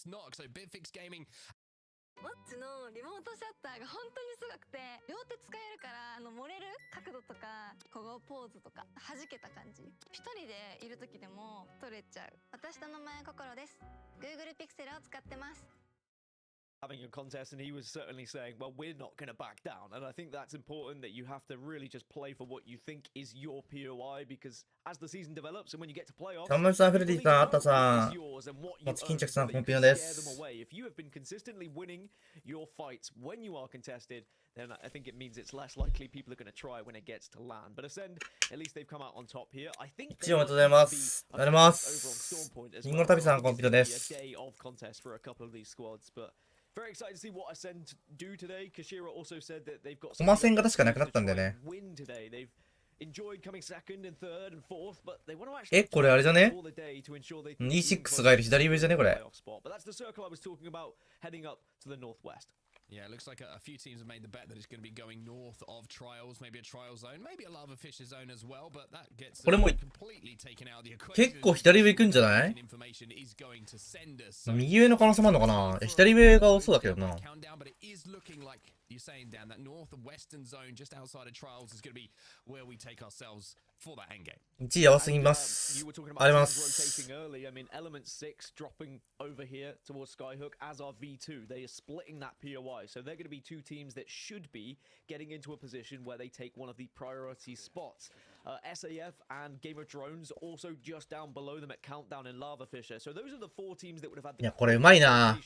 モッチのリモートシャッターが本当にすごくて、両手使えるから漏れる角度とか小顔ポーズとか弾けた感じ、一人でいる時でも撮れちゃう。私の名前心です。 Google Pixel を使ってます。Having a contest, and he was certainly saying, well, we're not going to back down. And I think that's important, that you have to really just play for what you think is your POI, because as the season develops and when you get to playoffs, サムさん、フレディさん、あったさん、松金着さん、コンピノです。 if you have been consistently winning your fights when you are contested, then I think it means it's less likely people are going to try when it gets to land. But Ascend, at least they've come out on top here. I think 一応おめでとうございます。ありがとうございます。リンゴの旅さん、コンピノです。 Very excited to see what Ascend do today. Kashira also said that they've got コマ戦が確かなくなったんだよね。 win today. They've enjoyed coming second and third and fourth, but they want to actually これあれじゃね？ all the day to ensure they E6 がいる左上じゃねこれ。 But that's the circle I was talking about, heading up to the northwest. Yeah, it looks like a few teams have made the bet that it's going to be going north of trials, maybe a trial zone, maybe a lava fisher zone as well, but that gets completely taken out of the equation. 結構左上行くんじゃない？右上の可能性もあるのかな？左上が多そうだけどな。 You're saying, Dan, that northwestern zone just outside of trials is going to be where we take ourselves for that end game. 1位やばすぎます。あります。 I mean, Element 6 dropping over here towards Skyhook as our V2. They are splitting that POI. So they're going to be two teams that should be getting into a position where they take one of the priority spots. SAF and Game of Drones also just down below them at Countdown and Lava Fisher. So those are the four teams that would have had the いや、これうまいな。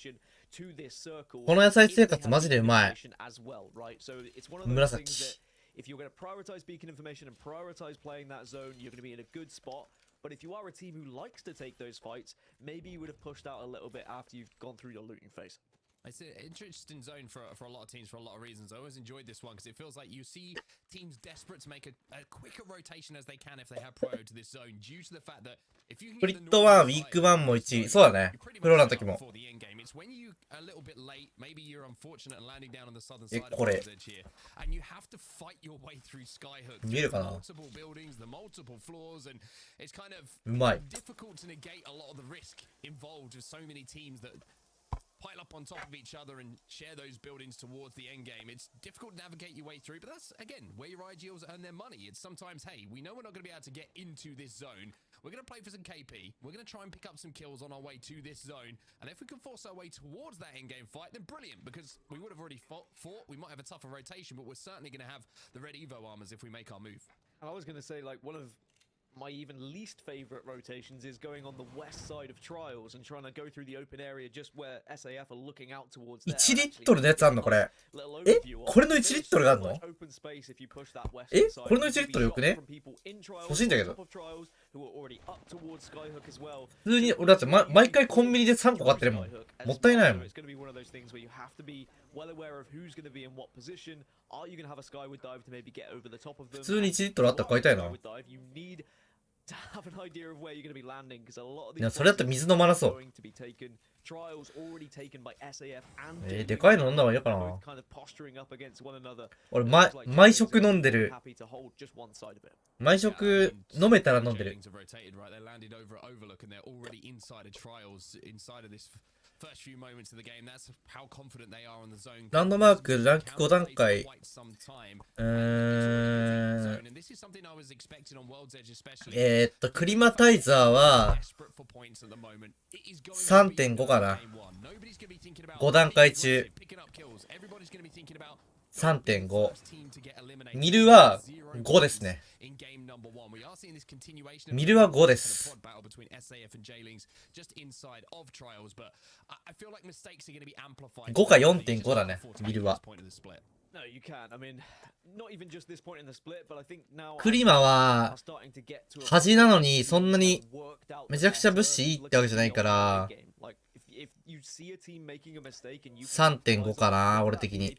to this circle. この野菜生活マジでうまい。 as well, right? So it's one of those things that if you're going to prioritize beacon information and prioritize playing that zone, you're going to be in a good spot. But if you are a team who likes to take those fights, maybe you would have pushed out a little bit after you've gone through your looting phase. It's an interesting zone for a lot of teams for a lot of reasons. I always enjoyed this one because it feels like you see teams desperate to make a quicker rotation as they can if they have prior to this zone due to the fact that if you can プリット1、ウィーク1も1位。そうだね。プロの時も。これ。見えるかな？うまい。Pile up on top of each other and share those buildings towards the end game. It's difficult to navigate your way through, but that's, again, where your IGLs earn their money. It's sometimes, hey, we know we're not going to be able to get into this zone. We're going to play for some KP. We're going to try and pick up some kills on our way to this zone. And if we can force our way towards that end game fight, then brilliant, because we would have already fought. We might have a tougher rotation, but we're certainly going to have the red Evo armors if we make our move. And I was going to say, like, one of my even least favorite rotations is going on the west side of trials and trying to go through the open area just where SAF are looking out towards there. 1リットルのやつあんのこれ。これの1リットルがあるの？これの1リットルよくね？欲しいんだけど。普通に、俺だって、毎回コンビニで3個買ってるもん。もったいないもん。普通に1リットルあったら買いたいな。いや、それだったら水飲まなそう。でかいの飲んだ方がいいかな。俺、毎食飲んでる。毎食飲めたら飲んでる。ランドマークランク5段階。クリマタイザーは 3.5 かな。5段階中 3.5。ミルは5ですね。ミルは5です。5か 4.5 だね、ミルは。クリマは端なのにそんなにめちゃくちゃ物資いいってわけじゃないから3.5 かな、俺的に。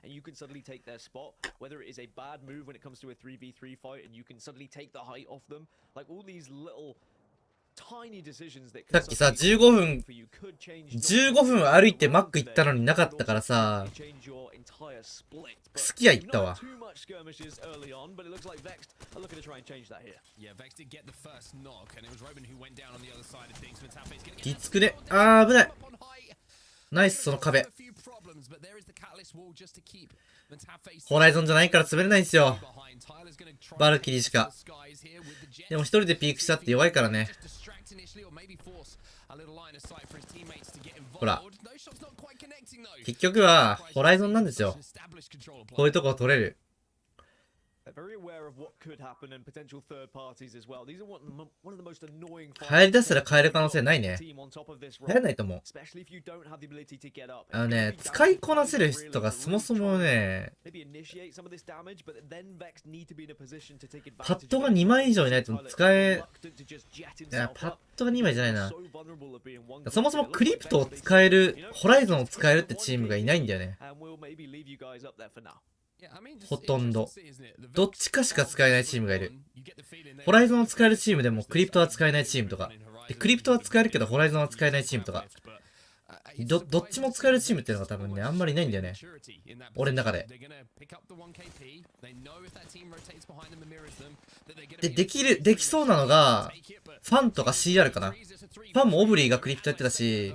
And you can suddenly take their spot, whether it is a bad move when it comes to a 3v3 fight and you can suddenly take the height off them. Like all these little さっきさ、15分歩いてマック行ったのになかったからさ、すき家行ったわ。きつくね。あー、危ない。ナイス、その壁。ホライゾンじゃないから滑れないんですよ。バルキリーしか。でも一人でピークしたって弱いからね。ほら。結局は、ホライゾンなんですよ。こういうとこを取れる。入り出したら変える可能性ないね。入らないと思う。使いこなせる人がそもそもね、パッドが2枚以上いないと使え、いや、パッドが2枚じゃないな。そもそもクリプトを使える、ホライゾンを使えるってチームがいないんだよね。ほとんど。どっちかしか使えないチームがいる。ホライゾンを使えるチームでもクリプトは使えないチームとか。でクリプトは使えるけどホライゾンは使えないチームとか。どっちも使えるチームっていうのが多分ね、あんまりいないんだよね。俺の中で。で、できそうなのが、ファンとか CR かな。ファンもオブリーがクリプトやってたし、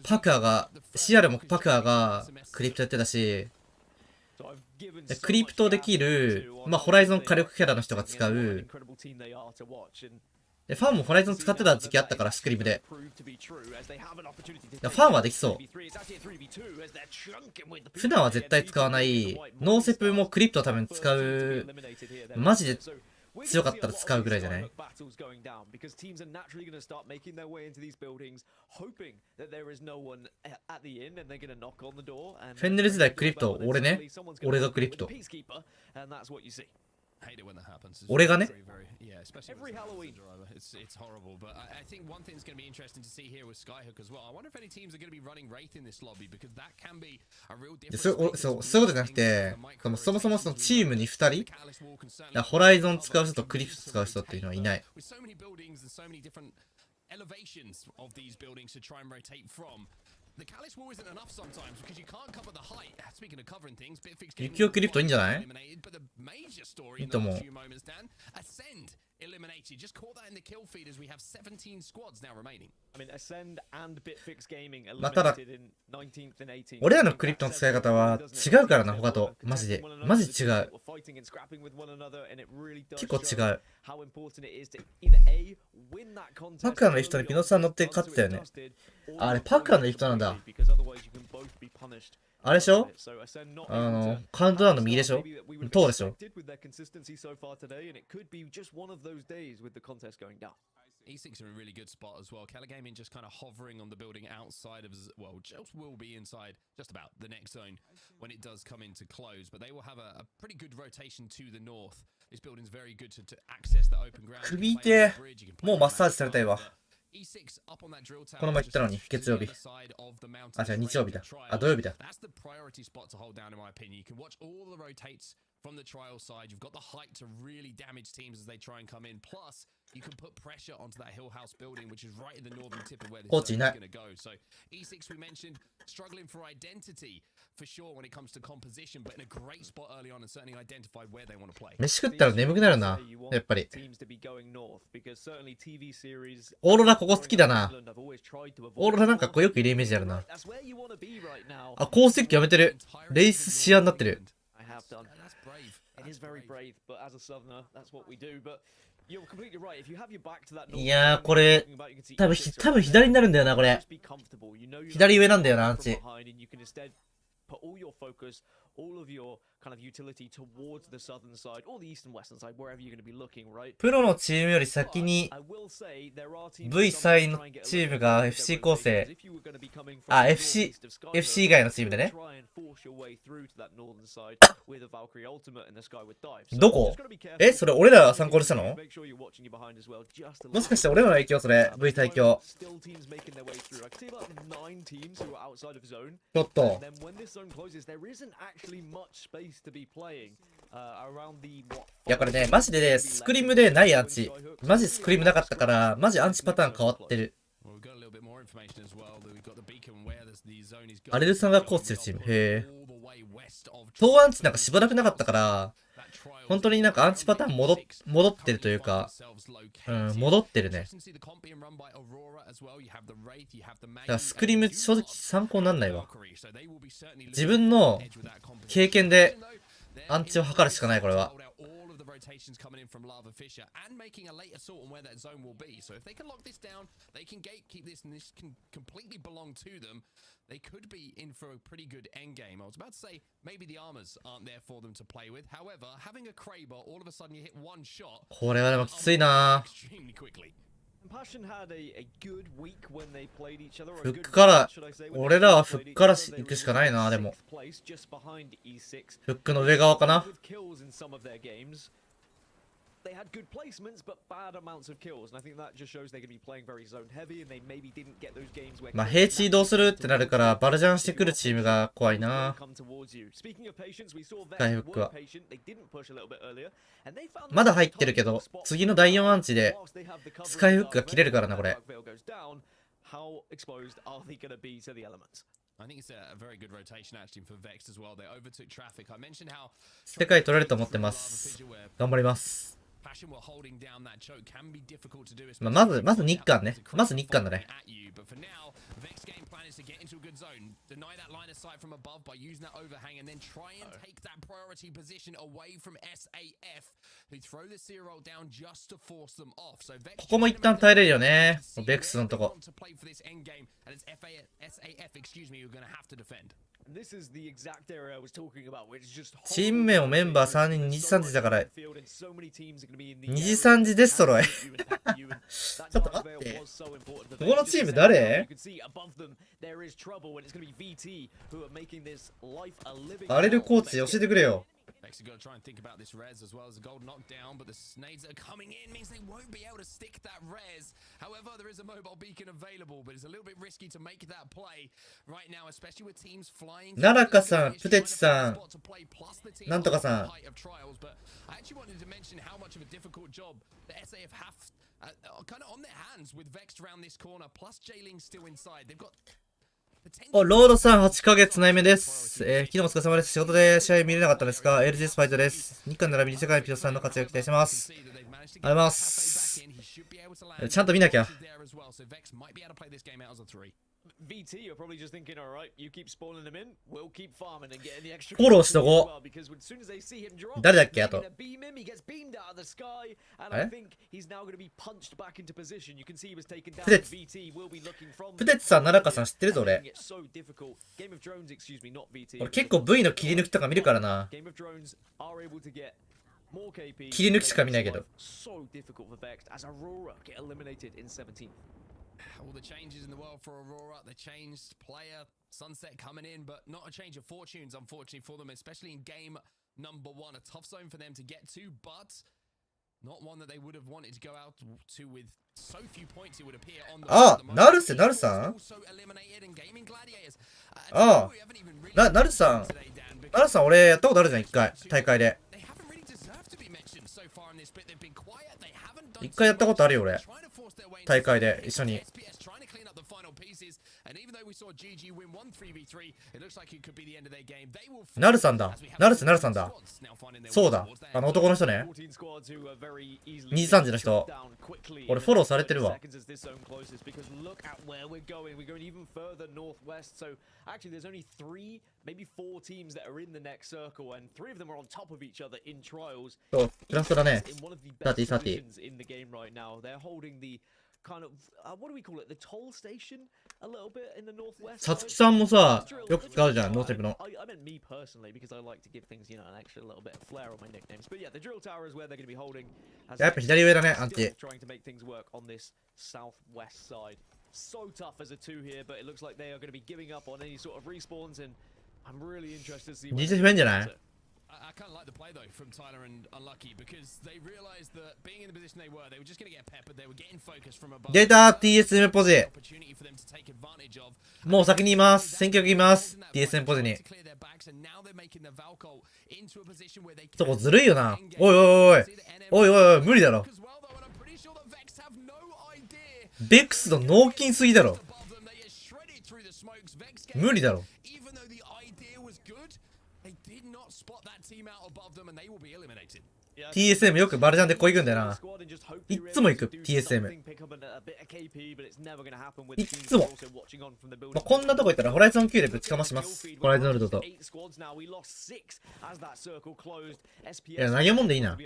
パクアが、CR もパクアがクリプトやってたし、クリプトできる、まあ、ホライゾン火力キャラの人が使う、ファンもホライゾン使ってた時期あったから、スクリブで。ファンはできそう。普段は絶対使わない、ノーセプもクリプトのために使う、マジで強かったら使うぐらいじゃない？フェンネル時代クリプト、俺ね。俺がクリプト。俺がね。そういうことじゃなくて、そもそもそのチームに2人ホライゾン使う人とクリプト使う人っていうのはいない。雪をクリプトいいんじゃない？いいと思う。まあ、ただ、俺らのクリプトの使い方は違うからな、他と。マジで。マジ違う。結構違う。パクアのリフトにピノさん乗って勝ってたよね。あれ、パクアのリフトなんだ。あれでしょ？カウントダウンの右でしょ？塔でしょE6 are in a really good spot as well. Keller Gaming just kind of hovering on the building outside of, well, just will be inside just about the next zone when it does come into close. But they will have a pretty good rotation to the north. This building's very good to access the open ground. 首痛え。もうマッサージされたいわ。この前言ったのに、月曜日。あ、じゃあ日曜日だ。あ、土曜日だ。From the trial side, you've got the height to really damage teams as they try and come in. Plus, you can put pressure onto that Hill House building, which is right in the northern tip of where this is going to go. So, E6, we mentioned, struggling for identity for sure when it comes to composition, but in a great spot early on and certainly identified where they want to play. 飯食ったら眠くなるな、やっぱり。オーロラここ好きだな。オーロラなんかこうよくいるイメージあるな。あ、高石器やめてる。レイスシアになってる。いやー、これ、多分左になるんだよな、これ。左上なんだよな、アンチ。プロのチームより先に V サイのチームが FC 構成、あ、FC 以外のチームでね。どこ？それ俺らが参考にしたの？もしかして俺らの影響それ V 最強。ちょっと。いやこれね、マジでね、スクリムでないアンチ。マジスクリームなかったから、マジアンチパターン変わってる。アレルさんがコーチするチーム。へえ。東アンチなんかしばらくなかったから、本当になんかアンチパターン戻ってるというか、戻ってるね。だからスクリーム正直参考になんないわ。自分の経験でアンチを測るしかない、これは。rotations coming in from Lava Fisher and making a late assault on where that zone will be. So if they can lock this down, they can gatekeep this, and this can completely belong to them. They could be in for a pretty good end game. I was about to say maybe the armors aren't there for them to play with. However, having a Kraber, all of a sudden you hit one shot. これはでもきついな。フックから、俺らはフックから行くしかないな、でも。フックの上側かな。They had good placements, but bad amounts of kills, and I think that just shows they're going to be playing very zone heavy, and they maybe didn't get those games where. まあ平地移動するってなるからバルジャンしてくるチームが怖いな。スカイフックはまだ入ってるけど、次の第4アンチでスカイフックが切れるからな、これ。I think it's a very good rotation actually for Vex as well. They overtook traffic. I mentioned how 世界取れると思ってます。頑張ります。まず日韓ね。まず日韓だね。ここも一旦耐えれるよね。ベックスのとこ。チーム名をメンバー3人2時3時だから2時3時デストロイちょっと待って、ここのチーム誰？アレルコーチ教えてくれよ。Vex are going to try and think about this res as well as a gold knockdown, but the nades that are coming in means they won't be able to stick that res. However, there is a mobile beacon available, but it's a little bit risky to make that play right now, especially with teams flying. 奈良かさん、プテチさん、なんとかさん。But I actually wanted to mention how much of a difficult job the SAF have kind of on their hands with Vex around this corner, plus Jailing still inside. They've gotお、ロードさん8ヶ月内目です。昨日お疲れ様です。仕事で試合見れなかったですか？ ALGS ファイトです。日韓並びに世界のピロさんの活躍期待してます。ありがとうございます。ちゃんと見なきゃ。VT, you're probably just thinking, all right, you keep spawning them in, we'll keep farming and getting the extra. フォローしとこう。誰だっけあと。プテツさん、奈良かさん知ってるぞ俺。俺結構 V の切り抜きとか見るからな。切り抜きしか見ないけど。All the changes in the world for Aurora, the changed player, Sunset coming in, but not a change of fortunes, unfortunately, for them, especially in game number 1. A tough zone for them to get to, but not one that they would have wanted to go out to with so few points, it would appear on the. あ、ナルさんああ、ナルさん、俺やったことあるじゃん、一回、大会で。一回やったことあるよ、俺。大会で一緒に。ナルさんだ。ナルさんだ。そうだ。あの男の人ね。2時3時の人。俺フォローされてるわ。そう、フランスだね。サティ。さつきさんもさ、よく使うじゃん、ノーセブの。やっぱ左上だね、アンチ。DJ 不便じゃない？I kind of like the play though from Tyler and Unlucky because they realized that being in the position they were just going to get peppered. They were getting focused from above. 出た TSM ポジ。もう先にいます。選挙区います。TSM ポジに。そこずるいよな。おい、無理だろ。ベクスの脳筋すぎだろ。無理だろ。TSM よくバルジャンでこう行くんだよな。いっつも行く TSM。いっつも。まあ、こんなとこ行ったらホライゾン9でぶちかまします。ホライゾンノルドと。いや、投げもんでいいな。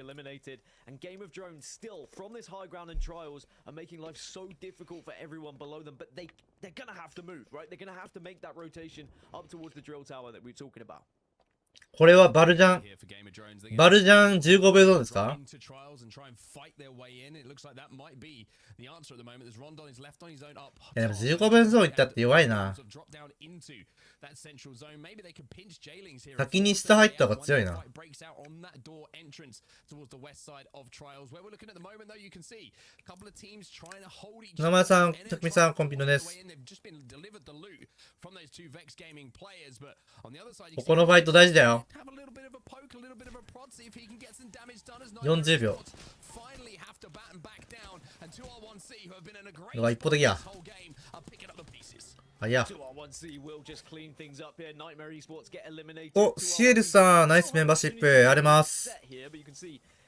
これはバルジャン15秒ゾーンですか？いやでも15秒ゾーンいったって弱いな。先に下入った方が強いな。名前さん、たくみさん、コンピノです。ここのファイト大事だよ。40秒。のが一方的や。あ、いや。お、シエルさん、ナイスメンバーシップあります。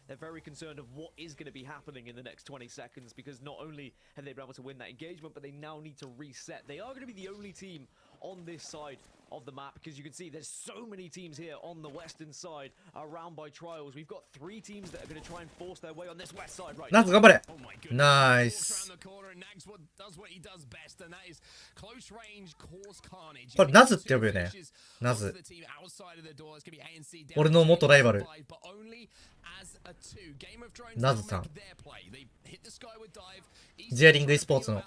They're very concerned of what is going to be happening in the next 20 seconds because not only have they been able to win that engagement, but they now need to reset. They are going to be the only team on this side of the map because you can see there's so many teams here on the western side around by trials. We've got 3 teams that are going to try and force their way on this west side right now. ナズ頑張れ。ナイス。これナズって呼ぶよね。ナズ。俺の元ライバル。ナズさん。ジェアリング e スポーツの。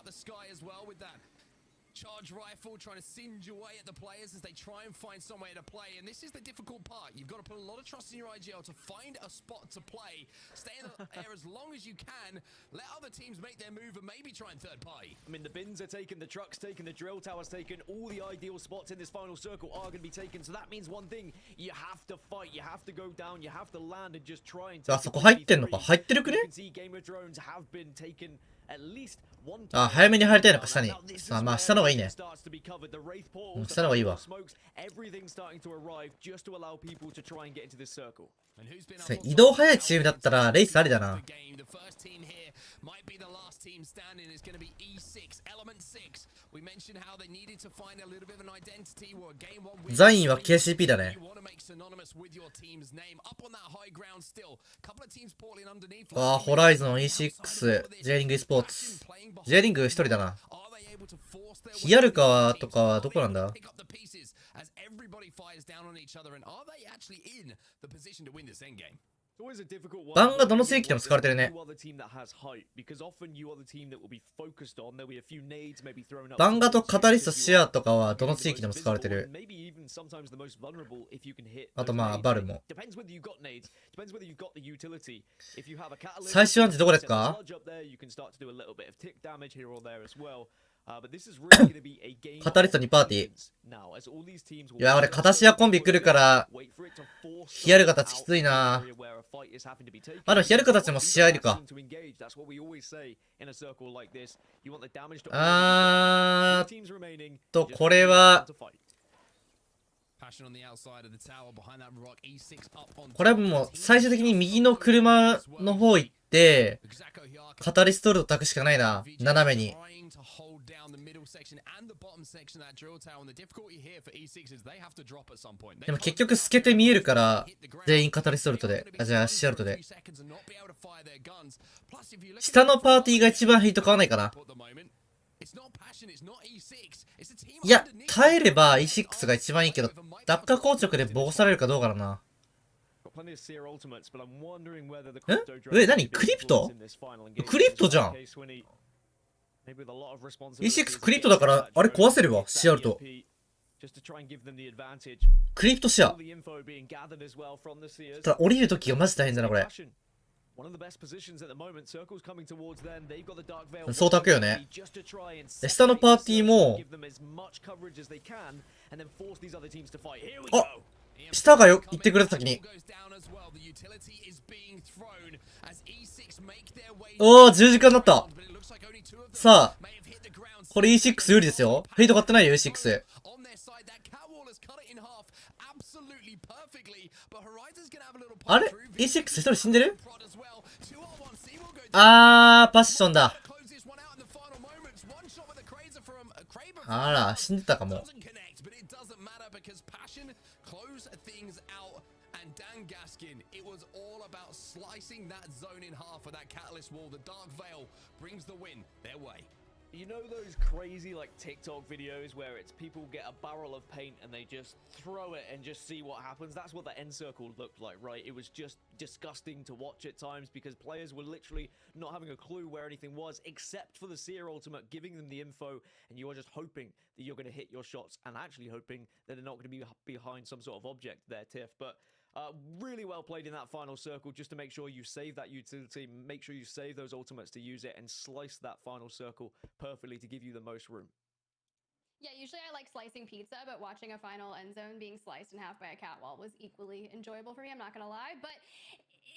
Charge rifle trying to singe away at the players as they try and find somewhere to play, and this is the difficult part. You've got to put a lot of trust in your IGL to find a spot to play, stay in the air as long as you can, let other teams make their move and maybe try and third party. I mean, the bins are taken, the trucks taken, the drill towers taken, all the ideal spots in this final circle are going to be taken, so that means one thing, you have to fight, you have to go down, you have to land and just try and... あそこ入ってんのか？入ってるくね？あ、早めに入りたいのか、下に。あ、まあ、下の方がいいね。下の方がいいわ。移動早いチームだったら、レイスありだな。ザインは KCP だね。あ、ホライゾン E6、J リング e スポーツ。J リング一人だな。ヒアルカとかはどこなんだ？バンがどの地域でも使われてるね。バンガとカタリストシアとかはどの地域でも使われてる。あとまあバルも。最終アンチどこですか？カタリストにパーティー。いや、俺、カタシアコンビ来るから、ヒアルカたちきついな。あ、でもヒアルカたちも試合いるか。これは、これはもう最終的に右の車の方行って、カタリストルと炊くしかないな。斜めに。でも結局透けて見えるから全員カタリストルトで、あ、じゃあシアルトで。下のパーティーが一番ヒート買わないかな。いや、耐えれば E6 が一番いいけど、奪還硬直でボコされるかどうかだな。え、何クリプト？クリプトじゃん。E6 クリプトだから、あれ壊せるわ、シアルト。クリプトシア。ただ降りるときがマジ大変だな、これ。そうたくよね。下のパーティーも、あ、下がよ、行ってくれたときに。おー、10時間になった。さあ、これ E6 有利ですよ。フェイト買ってないよ、E6。あれ ?E6 一人死んでる？パッションだ。あら、死んでたかも。Dan Gaskin, it was all about slicing that zone in half for that catalyst wall. The Dark Veil brings the win their way. You know those crazy like TikTok videos where it's people get a barrel of paint and they just throw it and just see what happens? That's what the end circle looked like, right? It was just disgusting to watch at times because players were literally not having a clue where anything was except for the Seer ultimate giving them the info, and you are just hoping that you're going to hit your shots and actually hoping that they're not going to be behind some sort of object there, Tiff. But really well played in that final circle, just to make sure you save that utility, make sure you save those ultimates to use it and slice that final circle perfectly to give you the most room. Yeah, usually I like slicing pizza, but watching a final end zone being sliced in half by a catwall was equally enjoyable for me, I'm not gonna lie. But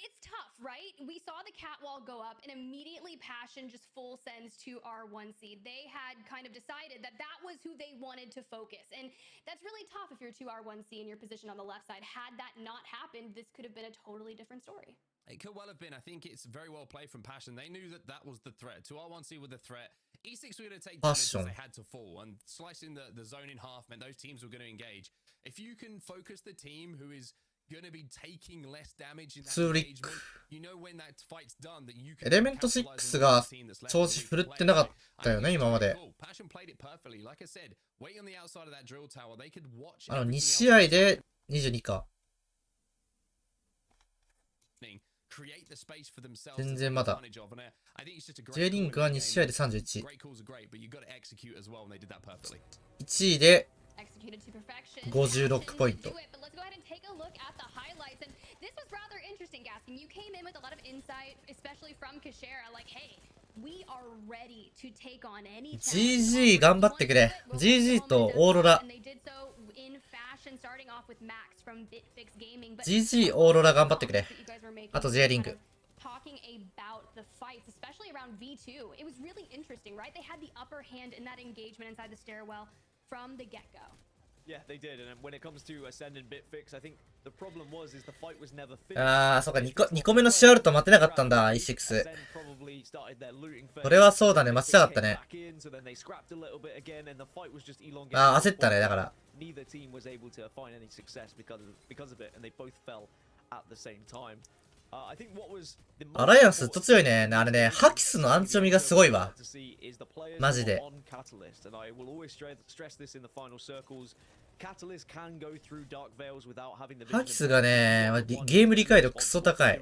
it's tough, right? We saw the catwall go up and immediately Passion just full sends to R1 seed. They had kind of decided that that was who they wanted to focus. And that's really tough if you're 2R1C and you're positioned on the left side. Had that not happened, this could have been a totally different story. It could well have been. I think it's very well played from Passion. They knew that that was the threat. 2R1C with the threat. E6 were going to take damage as they had to fall. And slicing the zone in half meant those teams were going to engage. If you can focus the team who is going to be taking less damage in that engagement, you know when that fight's done that you can エレメント6が調子振るってなかったよね、今まで。Passion played it perfectly. Like I said, wait on the outside of that drill tower. They could watch 2試合で22か。全然まだ。J リンクは2試合で31。1位で56ポイント。GG 頑張ってくれ。GG とオーロラ。GG オーロラ頑張ってくれ。あと J リンク。Talking about the fights, especially around V2, it was really interesting, right? They had the upper hand in that engagement inside the stairwell from the get-go. Yeah, they did. And when it comes to Ascend and Bitfix, I think the problem was the fight was never finished. そうか、2個目の試合あると待てなかったんだ、E6。それはそうだね、待ちたかったね。焦ったね、だから。Neither team was able to find any success because of it, and they both fell at the same time. アライアンスずっと強いね。あれね、ハキスのアンチョミがすごいわ。マジで。ハキスがね、ゲーム理解度クソ高い。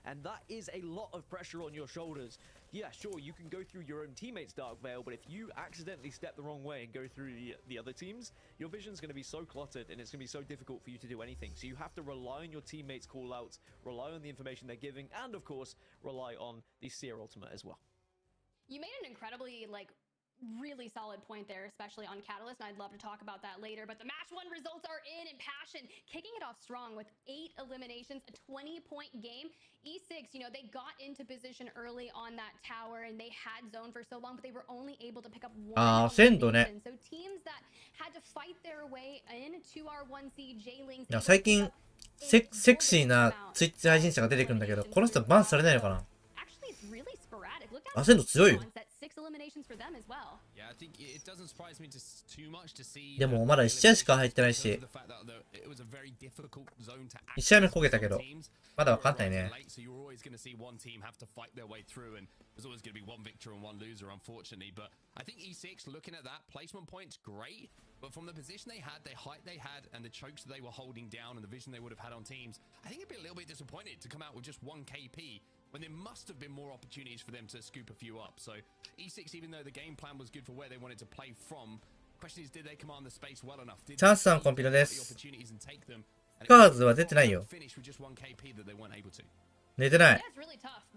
And that is a lot of pressure on your shoulders. Yeah, sure, you can go through your own teammates' Dark Veil, but if you accidentally step the wrong way and go through the other teams, your vision's going to be so cluttered and it's going to be so difficult for you to do anything. So you have to rely on your teammates' call-outs, rely on the information they're giving, and of course, rely on the Seer ultimate as well. You made an incredibly, really solid point there, especially on Catalyst, and I'd love to talk about that later. But the match 1 results are in, and Passion kicking it off strong with 8 eliminations, a 20-point game. E6, they got into position early on that tower, and they had zone for so long, but they were only able to pick up 1 elimination. So teams that had to fight their way in, 2R1C, J-Links... 最近、セクシーなツイッチ配信者が出てくるんだけど、この人バンされないのかな？アセンド強いよ。でもまだ1試合しか入ってないし、1試合目焦げたけど、まだわかんないね。But from the position they had, the height they had, and the chokes that they were holding down, and the vision they would have had on teams, I think it'd be a little bit disappointed to come out with just 1 KP when there must have been more opportunities for them to scoop a few up. So E6, even though the game plan was good for where they wanted to play from, the question is, did they command the space well enough? Did チャンスさんコンピューターです。カーズは出てないよ。出てない。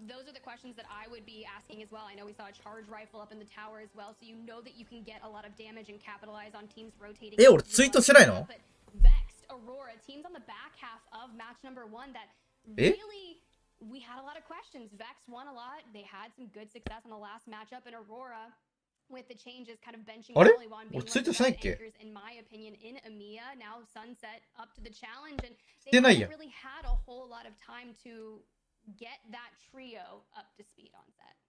Those are the questions that I would be asking as well. I know we saw a charge rifle up in the tower as well, so you know that you can get a lot of damage and capitalize on teams rotating. 俺ツイートしてないの？ Vexed, Aurora, teams on the back half of match number 1 that really we had a lot of questions. Vex won a lot. They had some good success in the last matchup in Aurora. With the changes, kind of benching あれ Volleyball being 俺ツイート one し of ない the っけ anchors, in my opinion, in EMEA. Now Sunset up to the challenge, and し they てないや haven't really had a whole lot of time to get that trio up to speed on set.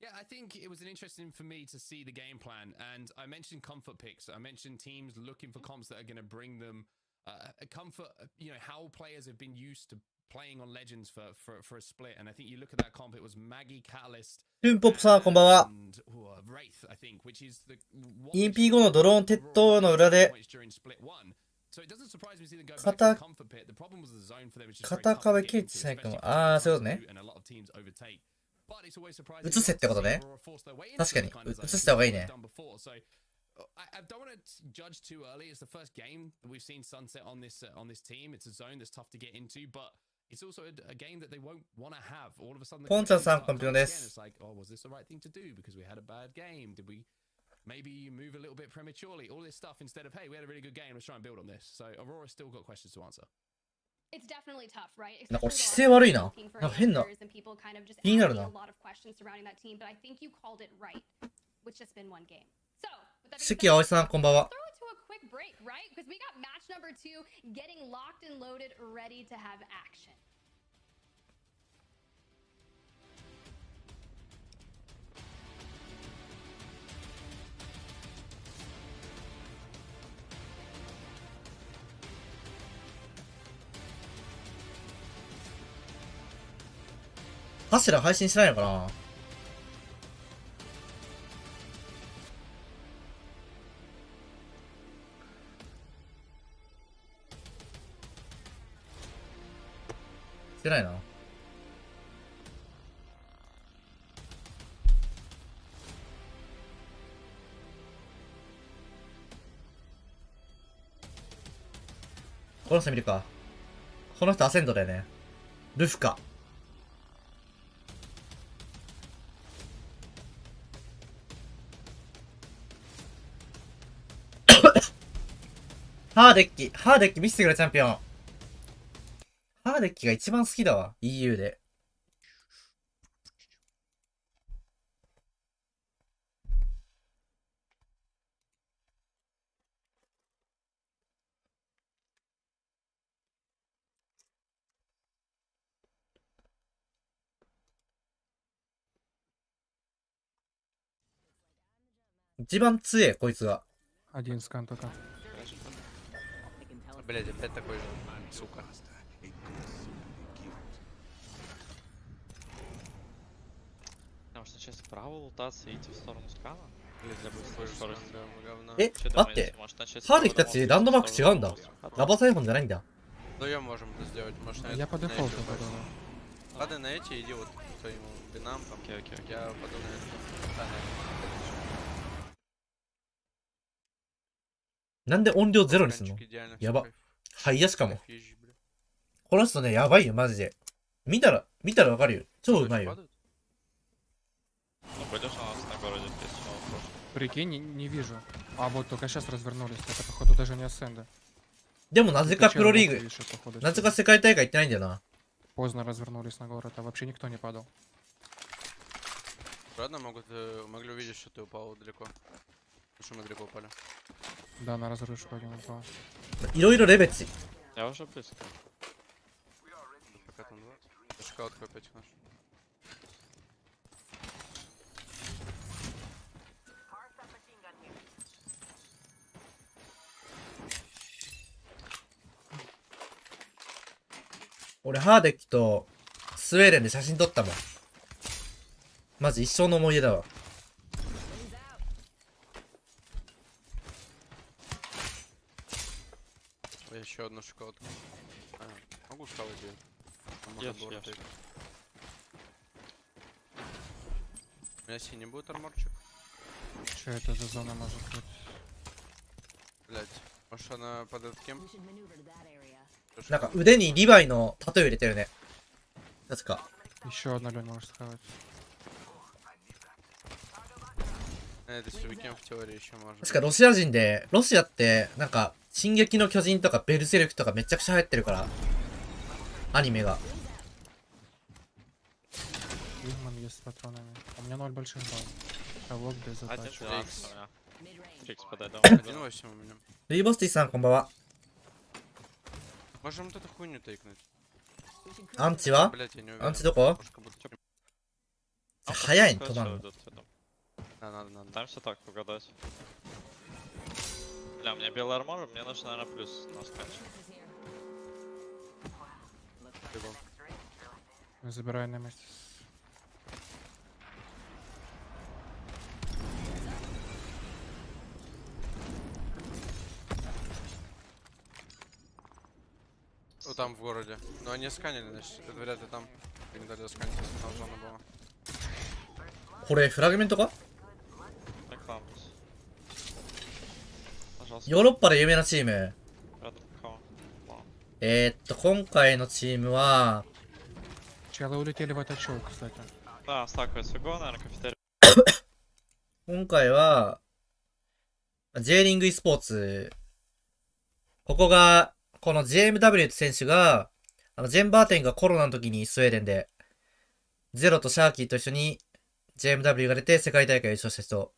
Yeah, I think it was an interesting for me to see the game plan, and I mentioned comfort picks. I mentioned teams looking for comps that are going to bring them a comfort. You know how players have been used to playing on Legends for a split, and I think you look at that comp. It was Maggie, Catalyst, ルンポップさんこんばんは。 and Wraith, I think, which is the EMP 後のドローン鉄塔の裏で So it doesn't surprise me to see them go back to 肩 the comfort pit. The problem was the zone for them, which is 肩 very 壁 tough to 切 get れてしないか into, も。 especially ああ、そういうことね。 and a lot of teams overtake. But it's always surprising 移せってことね。確かに。移した方がいいね。 So I don't want to judge too early. It's the first game that we've seen Sunset on this team. It's a zone that's tough to get into, but it's also a game that they won't want to have. All of a sudden, ポンちゃんさん、コンピューターで it's す。 like, oh, was this the right thing to do because we had a bad game? Did we maybe move a little bit prematurely? All this stuff instead of, hey, we had a really good game. Let's try and build on this. So Aurora's still got questions to answer. It's definitely tough, right? なんか俺 Especially 姿勢悪いな。 looking for なんか変な。 answers and people kind of just 気になる asking な。 a lot of questions surrounding that team. But I think you called it right, which has been one game. So, with that being 関葵さん、こんばんは。 throw it to a quick break, right? Because we got match number 2 getting locked and loaded, ready to have action.「柱配信してないのかな？してないな。この人見るか。この人アセンドだよね。ルフか。ハーデッキ見せてくれ、チャンピオン。ハーデッキが一番好きだわ、EU で。一番強え、こいつが。Один скан только. Блядь, опять такой же, сука. Потому что сейчас вправо лутаться и идти в сторону скана? Или для быстрой скорости? え、待って。ハーデッキたちランドマーク違うんだ。ラバサイフォンじゃないんだ。Вдвоем можем это сделать, может на Я по на дефолту эти пойду. упасть. Падай на эти, иди вот к своему бинам там. Окей, окей, окей. Я паду на это. А, на なんで音量ゼロにすんの？ Экранчик идеально, やば всё, ハイヤしかも。 кайф, бля. この人ね、やばいよ、マジで。見たらわかるよ。超うまいよ。 Падают? Ну, пойдешь на нас на городе, если что, просто. Прикинь, не вижу. А вот только сейчас развернулись. Это, походу, даже не ассенда. でもなぜかプロリーグ、 Выше, походу, なぜか сидит. 世界大会行ってないんだよな。 Поздно развернулись на город, а вообще никто не падал. Ладно, могли увидеть, что ты упал далеко. Потому что мы далеко упали. Да, на разрушку один упал. いろいろレベチ。 Я уже близко. Пока там 20. Шоколадку опять наш.俺ハーデッキとスウェーデンで写真撮ったもん。マジ一生の思い出だわ。 Еще одну шоколадку. Могу схавать ее. Yes, yes. У меня синий будет арморчик. Что это за зона может быть? Блять. Может она под этот кем? なんか腕にリヴァイのタトゥー入れてるね。確か。 Еще одна Лёнь может схавать. Это если кем в теории еще можно. 確かロシア人で、ロシアってなんか進撃の巨人とかベルセルクとかめちゃくちゃ流行ってるから。アニメが。есть с патронами. У меня 0 больших баллов. Кого без Один затачки. 12 у меня. Фикс подойдем. 1.8 у меня. ルイボスティさんこんばんは。 Можем вот эту хуйню тыкнуть. アンチは Блять, я не уверен. アンチどこ Пушка будет. 早いん、止まんの。 Надо. Пытаемся так угадать. Бля, у меня белый армор, мне нужно, наверное, плюс на сканче. Забираю на месте. Вот там в городе. Но они сканили, значит, это вряд ли там. Не дали сканить, если там зона была. これフラグメントか Реклама. Пожалуйста. ヨーロッパで有名なチーム。 Рядом кого? Вау. 今回のチームは、 Челы улетели в этот чел, кстати. Да, стакивается го, наверное, кафетерия. 今回は、J リング e スポーツ。ここが、この JMW って選手が、ジェンバーテンがコロナの時にスウェーデンで、ゼロとシャーキーと一緒に JMW が出て世界大会優勝した人。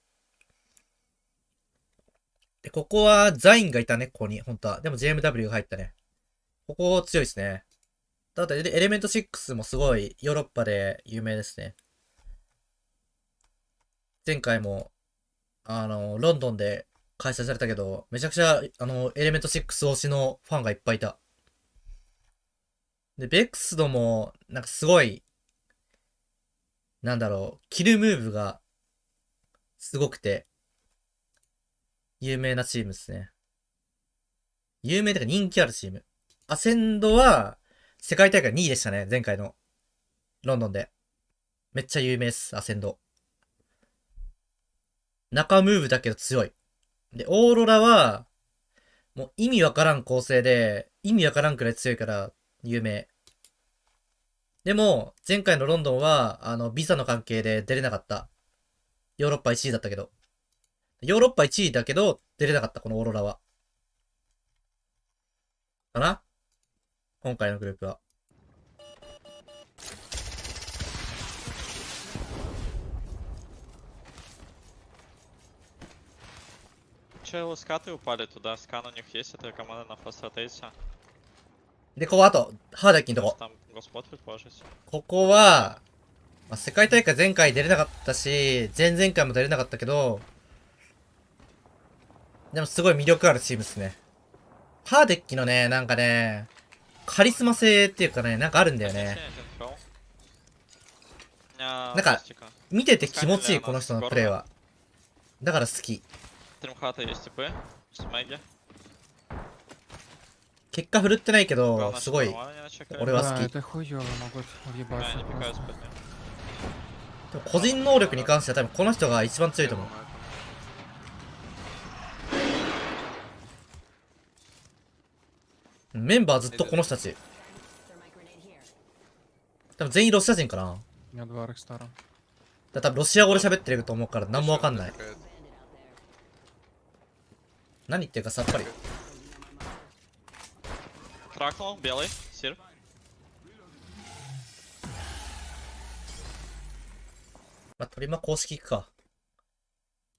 で、ここはザインがいたね、ここに、本当は。でも JMW が入ったね。ここ強いですね。あとエレメント6もすごいヨーロッパで有名ですね。前回も、ロンドンで開催されたけど、めちゃくちゃ、エレメント6推しのファンがいっぱいいた。で、ベックスドも、なんかすごい、なんだろう、キルムーブが、すごくて、有名なチームですね。有名だから人気あるチーム。アセンドは、世界大会2位でしたね、前回の。ロンドンで。めっちゃ有名です、アセンド。中ムーブだけど強い。で、オーロラは、もう意味わからん構成で、意味わからんくらい強いから、有名。でも、前回のロンドンは、ビザの関係で出れなかった。ヨーロッパ1位だったけど。ヨーロッパ1位だけど、出れなかった、このオーロラは。かな？今回のグループは。Челы скаты упали туда, скан у них есть, это команда на фаст ротейте. で、ここあと、ハーデッキのとこ。 Там господ предположите. ここは、まあ、世界大会前回出れなかったし、前々回も出れなかったけど、でもすごい魅力あるチームですね。ハーデッキのね、なんかね、カリスマ性っていうかね、なんかあるんだよね。なんか、見てて気持ちいい、この人のプレイは。だから好き。結果振るってないけど、すごい、俺は好 Да, き。 это хуёво могут въебаться просто. でも個人能力に関しては多分この人が一番強いと思う。メンバーずっとこの人たち。多分全員ロシア人かな。 У меня 2 Рекстара. 多分ロシア語で喋ってると思うから何もわかんない。何言ってるかさっぱり。 Кракнул, белый, сир. まあ、トリマ公式行くか。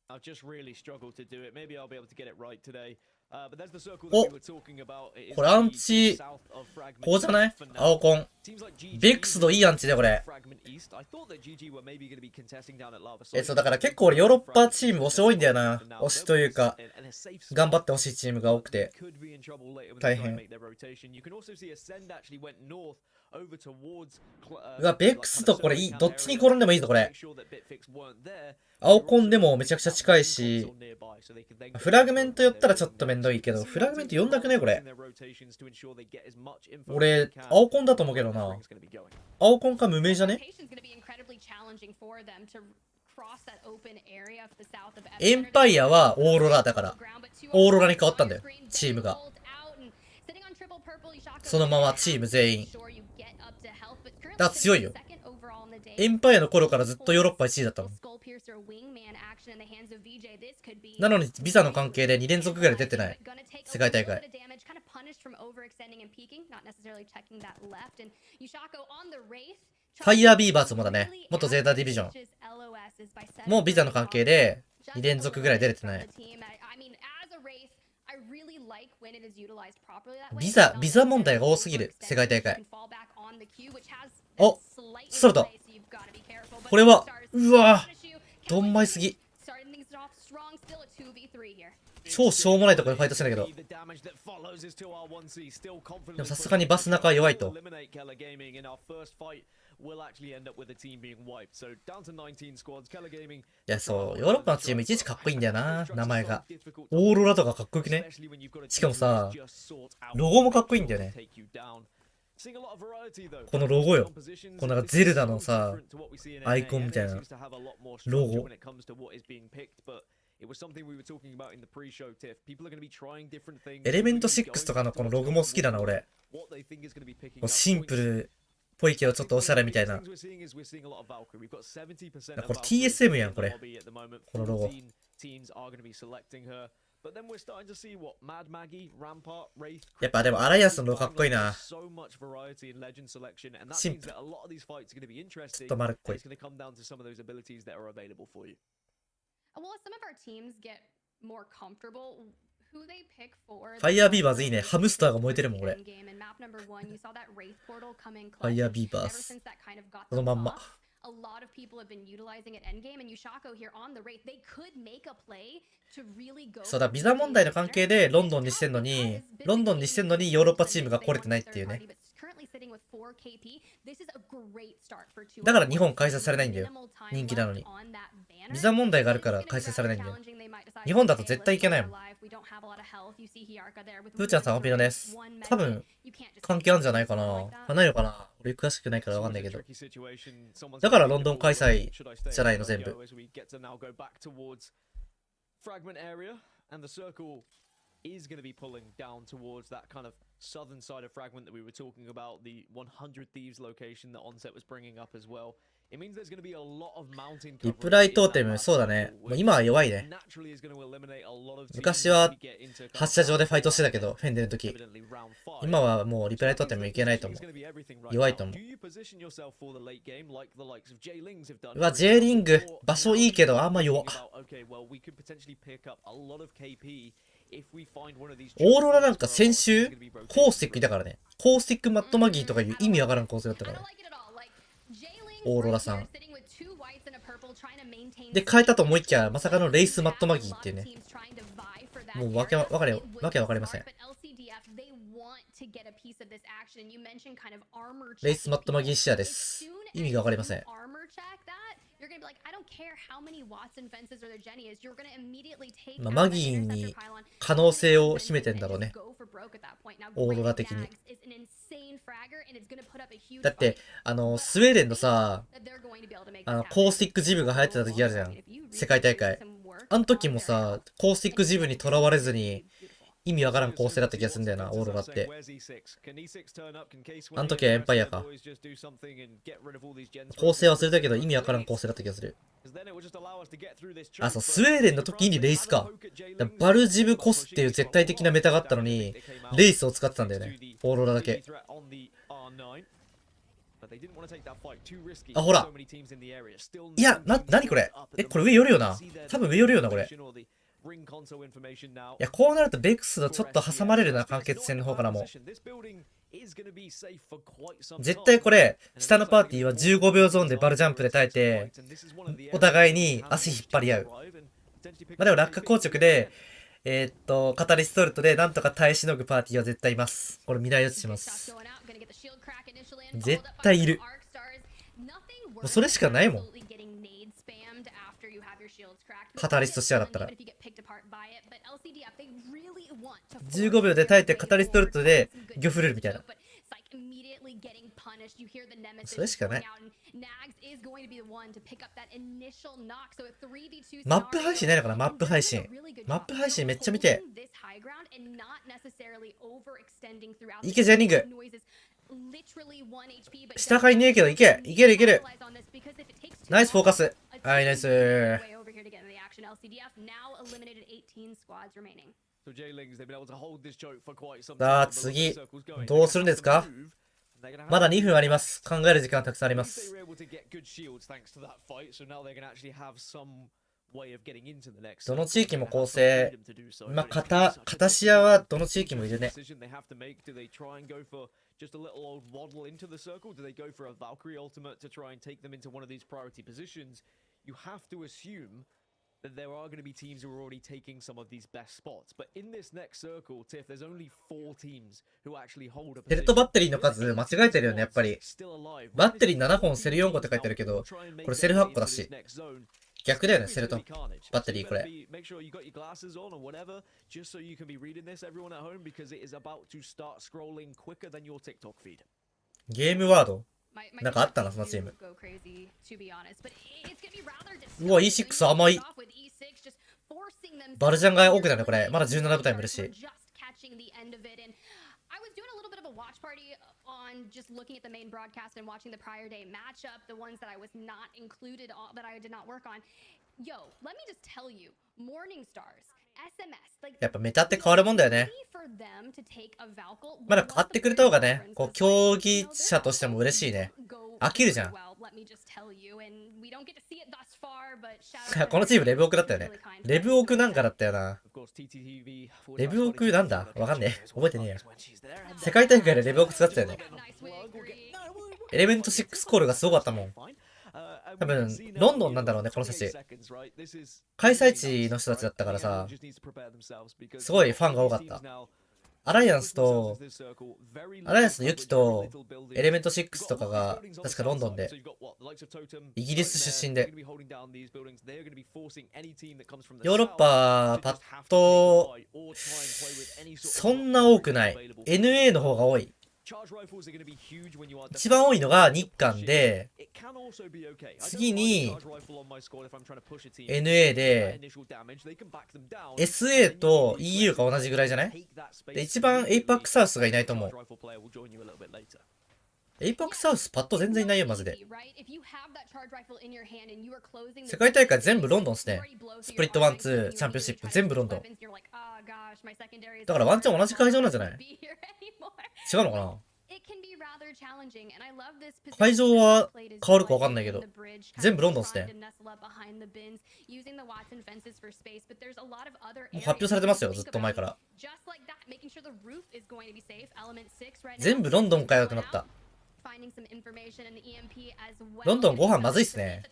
I've just really struggled to do it. Maybe I'll be able to get it right today. But there's the circle that お we were talking about. It is これアン the チ south of Fragment こうじゃない East for now. 青コン。 Seems like GG ベックスのいいアンチだよこれ。 Fragment East. I thought that GG were maybe going to be contesting down at Lava そうだから結構俺ヨーロッパチーム推し多いんだよな。推しというか、頑張ってほしいチームが多くて。大変。うわ、ベックスとこれいい。どっちに転んでもいいぞこれ。青コンでもめちゃくちゃ近いし、フラグメント寄ったらちょっとめんどいけど、フラグメント呼んだくねこれ。俺、青コンだと思うけどな。青コンか無名じゃね？エンパイアはオーロラだから。オーロラに変わったんだよ、チームが。そのままチーム全員。だから強いよ。エンパイアの頃からずっとヨーロッパ1位だったもん。なのにビザの関係で2連続ぐらい出てない。世界大会。ファイヤービーバーズもだね。元ゼータディビジョン。もうビザの関係で2連続ぐらい出れてない。ビザ問題が多すぎる、世界大会。お、ストレート。これは、うわぁ、どんまいすぎ。超しょうもないところでファイトしてんだけど。でもさすがにバス中は弱いと。いや、そう、ヨーロッパのチームいちいちかっこいいんだよな、名前が。オーロラとかかっこよくね。しかもさ、ロゴもかっこいいんだよね。このロゴよ。このなんかゼルダのさ、アイコンみたいなロゴ。エレメント6とかのこのロゴも好きだな、俺。シンプルっぽいけどちょっとおしゃれみたいな。これ TSM やん、これ。このロゴ。やっぱでもアライアンスのロゴかっこいいな。シンプル。ちょっと丸っこい。ファイヤービーバーズいいね。ハムスターが燃えてるもん、俺。ファイヤービーバーズ。そのまんま。そうだ、ビザ問題の関係でロンドンにしてんのに、ヨーロッパチームが来れてないっていうね。だから日本開催されないんだよ。人気なのに。ビザ問題があるから開催されないんだよ。日本だと絶対行けないもん。プーちゃんさん、オピノです。多分、関係あるんじゃないかな。ないのかな。俺詳しくないからわかんないけど。だからロンドン開催じゃないの、全部。is going to be pulling down towards that kind of southern side of Fragment that we were talking about, the 100 Thieves location that Onset was bringing up as well. It means there's going to be a lot of mountain coverage. リプライトーテム、そうだね。もう今は弱いね。昔は発射場でファイトしてたけど、フェンデルの時。今はもうリプライトーテムいけないと思う。弱いと思う。うわ、J リング、場所いいけど、あんま弱。オーロラなんか先週、コースティックいたからね。コースティックマットマギーとかいう意味わからん構成だったからね。オーロラさん。で、変えたと思いきや、まさかのレイスマットマギーっていうね。もうわけわかりません。レイスマットマギーシアです。意味がわかりません。まあ、マギーに可能性を秘めてんだろうね。オーロラ的に。だって、スウェーデンのさ、コースティックジムが流行ってた時あるじゃん。世界大会。あの時もさ、コースティックジムにとらわれずに、意味わからん構成だった気がするんだよな、オーロラって。あの時はエンパイアか。構成忘れたけど意味わからん構成だった気がする。あ、そう、スウェーデンの時にレイスか。バルジブコスっていう絶対的なメタがあったのに、レイスを使ってたんだよね。オーロラだけ。あ、ほら。いや、なにこれ。これ上寄るよな。多分上寄るよな、これ。いや、こうなるとベクスのちょっと挟まれるな、間欠戦の方からも。絶対これ、下のパーティーは15秒ゾーンでバルジャンプで耐えて、お互いに足引っ張り合う。まあでも落下硬直で、カタリストルトでなんとか耐えしのぐパーティーは絶対います。これ未来予知します。絶対いる。もうそれしかないもん。カタリストシェアだったら。15秒で耐えてカタリストルトでギョフルみたいな。それしかない。マップ配信ないのかな、マップ配信。マップ配信めっちゃ見て。いけ、ジェニング。下がいねえけど、いけ。いけるいける。ナイスフォーカス。はい、ナイスー。さあ、次。どうするんですか？まだ2分あります。考える時間たくさんあります。どの地域も構成、まあ、片シアはどの地域もいるね。Just a little old waddle into the circle? Do they go for a Valkyrie ultimate to try and take them into one of these priority positions? You have to assume that there are going to be teams who are already taking some of these best spots. But in this next circle, Tiff, there's only 4 teams who actually hold a position. セルとバッテリーの数間違えてるよね、やっぱり。バッテリー7本、セル4個って書いてあるけど、これセル8個だし。逆だよね、セルとバッテリーこれ。ゲームワードなんかあったな、そのチーム。うわ、E6 甘い。バルジャンが多くなるね、これ。まだ17部隊もいるし。I was doing a little bit of a watch party on just looking at the main broadcast and watching the prior day matchup, the ones that I was not included on, that I did not work on. Yo, let me just tell you, Morning Stars, SMS, like やっぱメタって変わるもんだよね。まだ変わってくれた方がね、こう競技者としても嬉しいね。飽きるじゃん。このチームレブオクだったよね。レブオクなんかだったよな。レブオクなんだわかんねえ。覚えてねえや。世界大会でレブオク使ってたよね。エレメント6コールがすごかったもん。多分、ロンドンなんだろうね、この人たち。開催地の人たちだったからさ、すごいファンが多かった。アライアンスのユキとエレメント6とかが確かロンドンで、イギリス出身で、ヨーロッパパッとそんな多くない。NA の方が多い。一番多いのが日韓で、次に NA で SA と EU が同じぐらいじゃない？で一番 APAC サウスがいないと思う。APAC サウスパッと全然いないよマジで。世界大会全部ロンドンっすね。スプリット1、2、チャンピオンシップ全部ロンドン。だからワンチャン同じ会場なんじゃない？違うのかな？会場は変わるか分かんないけど、全部ロンドンっすね。もう発表されてますよ、ずっと前から。全部ロンドンかよってなった。ロンドンご飯まずいっすね。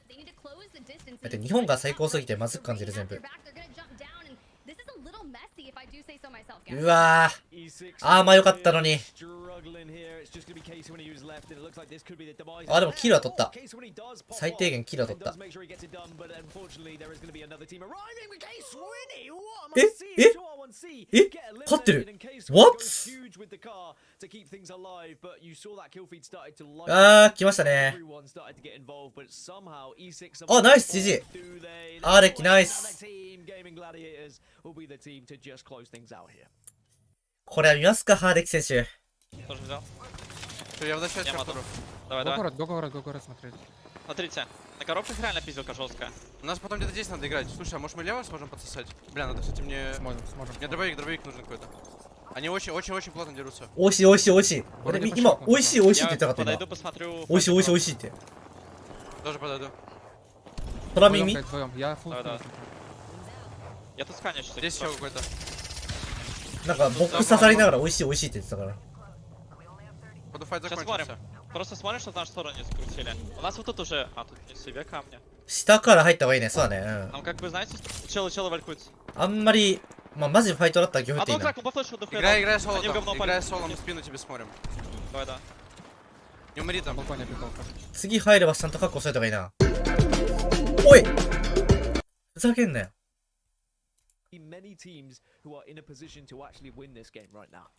だって日本が最高すぎてまずく感じる全部。うわー、アーマー良かったのに。あ、でもキルは取った。最低限キルは取った。勝ってる。 What？ あー、来ましたね。あ、ナイス GG。アーレッキナイス。これは見ますか、ハーデキ選手。Смотрите, на коробках реально пиздилка жесткая. У нас потом где-то здесь надо играть. Слушай, а может мы лево сможем подсосать? Бля, надо, кстати, мне... Мне дробовик нужен какой-то. Они очень плотно дерутся. おいしいおいしいおいしい。俺今おいしいおいしいって言ったかった今。 Подойду, посмотрю. おいしいおいしいおいしいって。 Тоже подойду. 空耳？ Да. Я тут сканю что-то. Здесь еще какой-то. なんかボックス刺さりながらおいしいおいしいって言ってたから。 Походу файт Сейчас смотрим. закончился. Просто смотрим, что в нашу сторону не закрутили. У нас вот тут уже... А, тут не себе камня. 下から入った方がいいね。そうだね。うん。 Там как бы, знаете, челы валькуются. あんまり、まあマジファイトだったらギョフっていい Одну な。 драку по флешу, до Играй соло там. Играй соло, мы в спину тебе смотрим. Давай, да. Не умри там. 次入ればちゃんと確保しといた方がいいな。おい！ふざけんなよ。Many teams who are in a position to actually win this game right now.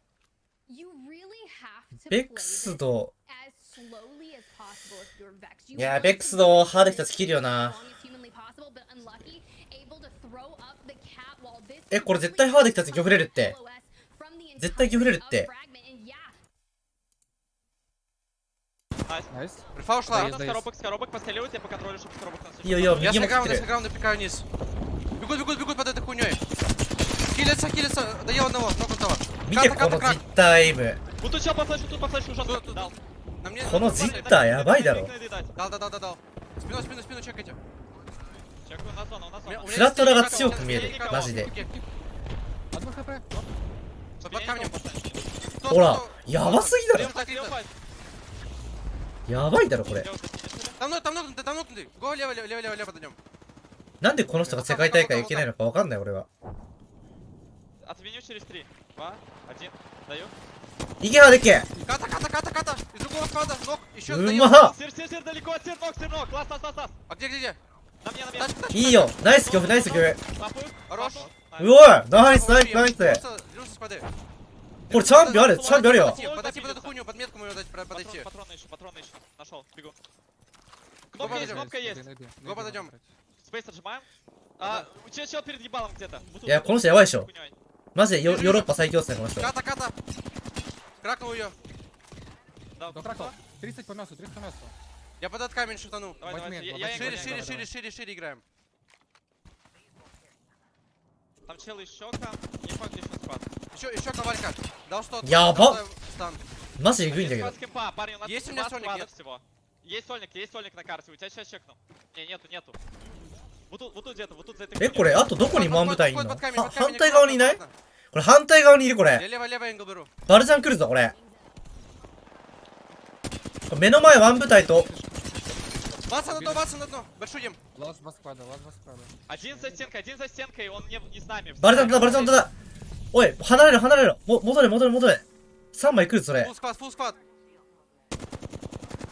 ベックスと、いやベックスとハーデキたち切るよな。え、これ絶対ハーデキたちギョフれるって。絶対ギョフれるって。Найс. Прифа ушла. С коробок постреливают, я поконтролю, чтобы с коробок носить. いいよいいよ、Я 右も切ってる。с граунда пикаю вниз. Бегут под этой хуйней. Хилится. Даю одного, много того. 見てこの実タイム。Вот тут чел по флешу, тут по флешу жестко. Дал. このジッターやばいだろ。 Дал. Спину чекайте. Чекаю на зону, на зону. フラトラが強く見えるマジで。 1 хп. Под камнем. ほらやばすぎだろ。 Лево, やばいだろこれ。 Там нокнутый. Го лево подойдем. なんでこの人が世界大会行けないのかわかんない俺は。 Отменю через 3. 2, 1. Даю. いけはでけ。 Ката. Из другого склада. Нок. Еще う сдаем. まっ。 Сир, далеко, сир, ног. Класс. А где? На мне. いいよ。ナイス曲ナイス曲。 Папу. Хорош. うおいナイス。 Вернулся спады. これチャンピオンあるよ。 Подойти под эту хуйню, под метку мою дать подойти. Патроны ищу. Нашел, бегу. Го подойдем. Кнопка есть. Го подойдем. Спейс отжимаем. Чел перед ебалом где-то. いやこの人やばいでしょ。 Хуйней. マジでヨーロッパ最強っすねこの人。 Ката. Кракнул ее. Да, Докракал. 30 по мясу, 30 по мясу. Я под этот камень шутанул. Давай. Возьми, Я Шире играем. Там чел еще там. Не факт, еще спад. Еще ковалька. Дал что-то. Яба. Стан. マジでえぐいんだけど。 Спад с кемпа, парень, у нас Есть у меня два сольник, спада нет? всего. Есть сольник на карте. У тебя сейчас чекнул. Не, нету. Вот тут где-то, вот тут за этой えこれあとどこにマン部隊いんの？ Под камень, 反対側にいない？これ反対側にいるこれ。 Я лево энгл беру. バルジャン来るぞこれ。目の前ワン部隊と。 Баца на дно. Большой дим. Лаз 2 склада, лаз 2 склада. Один за стенкой, он не с нами. バルジャンだバルジャンだ。おい離れろ戻れ。3枚来るそれ。 Фулл сквад.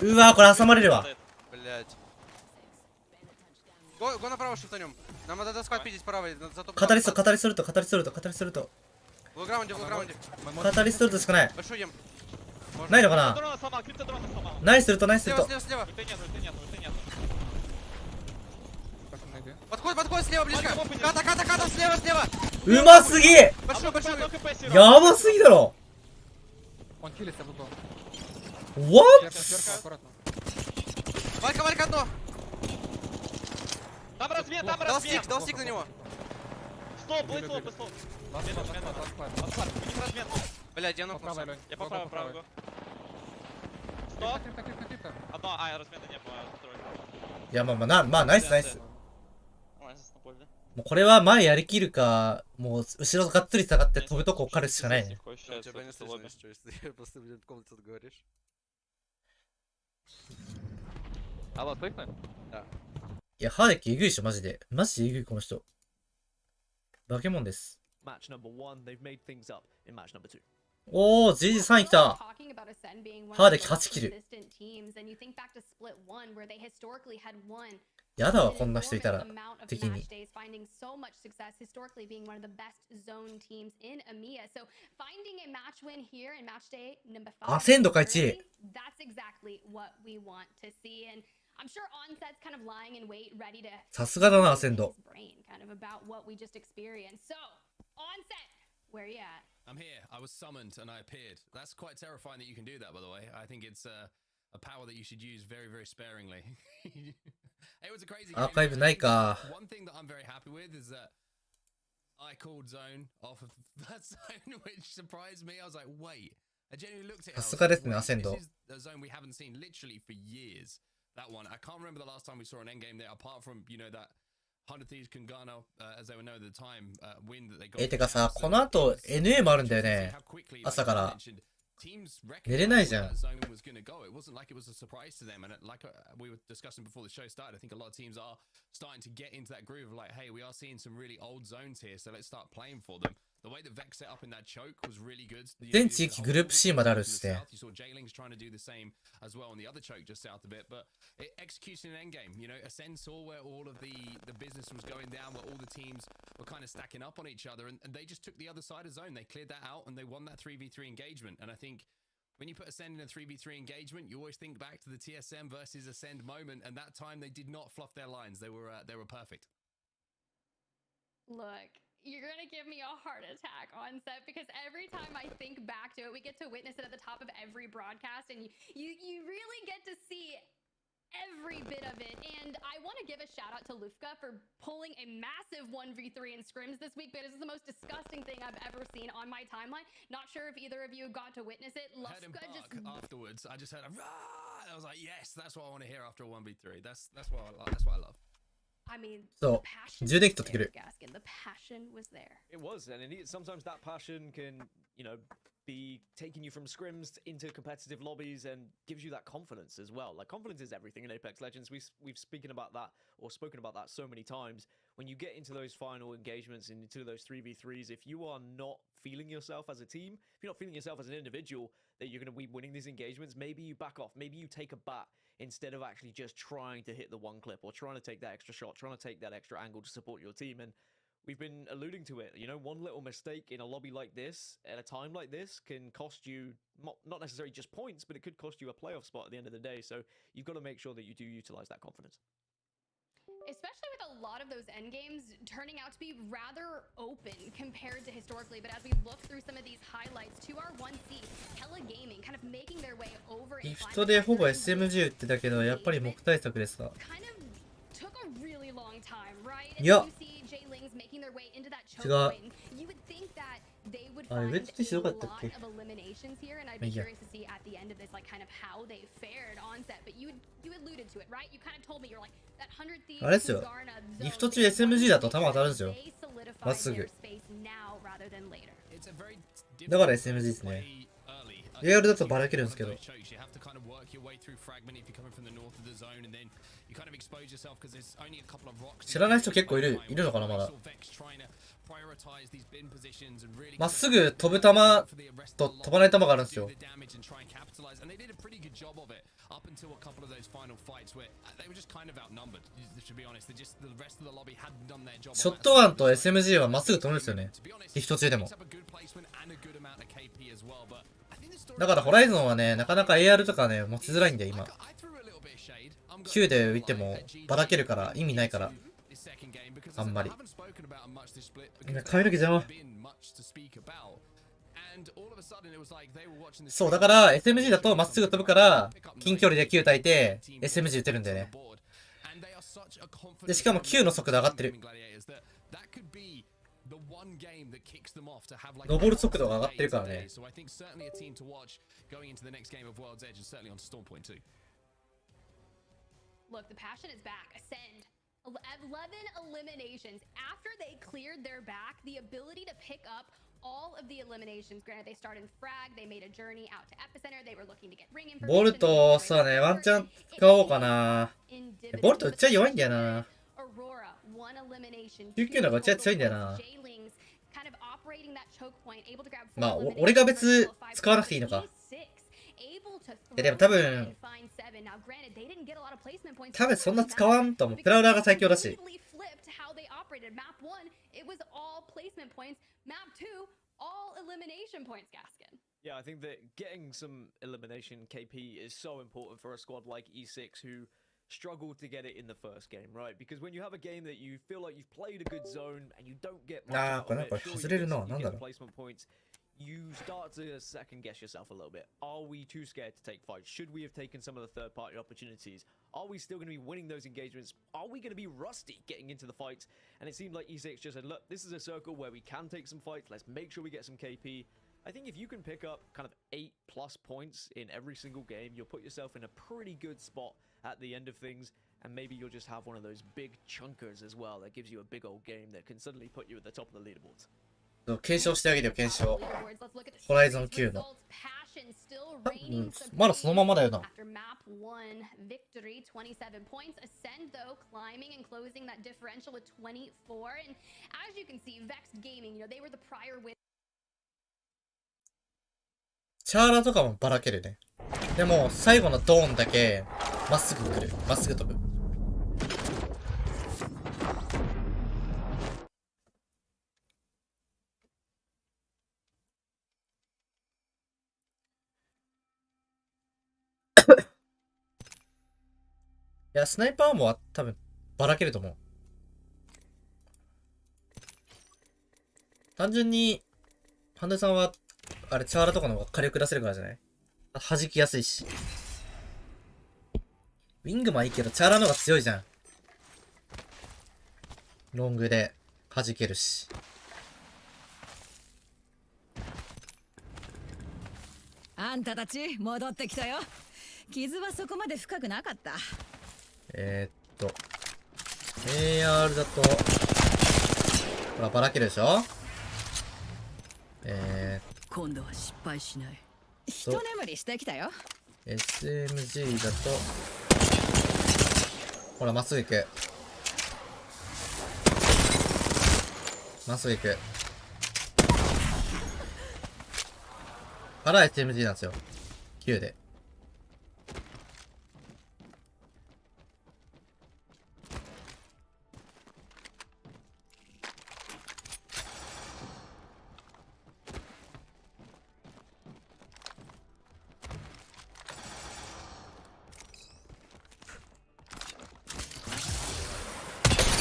うわこれ挟まれるわ。 Блять. Го направо шутанем. Нам надо сквад пиздить справа. カタリスト。 В лоуграунде. カタリストしかない。 Большой дим. ないのかな。 Криптодрона сломал. ナイスルト。 Слева. Ульты нету. Пошел найди. Подходит слева близко. Ката, слева. うますぎ。 Большой.やばすぎだろ。 Он хилится в угол. What? Сверху, аккуратно. Валька одно. Там размен. Дал стик на него. Стоп. Лаз склада. Будем размен. Блять, я По нокнулся. правой, Лёнь. Я по правой. правой. Стоп. Крипто. Одно, размена не было. Второй. いやまあナイス。 Молодец, на поле. もうこれは前やりきるか、もう後ろがっつり下がって飛ぶとこを狩るしかないね。 Тебя не слышно, если я просто в комнате тут говоришь. Алло, слышно? いやハーデッキえぐいでしょマジでえぐいこの人。化け物です。 Match number 1, they've made things up in match number 2. おー GG3 位来た。ハーデッキ8キル。やだわこんな人いたら敵に。アセンドか1位。 I'm sure Onset's kind of lying in wait, ready to さすがだなアセンド。 brain kind of about what we just experienced. So, Onset, where are you at? I'm here. I was summoned and I appeared. That's quite terrifying that you can do that, by the way. I think it's a power that you should use very, very sparingly. It was a crazy game. アーカイブないか。 One thing that I'm very happy with is that I called zone off of that zone, which surprised me. I was like, wait. I genuinely looked at it. さすがですね、アセンド。 This is a zone we haven't seen literally for years. That one. I can't remember the last time we saw an endgame there, apart from, you know, that 100 Thieves Kungano, as they were known at the time, win that they got. てかさ、この後 NA もあるんだよね。朝から。寝れないじゃん。It wasn't like it was a surprise to them, and like we were discussing before the show started, I think a lot of teams are starting to get into that groove of like, hey, we are seeing some really old zones here, so let's start playing for them. The way that Vex set up in that choke was really good. 全地域グループ C まであるっすね。 You saw Jailings trying to do the same as well on the other choke just south a bit, but it execution in endgame. You know, Ascend saw where all of the business was going down, where all the teams were kind of stacking up on each other, and they just took the other side of zone. They cleared that out, and they won that 3v3 engagement. And I think when you put Ascend in a 3v3 engagement, you always think back to the TSM versus Ascend moment, and that time they did not fluff their lines. They were perfect. Look, you're gonna give me a heart attack on set because every time I think back to it, we get to witness it at the top of every broadcast, and you really get to see every bit of it. And I want to give a shout out to Lufka for pulling a massive 1v3 in scrims this week, but this is the most disgusting thing I've ever seen on my timeline. Not sure if either of you got to witness it. Heard him bark afterwards. I just heard a rah! I was like, yes, that's what I want to hear after a 1v3. That's what I love. That's what I love. I mean, そう、充電器取ってくる。 Gaskin, the passion was there. It was, and sometimes that passion can, be taking you from scrims into competitive lobbies and gives you that confidence as well. Like, confidence is everything in Apex Legends. We've spoken about that so many times. When you get into those final engagements and into those 3v3s, if you are not feeling yourself as a team, if you're not feeling yourself as an individual, that you're going to be winning these engagements, maybe you back off. Maybe you take a bat instead of actually just trying to hit the one clip or trying to take that extra shot, trying to take that extra angle to support your team. And we've been alluding to it, one little mistake in a lobby like this, at a time like this, can cost you, not necessarily just points, but it could cost you a playoff spot at the end of the day. So you've got to make sure that you do utilize that confidence. Especially with a lot of those end games turning out to be rather open compared to historically. But as we look through some of these highlights, 2R1C, Hella Gaming kind of making their way over. ギフトでほぼ SMG 打ってたけど、やっぱり目対策ですか。Kind of took a really long time, right? いや、making their way into that choke 違う。 point. You would think that they would あれ、 find 上ってひどか a ったっ lot け。 of eliminations here, and I'd be いや。 curious to see at the end of this, like, kind of how they fared on set. But you alluded to it, right? You kind of told me you're like that 100 thieves. あれですよ。ギフト中 SMG だと弾当たるんですよ。まっすぐ。だから SMG ですね。AR だとばらけるんですけど。知らない人結構いるのかなまだ。まっすぐ飛ぶ球と飛ばない球があるんですよ。ショットガンと SMG はまっすぐ飛ぶんですよね。ギフト中でも。だからホライゾンはね、なかなか AR とかね、持ちづらいんで今。Q で浮いてもばらけるから意味ないから。あんまり。髪の毛邪魔。そう、だから SMG だとまっすぐ飛ぶから、近距離で Q 焚いて SMG 撃てるんだよね。で、しかも Q の速度上がってる。登る速度が上がってるからね。Look, the passion is back. Ascend. 11 eliminations. After they cleared their back, the ability to pick up all of the eliminations. Granted, they started in frag. They made a journey out to epicenter. They were looking to get ring information. ボルト、そうね、ワンチャン使おうかな。ボルト打っちゃ弱いんだよな。19のが打っちゃ強いんだよな。まあ、俺が別使わなくていいのか。いやでも多分そんな使わんと思う。プラウラーが最強だし。Yeah, I think that getting some elimination KP is so important for a squad like E6 who struggled to get it in the first game, right? Because when you have a game that you feel like you've played a good zone and you don't get much out of it, sure you get placement points. You start to second guess yourself a little bit. Are we too scared to take fights? Should we have taken some of the third party opportunities? Are we still going to be winning those engagements? Are we going to be rusty getting into the fights? And it seemed like E6 just said, look, this is a circle where we can take some fights. Let's make sure we get some KP. I think if you can pick up kind of 8+ points in every single game, you'll put yourself in a pretty good spot at the end of things. And maybe you'll just have one of those big chunkers as well that gives you a big old game that can suddenly put you at the top of the leaderboards. 検証してあげるよ、検証。ホライゾン Q の。まだそのままだよな。チャーラとかもばらけるね。でも最後のドーンだけまっすぐ来る。まっすぐ飛ぶ。いや、スナイパーも多分ばらけると思う。単純に、ハンデさんは、あれ、チャーラとかの方が火力出せるからじゃない？弾きやすいし。ウィングマンいいけど、チャーラーの方が強いじゃん。ロングで弾けるし。あんたたち戻ってきたよ。傷はそこまで深くなかった。AR だと、ほら、ばらけるでしょ。今度は失敗しない。一眠りしてきたよ。SMG だと、ほら、まっすぐ行く。まっすぐ行く。から SMG なんですよ。9で。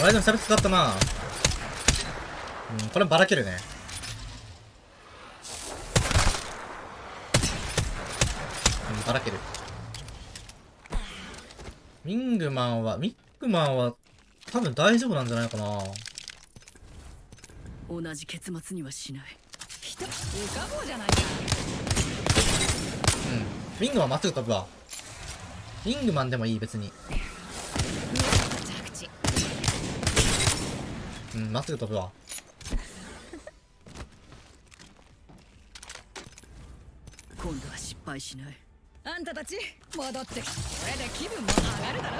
あれでも差別使ったな。こればらけるね。ばらける。ミッグマンは多分大丈夫なんじゃないかな。同じ結末にはしない。浮かぼうじゃないか。ウィングマンまっすぐ飛ぶわ。ウィングマンでもいい、別に。まっすぐ飛ぶわ。今度は失敗しない。あんたたち戻ってきて、これで気分も上がるだろ。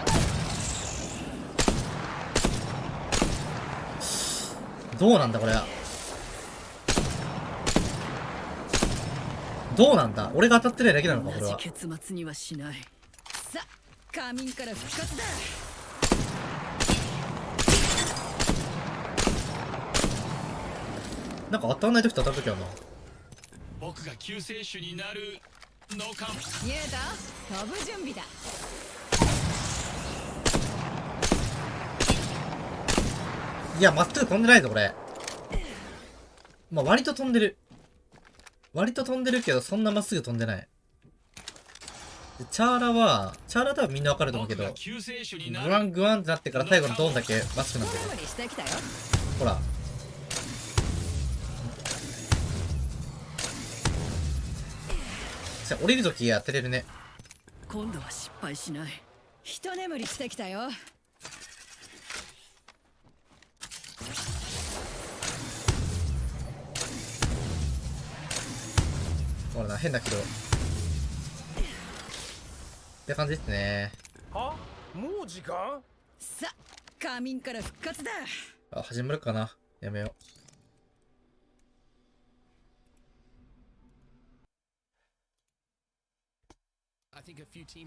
どうなんだこれ。どうなんだ、俺が当たってないだけなのかこれは。同じ結末にはしない。さあ、仮眠から復活だ。なんか当たんない時と当たる時あるな。僕が救世主になるのかも。ユータ、飛ぶ準備だ。いや、まっすぐ飛んでないぞこれ。まあ割と飛んでるけど、そんなまっすぐ飛んでない。でチャーラは多分みんなわかると思うけど、グワングワンってなってから最後のドーンだけまっすぐなんだよ。ほら。降りるとき当てれるね。今度は失敗しない。一眠りしてきたよ。ほらな、変だけど。って感じですね。は？もう時間？さあ、仮眠から復活だ。あ、始まるかな。やめよう。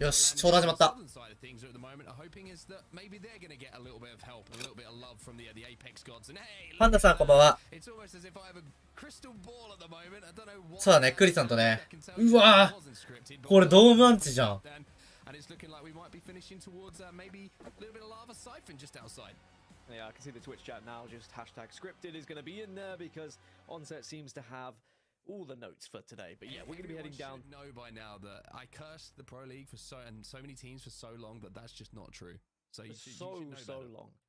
よし、ちょうど始まった。パンダさんこんばんは。そうだね、クリさんとね。うわぁ、これドームアンチじゃん。Yeah, I can see the Twitch chat now. Just hashtag scripted is going to be in there because Onset seems to have all the notes for today. But yeah, we're going to be heading down. Know by now that I cursed the Pro League for so many teams for so long, but that's just not true. So you should know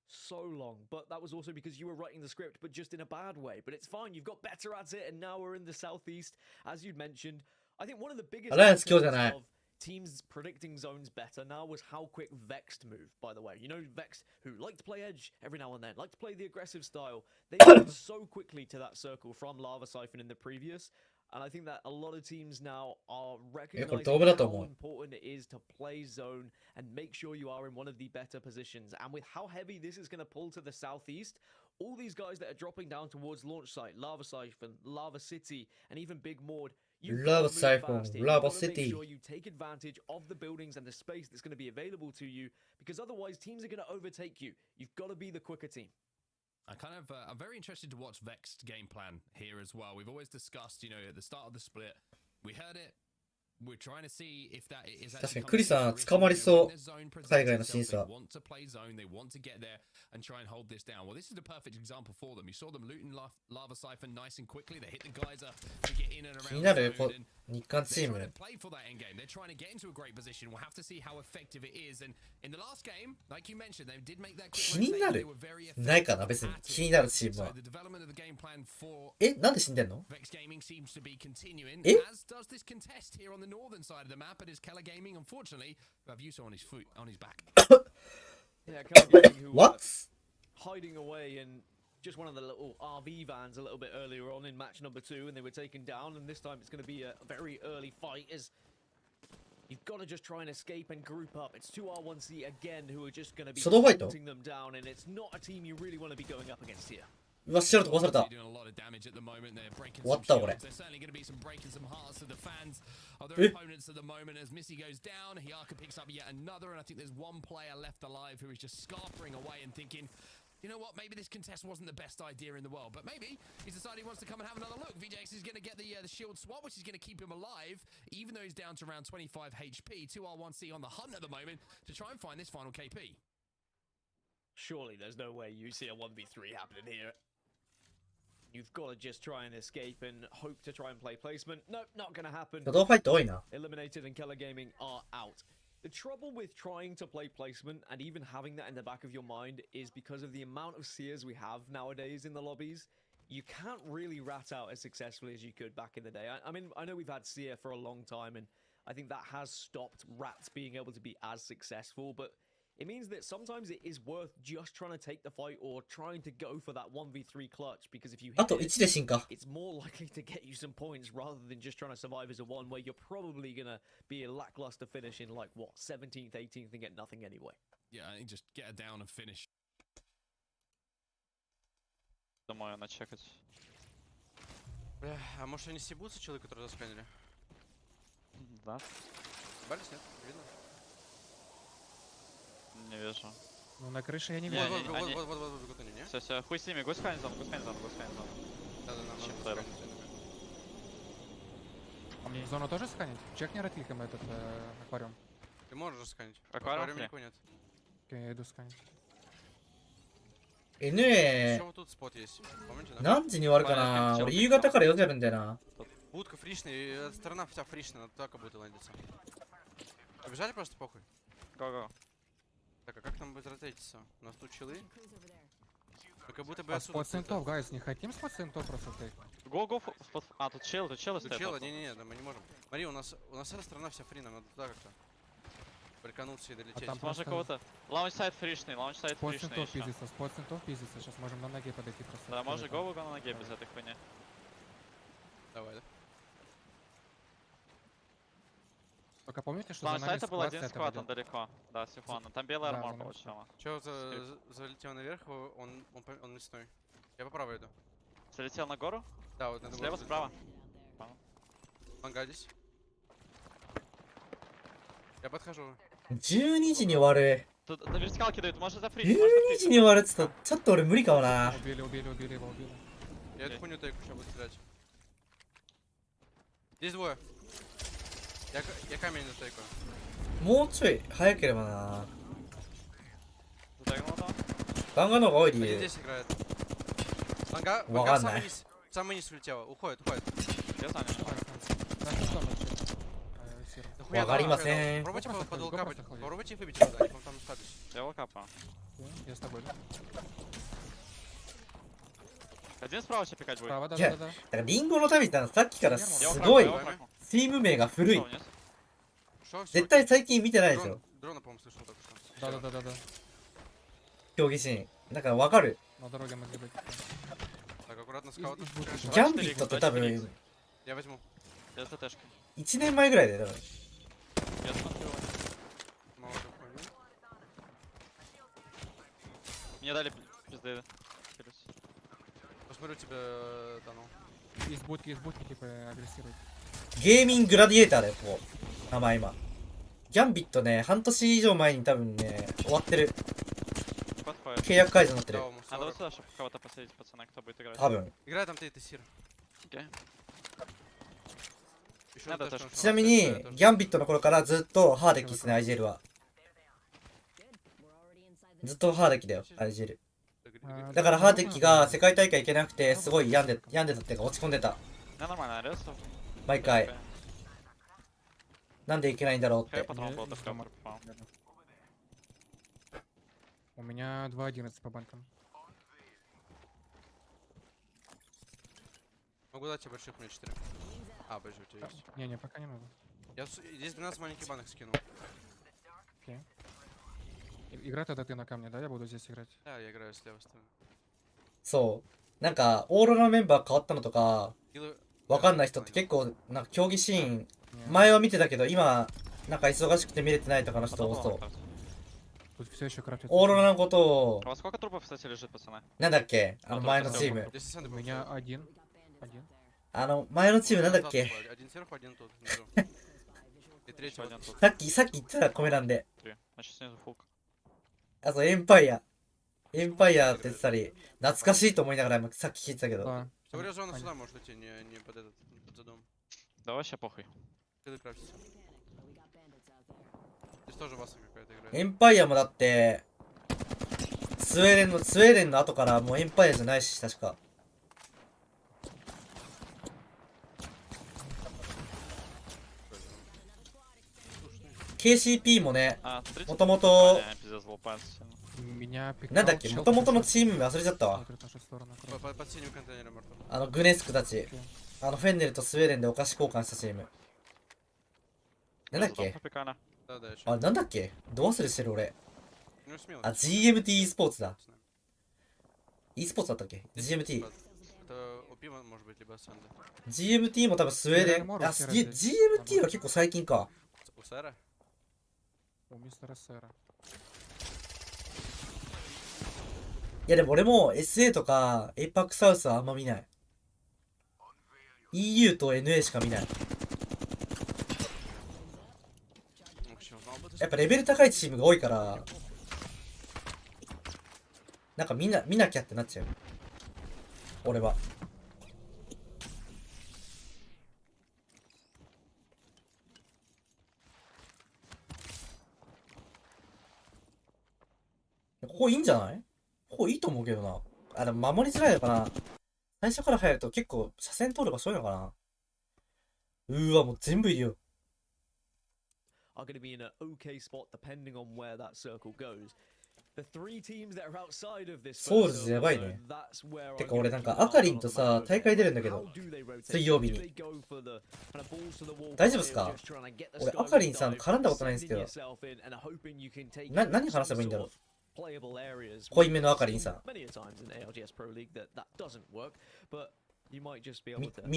so long. But that was also because you were writing the script, but just in a bad way. But it's fine. You've got better at it, and now we're in the southeast, as you mentioned. I think one of the biggest of teams predicting zones better now was how quick Vexed moved, by the way. You know, Vexed, who like to play Edge every now and then, like to play the aggressive style. They moved so quickly to that circle from Lava Siphon in the previous. And I think that a lot of teams now are recognizing how important it is to play zone and make sure you are in one of the better positions. And with how heavy this is going to pull to the southeast, all these guys that are dropping down towards launch site, Lava Siphon, Lava City, and even Big Maud, Lava Siphon, Lava City. Make sure you take advantage of the buildings and the space that's going to be available to you, because otherwise teams are going to overtake you. You've got to be the quicker team. I'm very interested to watch Vexed game plan here as well. We've always discussed, you know, at the start of the split, we heard it, we're trying to see if that is 確かにクリさん捕まりそう。海外の審査。 They want to play zone, they want to get there and try and hold this down. Well, this is the perfect example for them. You saw them looting lava siphon nice and quickly. They hit the geyser to get in and 気 around になる the zone, and 日韓チ they're ー trying ム to play for that end game. They're trying to get into a great position. We'll have to see how effective it is. And in the last game, like you mentioned, they did make that 気にな they る were very ないか effective な別に at 気に it. なるチーム So は the development of the game plan for なんで死んでんの Vex Gaming seems to be continuing, え as does this contest here on the northern side of the map. It is Keller Gaming, unfortunately, who have Yuso on his foot, on his back. Yeah, Calgary, who were What? hiding away in just one of the little RV vans a little bit earlier on in match number 2, and they were taken down. And this time it's going to be a very early fight, as you've got to just try and escape and group up. It's 2R1C again who are just going to be 初動ファイト hunting them down, and it's not a team you really want to be going up against here. うわ、シャロット壊された。 They're doing a lot of damage at the moment. They're breaking 終わ some ったこれ。 shields. There's certainly going to be some breaking some hearts to the fans of え their opponents at the moment. As Missy goes down, Hyaka picks up yet another, and I think there's one player left alive who is just scarpering away and thinking, you know what, maybe this contest wasn't the best idea in the world, but maybe he's decided he wants to come and have another look. VJX is going to get the shield swap, which is going to keep him alive, even though he's down to around 25 HP. 2R1C on the hunt at the moment to try and find this final KP. Surely there's no way you see a 1v3 happening here. You've got to just try and escape and hope to try and play placement. Nope, not going to happen. 初動ファイト多いな。 Eliminated and Keller Gaming are out. The trouble with trying to play placement and even having that in the back of your mind is because of the amount of seers we have nowadays in the lobbies. You can't really rat out as successfully as you could back in the day. I mean, I know we've had seer for a long time, and I think that has stopped rats being able to be as successful, but it means that sometimes it is worth just trying to take the fight or trying to go for that 1v3 clutch, because if you あ hit と it, 1で進化。 it's more likely to get you some points rather than just trying to survive as a 1, where you're probably going to be a lackluster finish in like, what, 17th, 18th and get nothing anyway. Yeah, I think just get her down and finish. Думаю, начекать. Бля, а может они стебутся, человек, который засканили? Да, Бались, нет? Видно? не вижу. Ну, на крыше я не Не, вижу. они- они- Вот, бегут они, не? Все, хуй с ними, гусь хайн зон, гусь хайн зон, гусь хайн зон. Да-да-да, надо Чем засканить. А мне зону тоже сканить? Чекни рэт-кликом этот аквариум. Ты можешь засканить? Аквариум Аквариума ли? никого нет. Окей, я иду сканить. NA Еще вот тут спот есть, помните, да? 何時に終わるかな。俺夕方から4時あるんだよな。 Будка фришная, сторона вся фришная, надо так будет ландиться. Побежали просто, похуй. Го-го. Так, а как нам будет ротейтиться? У нас тут челы. Мы как будто бы А отсюда... спот центов, гайз, не хотим спот центов просто тейк? Го-го, а, тут челы Тут стоят. челы, не-не-не, да мы не можем. Смотри, у нас эта сторона вся фри, нам надо туда как-то прикануться и долететь. там Можно кого-то. Лаунч сайт фришный, Спот еще. центов пиздится. Сейчас можем на ноге подойти просто. Да, можно го на ноге без этой хуйни. Давай, да? Только помните, что Лаунч за нами сайта был склад один с этого сквад, он идет. далеко. Да, Сихуана. Там белый Да, армор за получила. Чё залетел наверх, он мясной. Я по правой иду. Залетел на гору? Да, вот на Слева, справа. Мангадись. Я подхожу. 12時に終わる。 Тут на вертикалке дают, может 12 зафрить, может зафрить. 時に終わるっつったらちょっと俺無理かもな。 Убили его, убили. Я эту хуйню тейку, сейчас буду стрелять. Здесь двое. Я камень на тейку. もうちょい早ければな。 Затягнул там. ガンガンの方が多い理 Один 由。 здесь играет. Манга Ладно. самый низ улетела. Уходит. Я сам не На центом вообще. Серым. Да хуя, Вага, давай, Римасен. Пробуйте Просто под ходит, ЛК, просто ходит. попробуйте их выбить сюда, они там остались. Я его капаю. Я с тобой, да? Один справа еще пикать будет. Справа, да. だからリンゴの旅ってさっきから Я す его ごい кракнул, я его кракнул. チーム名が古い Шел вниз. Шо, всё, 絶対最近見てないですよ дрона, по-моему, слышал только что. Да. 競技シーンだからわかる На дороге могли быть. Так, аккуратно скаут. ギャンビットって多分 Я возьму. Я с ТТшкой. 1年前ぐらいだよ多分 Я смотрю. Молодой хуйню. Мне дали пизды. Посмотрю тебя, Тану. Из будки типа агрессируют. ゲーミングラディエーターだよこう名前今ギャンビットね半年以上前に多分ね終わってる Подходит. 契約解除になってる Да, ему Надо 40. вот сюда, чтобы кого-то посадить, пацаны, кто будет играть. 多分 Играй там ты, сир. Окей. ちなみにギャンビットの頃からずっとハーデッキですね、IGL は。ずっとハーデッキだよ、IGL。だからハーデッキが世界大会行けなくてすごい病んでたっていうか落ち込んでた。毎回なんでいけないんだろうって。У меня 2.11 по банкам. Могу дать тебе больших, у меня 4. А, подожди, у тебя есть. Не, пока не могу. Здесь 12 маленьких банок скинул. Окей. Играй тогда ты на камне, да? Я буду здесь играть. Да, я играю с левой стороны. そう。なんか、オーロラのメンバー変わったのとか、わかんない人って結構、なんか競技シーン、前は見てたけど、今、なんか忙しくて見れてないとかの人多そう。オーロラのことを、なんだっけ前のチーム。前のチームなんだっけさっき言ってたコメ欄で。あとエンパイアって言ってたり、懐かしいと思いながらさっき聞いてたけど。エンパイアもだって、スウェーデンの後からもうエンパイアじゃないし、確か。KCP もね、もともと、なんだっけ、もともとのチーム名忘れちゃったわ。グネスクたち。フェンネルとスウェーデンでお菓子交換したチーム。なんだっけなんだっけど忘れしてる俺。GMT e スポーツだ。e スポーツだったっけ GMT も多分スウェーデン。GMT は結構最近か。いやでも俺も SA とか APAC サウスはあんま見ない。EU と NA しか見ない。やっぱレベル高いチームが多いから、なんか見なきゃってなっちゃう。俺は。ここいいんじゃない？ここいいと思うけどな。あ、でも守りづらいのかな。最初から入ると結構車線通る場所多いのかな。わ、もう全部いるよ。are going to be in an okay spot depending on where that circle goes. The three teams that are outside of this ソウルズやばいね。てか俺なんかアカリンとさ大会出るんだけど、水曜日に。大丈夫っすか？俺アカリンさん絡んだことないんですけど。何話せばいいんだろう。濃いめのアカリンさん。ミ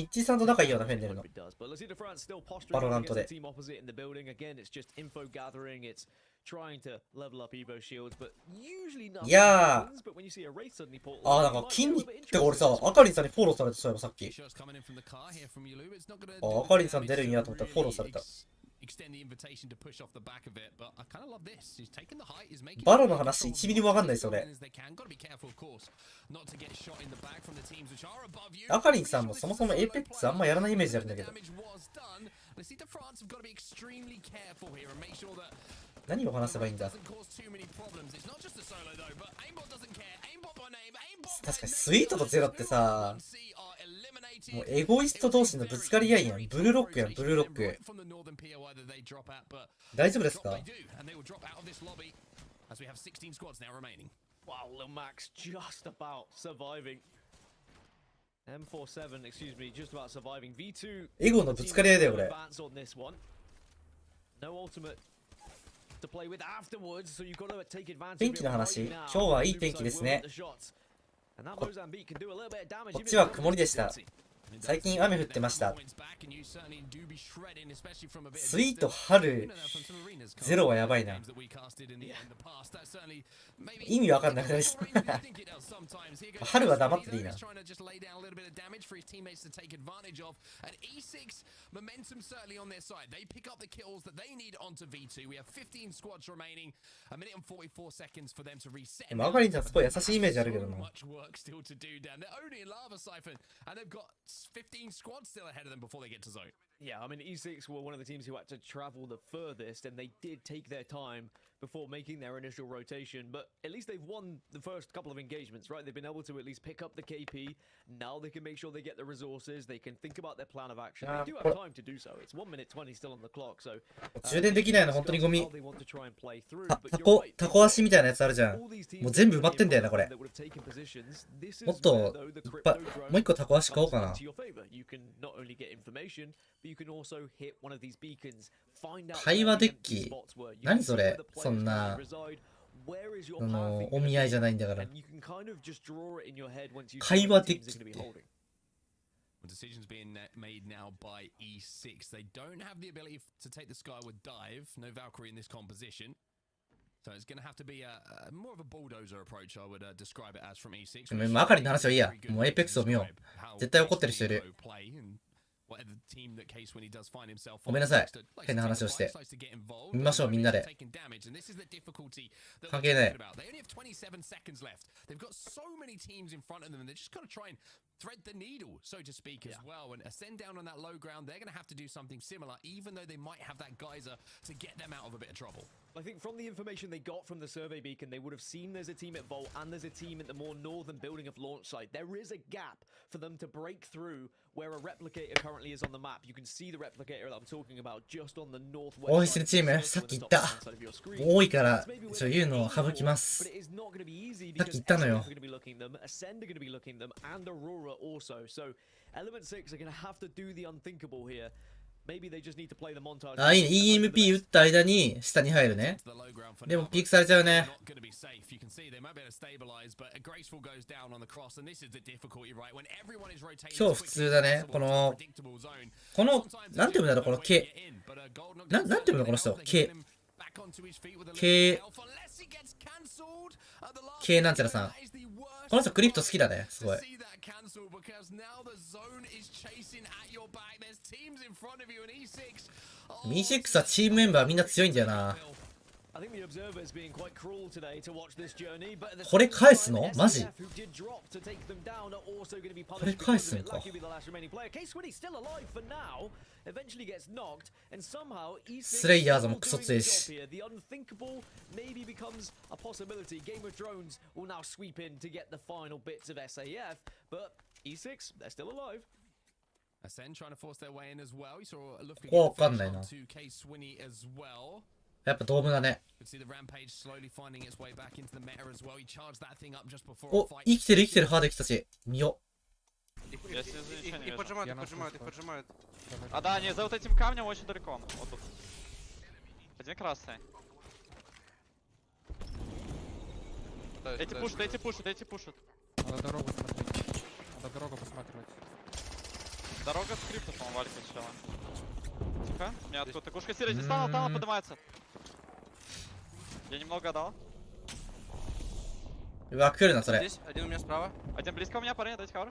ッチーさんと仲いいようなフェンネルのバロラントで。いやー、なんか筋肉ってか俺さ、アカリンさんにフォローされてそういえばさっき。アカリンさん出るんやと思ったらフォローされた。バロの話1ミリもわかんないですよね。アカリンさんもそもそも APEX あんまやらないイメージあるんだけど。何を話せばいいんだ。確かにスイートとゼロってさ、もうエゴイスト同士のぶつかり合いやん。ブルーロックやん、ブルーロック。大丈夫ですか？Wow, Lil Max just about surviving. M47, excuse me, just about surviving. V2. エゴのぶつかり合いだよ俺。天気の話、今日はいい天気ですね。こっちは曇りでした。最近雨降ってました。スイート春ゼロはやばいな。意味わかんなくないです。春は黙ってていいな。でもアカリンさんすごい優しいイメージあるけどな。There's 15 squads still ahead of them before they get to zone. Yeah, I mean, E6 were one of the teams who had to travel the furthest, and they did take their time before making their initial rotation, but at least they've won the first couple of engagements, right? They've been able to at least pick up the KP. Now they can make sure they get the resources, they can think about their plan of action. They do have time to do so. It's 1 minute 20 still on the clock, so 充電できないの本当にゴミ。 they want to try and play through. タコ足みたいなやつあるじゃん。もう全部埋まってんだよな、これ。もっといっぱい、もう一個タコ足買おうかな。会話デッキ何それそんなお見合いじゃないんだから会話デッキって Decisions being made now by E6. They don't have the ability to take the skyward dive. No Valkyrie in this composition. So it's going to have to be more of a bulldozer approach, I would describe it as from E6. もうマカリの話はいいや。もうエイペックスを見よう。絶対怒ってる人いる。ごめんなさい。変な話をして。見ましょう、みんなで。関係ない。Thread the needle, so to speak, as well, and ascend down on that low ground. They're going to have to do something similar, even though they might have that geyser to get them out of a bit of trouble. I think from the information they got from the survey beacon, they would have seen there's a team at Vault and there's a team at the more northern building of launch site. There is a gap for them to break through where a replicator currently is on the map. You can see the replicator that I'm talking about just on the northwest. 応援してるチーム、さっき言った。多いから、言うのを省きます。さっき言ったのよ。Also, so Element 6 are going to have to do the unthinkable here. Maybe they just need to play the montage. あ、いいね。EMP 打った間に下に入るね。でもピークされちゃうね。超普通だね。この、なんていうんだろう、この K。なんていうんだ、この人。K なんちゃらさん。この人クリプト好きだね。すごい。E6 はチームメンバーみんな強いんだよな。これ返すのマジこれ返すんかスレイヤーズもクソ強いしわかんないなやっぱドームだね。お、生きてるハード来たし、見よ。Их поджимают. А да, они за вот этим камнем очень далеко. Вот тут. Один красный. Эти пушат. Надо дорогу смотреть. Надо дорогу посматривать. Дорога скрипта, по-моему, валит сначала. Тихо, меня откуда-то кушка сирить. Здесь тала поднимается. Я немного отдал. Здесь, один у меня справа. Один близко у меня, парень, дайте кавр.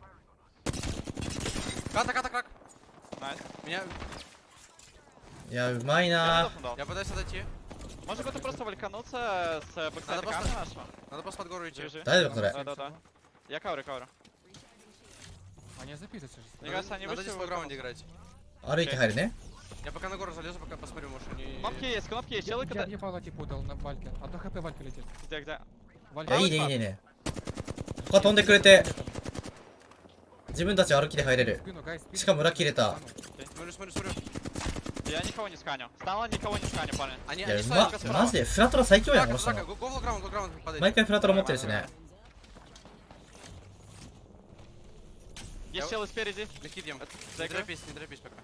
Крак. Найс. Меня... Я в майна. Я пытаюсь отойти. Может быть, просто валькануться с бэксайда камня нашего? Надо просто под гору идти. Да. Я каврю. Они записываются. Мне кажется, они Надо здесь в граунде играть. Я пока на гору залезу, пока посмотрю, может они... Кнопки есть, человек Я ебало типа удал на вальке. Одна хп валька летит. Где?いや、いいね。他飛んでくれて。自分たち歩きで入れる。しかも裏切れた。Смотрю. Я никого не сканю. Стало никого не сканю, парень. いや、マジでフラトラ最強やん、この人の。毎回フラトラ持ってるしね。Есть челы спереди. Не торопись пока.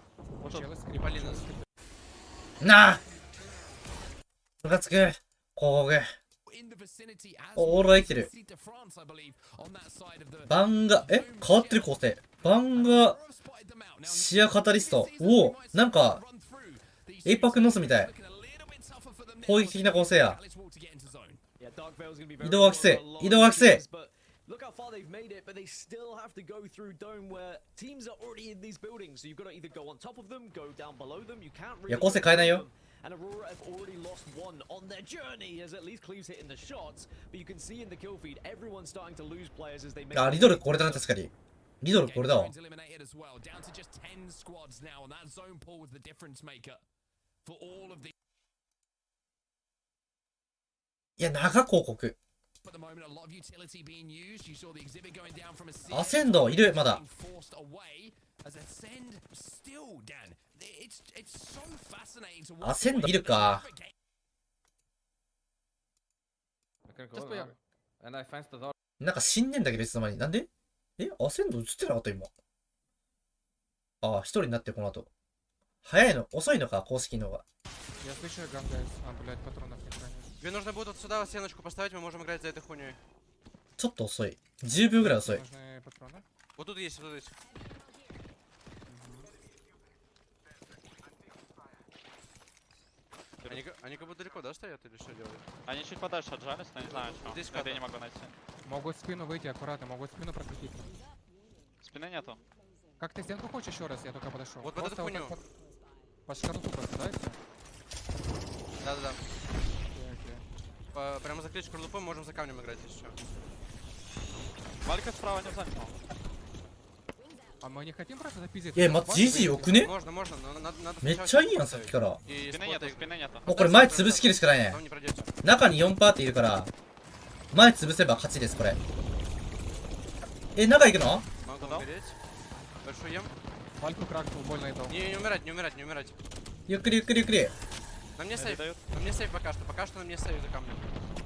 Вотなあムカつく工具オールは生きてるバンガ変わってる構成バンガシアカタリストおおなんかエイパックノスみたい攻撃的な構成や移動がきついLook how far they've made it, but they still have to go through dome where teams are already in these buildings. So you've got to either go on top of them, go down below them. You can't really. いや、構成変えないよ。And Aurora have already lost one on their journey, as at least Cleve's hitting the shots. But you can see in the kill feed, everyone's starting to lose players as they make. あ、リドルこれだな確かに。リドルこれだわ。いや、長広告。アセンドいる、まだ。アセンドいるか。なんか死んでんだけど、いつの間に。なんでアセンド映ってなかった今。ああ、一人になってこの後。早いの遅いのか、公式の方が。Тебе нужно будет вот сюда стеночку поставить, мы можем играть за этой хуйней. ちょっと遅い。10秒ぐらい遅い。Вот тут есть, вот тут есть. Они как будто далеко, да, стоят или что делают? Они чуть подальше отжались, но не знаю, что. Здесь Это я не могу найти. Могут в спину выйти аккуратно, могут в спину прокрутить. Спины нету. Как ты стенку хочешь еще раз? Я только подошел. Вот под эту хуйню. Под шкатулку просто, да, и все? Да-да-да. Прямо закрыть шкарлупой, можем за камнем играть еще. Валька справа не занял. А мы не хотим просто запиздить? GG よくね。 Можно, но надо めっちゃいいやん、さっきから。も Спины нету. うこれ前潰しきるしかないね。 Там не пройдете. 中に4パーティーいるから、前潰せば勝ちです、これ。中行くの？ Могу умереть. Большой ем. Вальку кракнул, больно и дал. Не умирать, не умирать, не умирать. ゆっくりゆっくりゆっくり。 На мне сейф. На мне сейф пока что на мне сейф за камнем.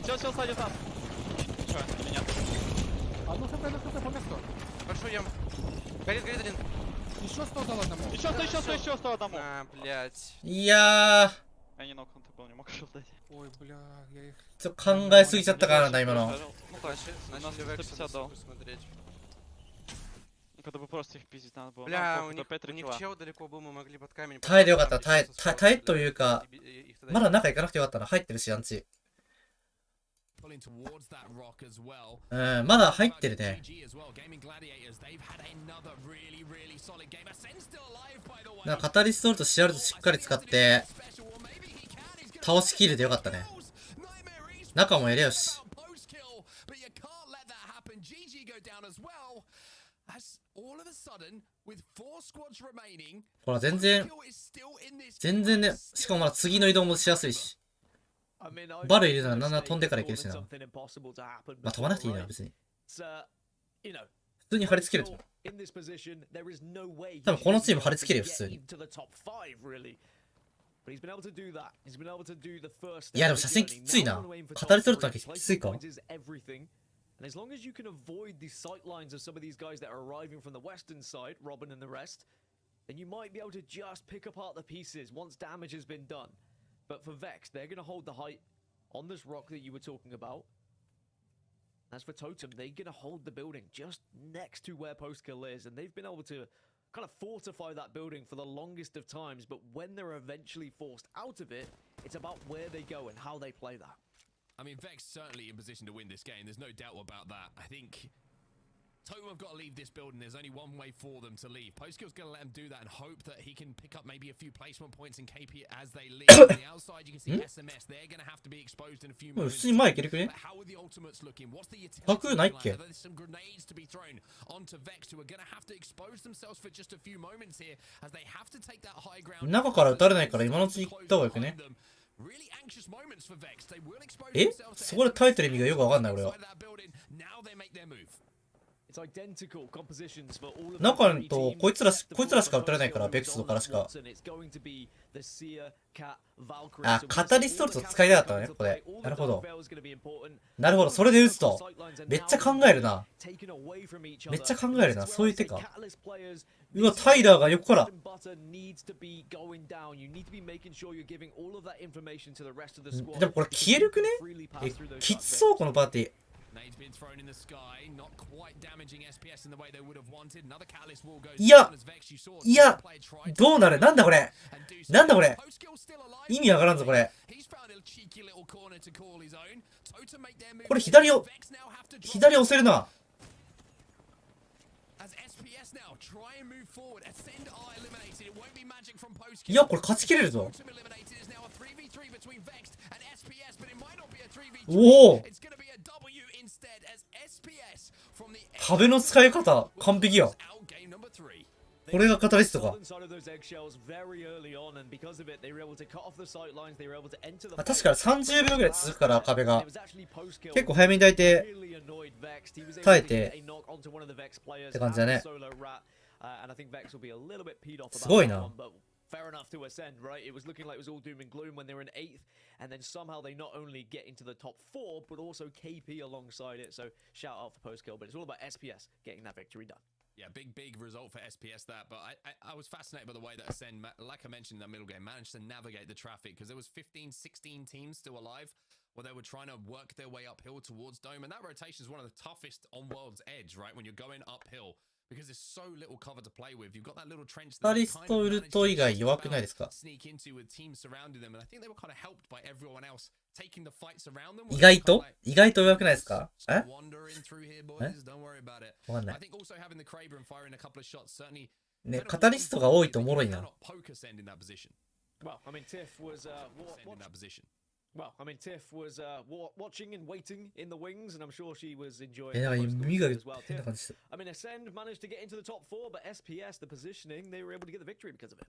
Чел сзади там. Че, или нет? Одну хп по месту. Большой ем. Горит один. Еще 100 дал одному. Еще 100 одному. А, блять. いやー、 Я не нокнутый был, не мог шилдать. Ой, бля, я их... ちょっと考えすぎちゃったからな、今の。 Ну, начали векс смотреть. Когда бы просто их пиздить надо было. Бля, у них чел далеко был, мы могли под камень. 耐えてよかった、耐えというか、まだ中行かなくてよかったな、入ってるし、アンチ。まだ入ってるね。なんかカタリストールとシアルトしっかり使って、倒しきれてよかったね。中もやれよし。ほら、全然ね、しかもまだ次の移動もしやすいし。バルいるならなんなら飛んでからいけるしな。まあ飛ばなくていいな、別に。普通に貼り付けると。多分このチーム貼り付けるよ、普通に。いや、でも車線きついな。語り取るとだけきついか。And as long as you can avoid the sight lines of some of these guys that are arriving from the western side, Robin and the rest, then you might be able to just pick apart the pieces once damage has been done. But for Vex, they're going to hold the height on this rock that you were talking about. As for Totem, they're going to hold the building just next to where Postkill is, and they've been able to kind of fortify that building for the longest of times, but when they're eventually forced out of it, it's about where they go and how they play that. I mean, Vex certainly in position to win this game. There's no doubt about that. I think Totem have got to leave this building. There's only one way for them to leave. Postkill's going to let him do that and hope that he can pick up maybe a few placement points in KP as they leave. On the outside, you can see SMS. They're going to have to be exposed in a few moments. But how are the ultimates looking? What's the utility line? There's some grenades to be thrown onto Vex, who are going to have to expose themselves for just a few moments here as they have to take that high ground. 中から撃たれないから今のうち行った方がよくね。そこで耐えてる意味がよくわかんない俺は。中とこいつらしか撃たれないからベクスとからしか。あ、カタリストルト使いたかったのね、ここで。なるほど。なるほど、それで撃つと。めっちゃ考えるな。めっちゃ考えるな、そういう手か。うわ、タイラーが横から。でもこれ消えるくね？きつそう、このパーティー。いや、どうなる？なんだこれ？意味わからんぞ、これ。これ左押せるな。いや、これ勝ちきれるぞ。おお。壁の使い方、完璧やん。これがカタリストか。あ、確かに30秒ぐらい続くから壁が。結構早めに抱いて、耐えて、って感じだね。すごいな。Fair enough to ascend, right? It was looking like it was all doom and gloom when they were in 8th, and then somehow they not only get into the top 4, but also KP alongside it. So shout out for post kill, but it's all about SPS getting that victory done. Yeah, big result for SPS that, but I was fascinated by the way that Ascend, like I mentioned in that middle game, managed to navigate the traffic because there was 15, 16 teams still alive where they were trying to work their way uphill towards Dome, and that rotation is one of the toughest on World's Edge, right? When you're going uphill. Because there's so little cover to play with. You've got that little trench that they kind of managed to sneak into with teams surrounding them, and I think they were kind of helped by everyone else taking the fights around them. 意外と弱くないですか？え？わかんない。ね、カタリストが多いとおもろいな。Well, I mean, Tiff was watching and waiting in the wings, and I'm sure she was enjoying it as well. I mean, Ascend managed to get into the top 4, but SPS, the positioning, they were able to get the victory because of it.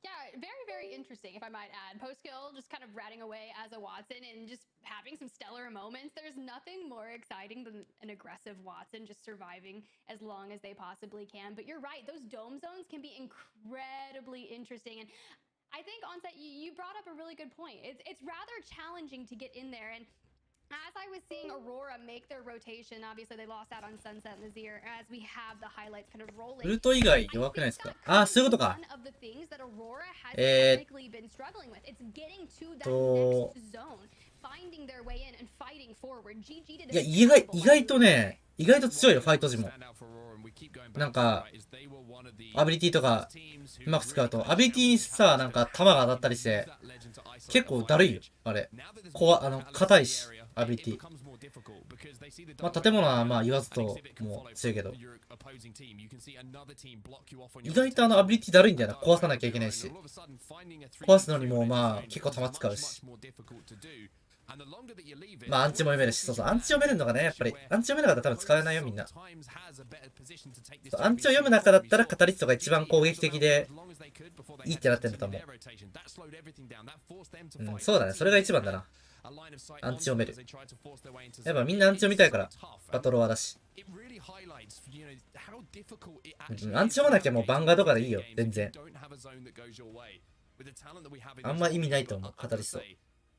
Yeah, very interesting, if I might add. Post-kill just kind of ratting away as a Watson and just having some stellar moments. There's nothing more exciting than an aggressive Watson just surviving as long as they possibly can. But you're right, those dome zones can be incredibly interesting. And I think, Onset, you brought up a really good point. It's rather challenging to get in there, and as I was seeing Aurora make their rotation, obviously they lost out on Sunset and Nazir, as we have the highlights kind of rolling. ウルト以外弱くないですか？あ、そういうことか。いや、意外とね、意外と強いよ、ファイト時も。なんか、アビリティとかうまく使うと、アビリティにさ、なんか弾が当たったりして、結構だるいよ、あれ。硬いし、アビリティ。まあ、建物はまあ言わずとも強いけど。意外とアビリティだるいんだよな、壊さなきゃいけないし。壊すのにもまあ結構弾使うし。まあアンチも読めるし、そうそう、アンチ読めるのがね、やっぱり、アンチ読めなかったら多分使えないよ、みんな。アンチを読む中だったら、カタリストが一番攻撃的で、いいってなってんだと思う。うん、そうだね、それが一番だな。アンチ読める。やっぱみんなアンチ読みたいから、バトロワだし。うん、アンチ読まなきゃもうバンガーとかでいいよ、全然。あんま意味ないと思う、カタリスト。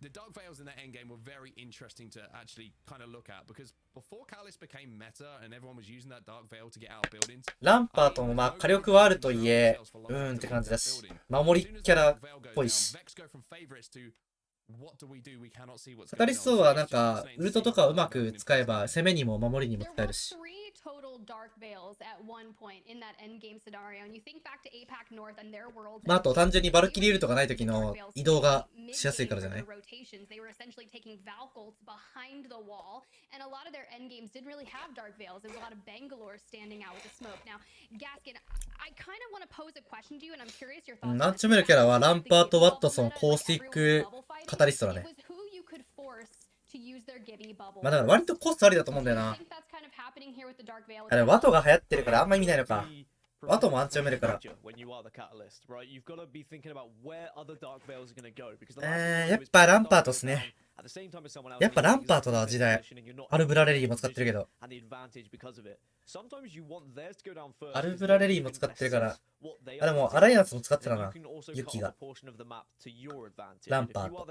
The Dark Veils in that endgame were very interesting to actually kind of look at because before Catalyst became meta and everyone was using that Dark Veil to get out of buildings. ランパートもまあ火力はあるといえ、って感じだし、守りキャラっぽいし。カタリストはなんかウルトとかうまく使えば攻めにも守りにも使えるし。まああと単純にバルキリールとかない時の移動がしやすいからじゃない？ナンチョメルキャラはランパート、ワットソン、コースティック、カタリストだね。まあだから割とコストありだと思うんだよな。あれ、ワトが流行ってるからあんま意味ないのか。ワトもアンチ読めるから。やっぱランパートっすね。やっぱランパートだ、時代。アルブラレリーも使ってるけど。アルブラレリーも使ってるから。あ、でもアライアンスも使ってたな、ユキが。ランパート。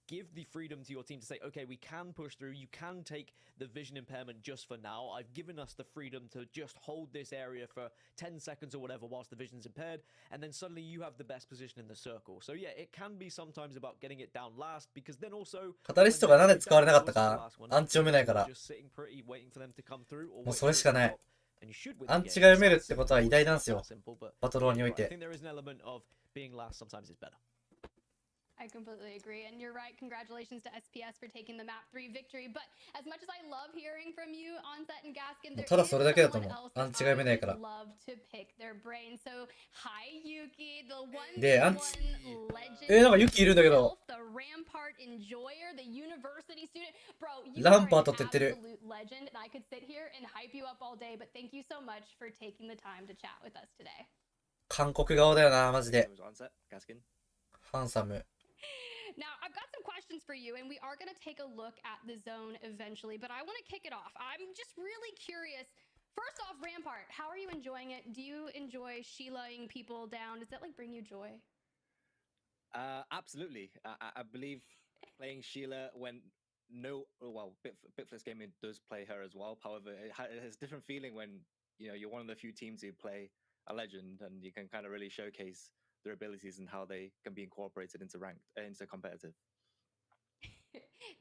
Give the freedom to your team to say, okay, we can push through, you can take the vision impairment just for now. I've given us the freedom to just hold this area for 10 seconds or whatever whilst the vision's impaired, and then suddenly you have the best position in the circle. So yeah, it can be sometimes about getting it down last, because then also... カタリストがなんで使われなかったか、アンチ読めないから。もうそれしかない。アンチが読めるってことは偉大なんですよ、バトロワにおいて。I completely agree. And you're right. Congratulations to SPS for taking the map 3 victory. But as much as I love hearing from you, Onset and Gaskin, there ただそれだけだと is 思う。 someone else アン that チが読めない I から。 would love to pick their brain. So, hi Yuki, the one で、アン one チ、 legend なんかユキいるんだけど。 the Rampart enjoyer, the university student. Bro, you ラ are ンパー an トって言ってる。 absolute legend, and I could sit here and hype you up all day, but thank you so much for taking the time to chat with us today. 韓国顔だよな、マジで。ハンサム。 Now, I've got some questions for you, and we are going to take a look at the zone eventually, but I want to kick it off. I'm just really curious. First off, Rampart, how are you enjoying it? Do you enjoy Sheilaing people down? Does that like bring you joy? Absolutely. I believe playing Sheila when Bitflix Gaming does play her as well. However, it has a different feeling when you're one of the few teams who play a legend, and you can kind of really showcase their abilities and how they can be incorporated into competitive.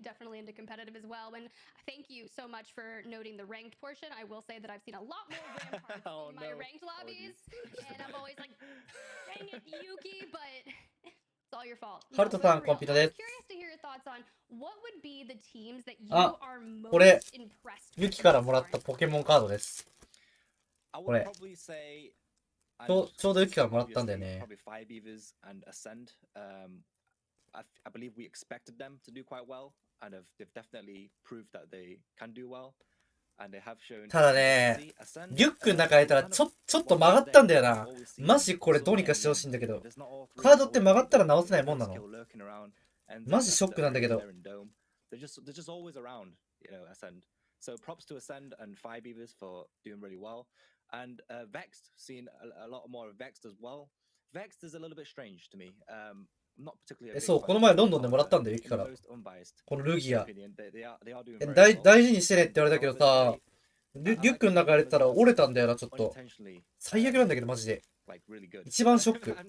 Definitely into competitive as well. And thank you so much for noting the ranked portion. I will say that I've seen a lot more Ramparts in my ranked lobbies, and I'm always like, dang it, Yuki, but it's all your fault. No, but for real, I'm curious to hear your thoughts on what would be the teams that you are most impressed with. ユキからもらったポケモンカードです。これ。ちょうどユキからもらったんだよね。 Probably 5 Evas and Ascend. I believe we expected them to do quite well, and they've definitely proved that they can do well, and they have shown. ただね、リュックの中入れたらちょっと曲がったんだよな。マジこれどうにかしてほしいんだけど。カードって曲がったら直せないもんなの。マジショックなんだけど。They're just always around, Ascend. So props to Ascend and 5 Evas for doing really well. And Vexed, seeing a lot more of Vexed as well. Vexed is a little bit strange to me. Not particularly. そう、この前ロンドンでもらったんだよ、ユキから。このルギア。大事にしてねって言われたけどさ、リュックの中入れてたら折れたんだよな、ちょっと。最悪なんだけど、マジで。一番ショック。だか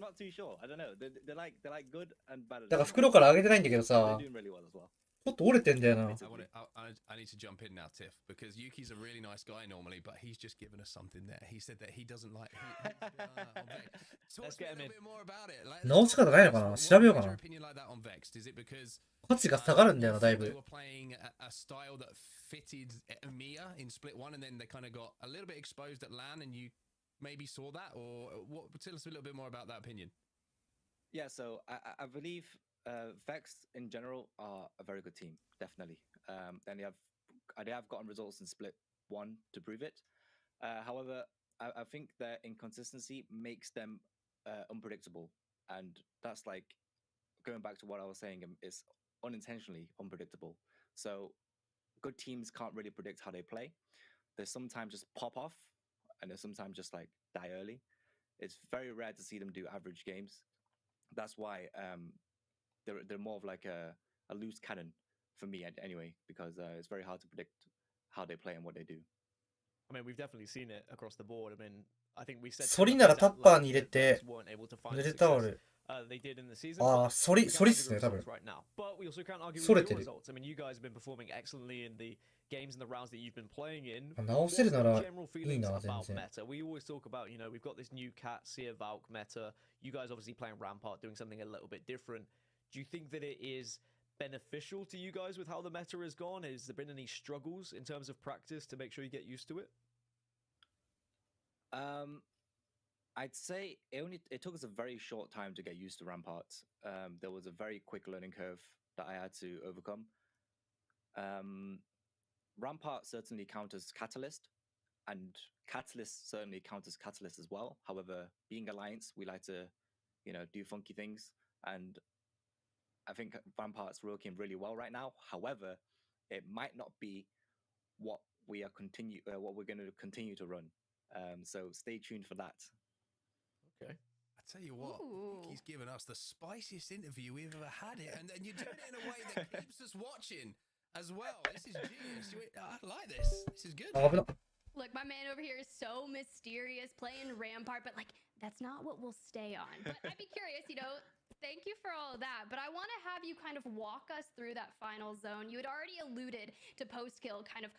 ら袋から上げてないんだけどさ。ちょっと折れてんだよな。I need to jump in now, Tiff, because Yuki's a really nice guy normally, but he's just given us something there. He said that he doesn't like. Let's get him in. 直し方ないのかな、調べようかな。価値が下がるんだよな、だいぶ。A style that fitted Emiya in split one, and then they kind of got a little bit exposed at LAN, and you maybe saw that, or what? Tell us a little bit more about that opinion. Yeah, so I believe. Vex in general are a very good team, definitely. And they have gotten results in split one to prove it. However, I think their inconsistency makes them unpredictable, and that's like going back to what I was saying. It's unintentionally unpredictable. So good teams can't really predict how they play. They sometimes just pop off, and they sometimes just like die early. It's very rare to see them do average games. That's why they're more of like a loose cannon for me anyway, because it's very hard to predict how they play and what they do. I mean, we've definitely seen it across the board. I mean, I think we said ソリならタッパーに入れて、レデタール。they did in the season. ああ、ソリっすね、多分。But we also can't argue with your results. I mean, you guys have been performing excellently in the games and the rounds that you've been playing in. 直せるならいいな、全然。 We always talk about, we've got this new cat, Seer Valk meta. You guys obviously playing Rampart, doing something a little bit different. Do you think that it is beneficial to you guys with how the meta has gone? Has there been any struggles in terms of practice to make sure you get used to it? I'd say it took us a very short time to get used to Ramparts. There was a very quick learning curve that I had to overcome. Rampart certainly counters Catalyst, and Catalyst certainly counters Catalyst as well. However, being Alliance, we like to, do funky things, and I think Rampart's working really well right now. However, it might not be what we're going to continue to run. So stay tuned for that. Okay. I tell you what, he's given us the spiciest interview we've ever had it, and you're doing it in a way that keeps us watching as well. This is genius. I like this. This is good. Look, my man over here is so mysterious playing Rampart, but that's not what we'll stay on. But I'd be curious, thank you for all of that, but I want to have you kind of walk us through that final zone. You had already alluded to post-kill kind of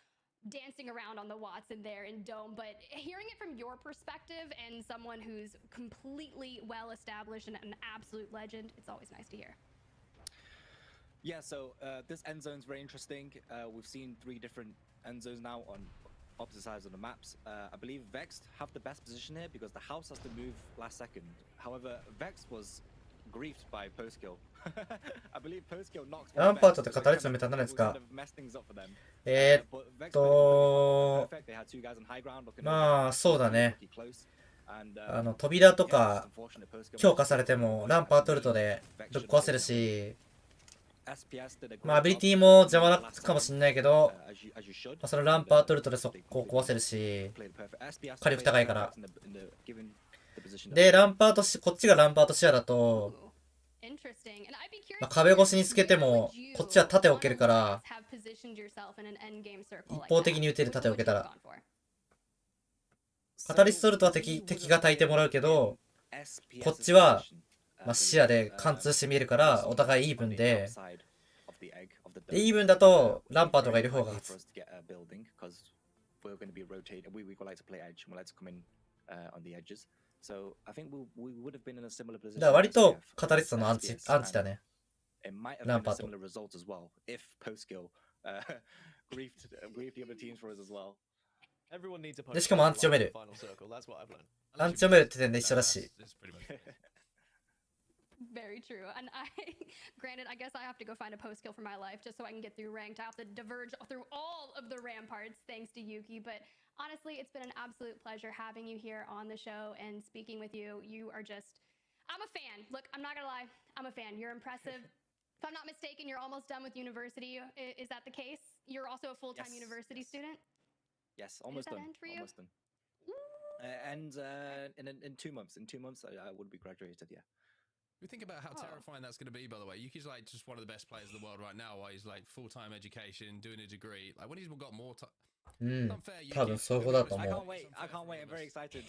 dancing around on the Watson there in Dome, but hearing it from your perspective and someone who's completely well-established and an absolute legend, it's always nice to hear. Yeah, so this end zone is very interesting. We've seen 3 different end zones now on opposite sides of the maps. I believe Vexed have the best position here because the house has to move last second. However, Vexed was griefed by post kill. I believe post kill knocks. ランパートって語りつのメタなんですか？まあそうだね。扉とか強化されてもランパートルトでぶっ壊せるし、まあアビリティも邪魔だかもしんないけど、そのランパートルトで速攻壊せるし、火力高いから。で、ランパートこっちがランパート視野だと、まあ、壁越しにつけてもこっちは盾を置けるから、一方的に撃てる盾を置けたら。カタリストルトは敵が焚いてもらうけど、こっちは、まあ、視野で貫通して見えるからお互いイーブンで、イーブンだとランパートがいる方が勝つ。だから割とカタリストのアンチだね。ランパート。で、しかもアンチ読める。アンチ読めるって点で一緒だし。Very true. And granted, I guess I have to go find a post kill for my life just so I can get through ranked. I have to diverge through all of the ramparts thanks to Yuki. But honestly, it's been an absolute pleasure having you here on the show and speaking with you. You are just, I'm a fan. Look, I'm not gonna lie, I'm a fan. You're impressive. If I'm not mistaken, you're almost done with university. Is that the case? You're also a full-time university student? Yes, almost done. Almost done. And in 2 months. In 2 months, I would be graduated. Yeah. We think about how terrifying that's going to be, by the way. Yuki's like just one of the best players in the world right now, while he's like full-time education, doing a degree. Like when he's got more time. Unfair, Yuki. I can't wait. I'm very excited.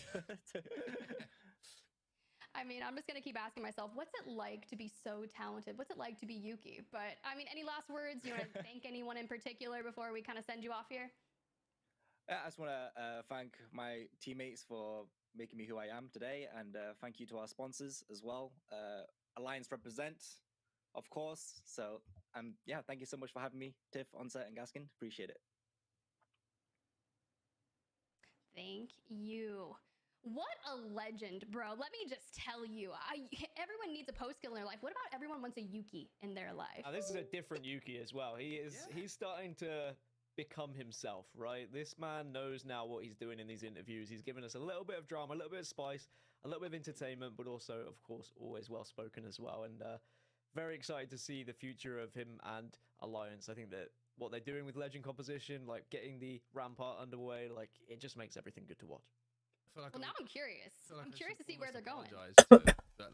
I mean, I'm just going to keep asking myself, what's it like to be so talented? What's it like to be Yuki? But I mean, any last words? You want to thank anyone in particular before we kind of send you off here? I just want to thank my teammates for making me who I am today, and thank you to our sponsors as well. Alliance represent, of course. So yeah, thank you so much for having me, Tiff, Onset, and Gaskin. Appreciate it. Thank you. What a legend, bro. Let me just tell you, everyone needs a post kill in their life. What about everyone wants a Yuki in their life? Now, this is a different Yuki as well. He's starting to become himself, right? This man knows now what he's doing in these interviews. He's given us a little bit of drama, a little bit of spice, a little bit of entertainment, but also, of course, always well spoken as well. And very excited to see the future of him and Alliance. I think that what they're doing with Legend composition, like getting the Rampart underway, like it just makes everything good to watch. Well, now I'm curious. I'm curious to see where they're going.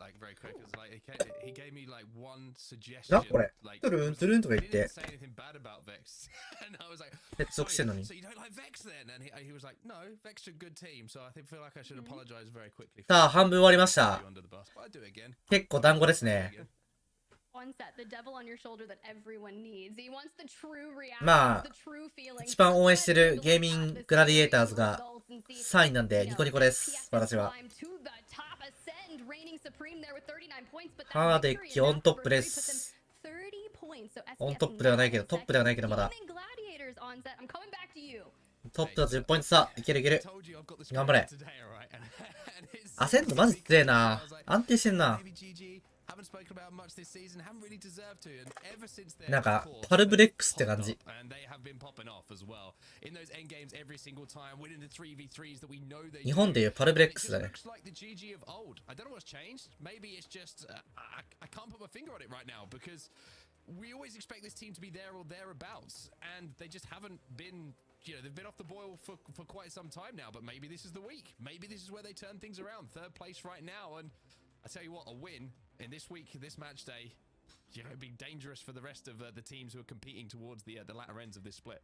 Like very quick, because like he gave me like one suggestion. Like, he didn't say anything bad about Vex, and I was like, so you don't like Vex then? And he was like, no, Vex are a good team, so I feel like I should apologize very quickly. さあ、半分終わりました。結構団子ですね。まあ、一番応援してるゲーミンググラディエーターズが3位なんでニコニコです、私は。ハーデッキオントップです。オントップではないけど、トップではないけどまだ。トップだと10ポイント差。いけるいける。頑張れ。アセントマジ強えな。安定してんな。なんかパルブレックスって感じ。日本でいうパルブレックスだね。We always expect this team to be there or thereabouts, and they just haven't been, they've been off the boil for quite some time now, but maybe this is the week. Maybe this is where they turn things around. 3rd place right now, and I tell you what, a win in this week, this match day, it'd be dangerous for the rest of the teams who are competing towards the latter ends of this split.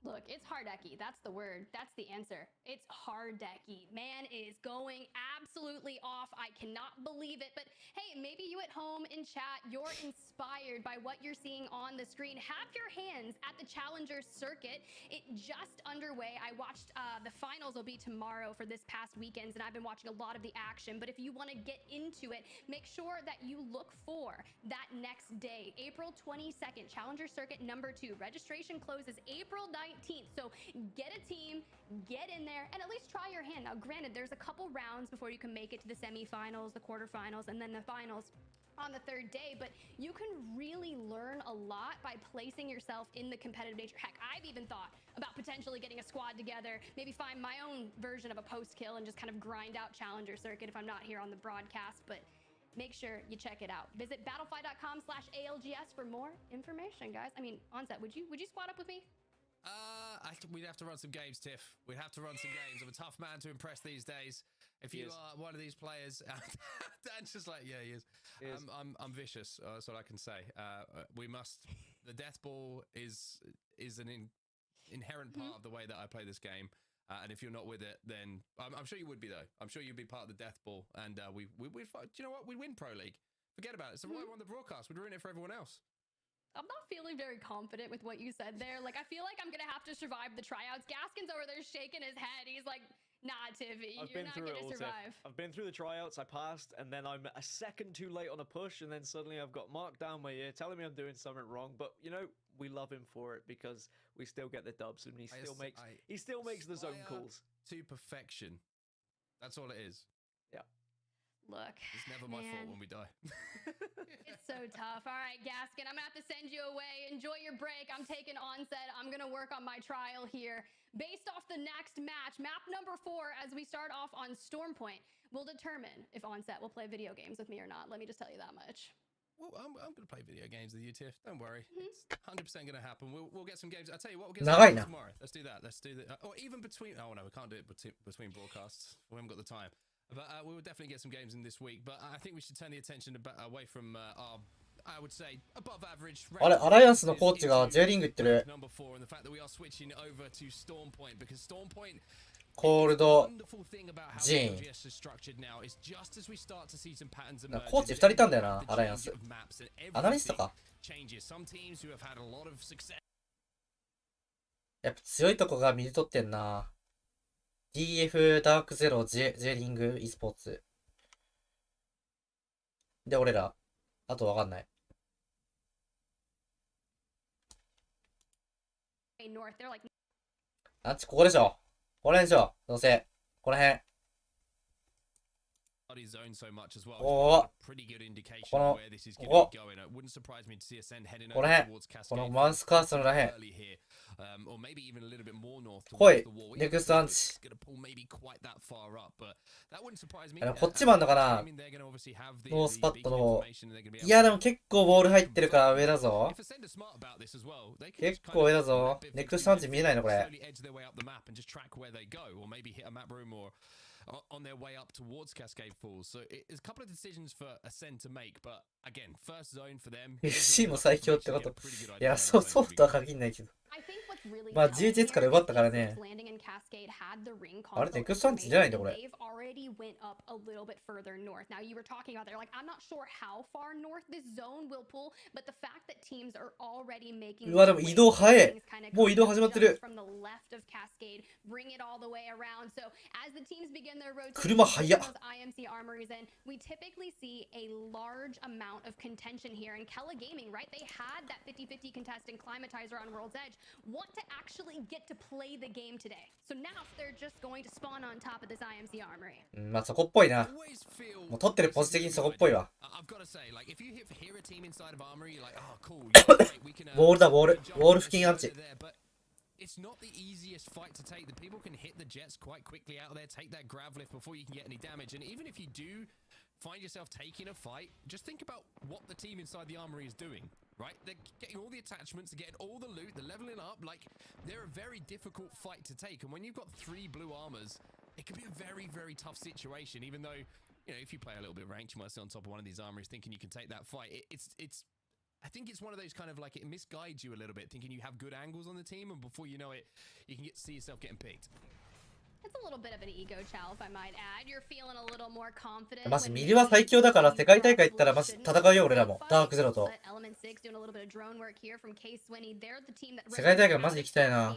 Look, it's Hardeki. That's the word. That's the answer. It's Hardeki. Man is going absolutely off. I cannot believe it. But hey, maybe you at home in chat, you're inspired by what you're seeing on the screen. Have your hands at the Challenger Circuit. It just underway. I watched the finals will be tomorrow for this past weekends, and I've been watching a lot of the action. But if you want to get into it, make sure that you look for that next day, April 22nd, Challenger Circuit number 2. Registration closes April 19th. So get a team, get in there, and at least try your hand. Now, granted, there's a couple rounds before you can make it to the semifinals, the quarterfinals, and then the finals on the third day, but you can really learn a lot by placing yourself in the competitive nature. Heck, I've even thought about potentially getting a squad together, maybe find my own version of a post kill and just kind of grind out Challenger Circuit if I'm not here on the broadcast, but make sure you check it out. Visit battlefy.com/ALGS for more information, guys. I mean, Onset, would you squad up with me? We'd have to run some games, Tiff. We'd have to run some games. I'm a tough man to impress these days. If you are one of these players, Dan's just like, yeah, he is. I'm vicious. That's what I can say. We must. The death ball is an inherent part of the way that I play this game. And if you're not with it, then I'm sure you would be though. I'm sure you'd be part of the death ball. And we'd fight. Do you know what? We'd win Pro League. Forget about it. So why we're on the broadcast? We'd ruin it for everyone else. I'm not feeling very confident with what you said there. Like, I feel like I'm gonna have to survive the tryouts. Gaskin's over there shaking his head. He's like, nah, Tiffy, you're not gonna survive. I've been through the tryouts, I passed, and then I'm a second too late on a push, and then suddenly I've got Mark down my ear telling me I'm doing something wrong. But, you know, we love him for it because we still get the dubs, and he still makes the zone calls. To perfection. That's all it is. Yeah. Look, it's never my fault when we die. It's so tough. All right, Gaskin, I'm gonna have to send you away. Enjoy your break. I'm taking Onset. I'm gonna work on my trial here. Based off the next match, map number 4, as we start off on Storm Point, will determine if Onset will play video games with me or not. Let me just tell you that much. Well, I'm going to play video games with you, Tiff. Don't worry. It's 100% going to happen. We'll get some games. I'll tell you what, we'll get some games tomorrow. Let's do that. Let's do that. Or even between... Oh, no, we can't do it between broadcasts. We haven't got the time. But we will definitely get some games in this week. But I think we should turn the attention away from our, I would say, above average. あれ、アライアンスのコーチが J リング行ってる。 Number 4 and the fact that we are switching over to Storm Point because Storm Point コールド、ジーン。コーチ2人いたんだよな、アライアンス。アナリストか。やっぱ強いとこが見取ってんな。DF ダークゼロ J リング e スポーツ。で、俺ら。あとわかんない。あっちここでしょ。この辺でしょ。どうせ。この辺。おお。この、ここ。この辺。このマウスカーソルらへん。来い。ネクストアンチ。こっちもあんのかな。ノースパッドの方。いやでも結構ボール入ってるから上だぞ。結構上だぞ。ネクストアンチ見えないのこれ。on their way up towards Cascade Falls. So it's a couple of decisions for Ascend to make, but again, first zone for them. FC も最強ってこと。いや、そうとは限んないけど。まあ GHS から奪ったからね。あれネクストアンチじゃないんだこれ。うわでも移動早い。もう移動始まってる。車早っ。want to actually get to play the game today. So now they're just going to spawn on top of this IMC armory. まあそこっぽいな。もう取ってるポジ的にそこっぽいわ。ボールだボール。ボール付近アンチ。It's not the easiest fight to take. The people can hit the jets quite quickly out there, take that grav lift before you can get any damage. And even if you do find yourself taking a fight, just think about what the team inside the armory is doing, right? They're getting all the attachments, they're getting all the loot, they're leveling up. Like, they're a very difficult fight to take. And when you've got 3 blue armors, it can be a very, very tough situation. Even though, you know, if you play a little bit ranked, you might sit on top of one of these armories thinking you can take that fight. It's I think it's one of those kind of like it misguides you a little bit, thinking you have good angles on the team, and before you know it, you can see yourself getting picked. It's a little bit of an ego chow, if I might add. You're feeling a little more confident. マジミリは最強だから世界大会行ったらマジ戦うよ俺らも。ダークゼロと。世界大会マジ行きたいな。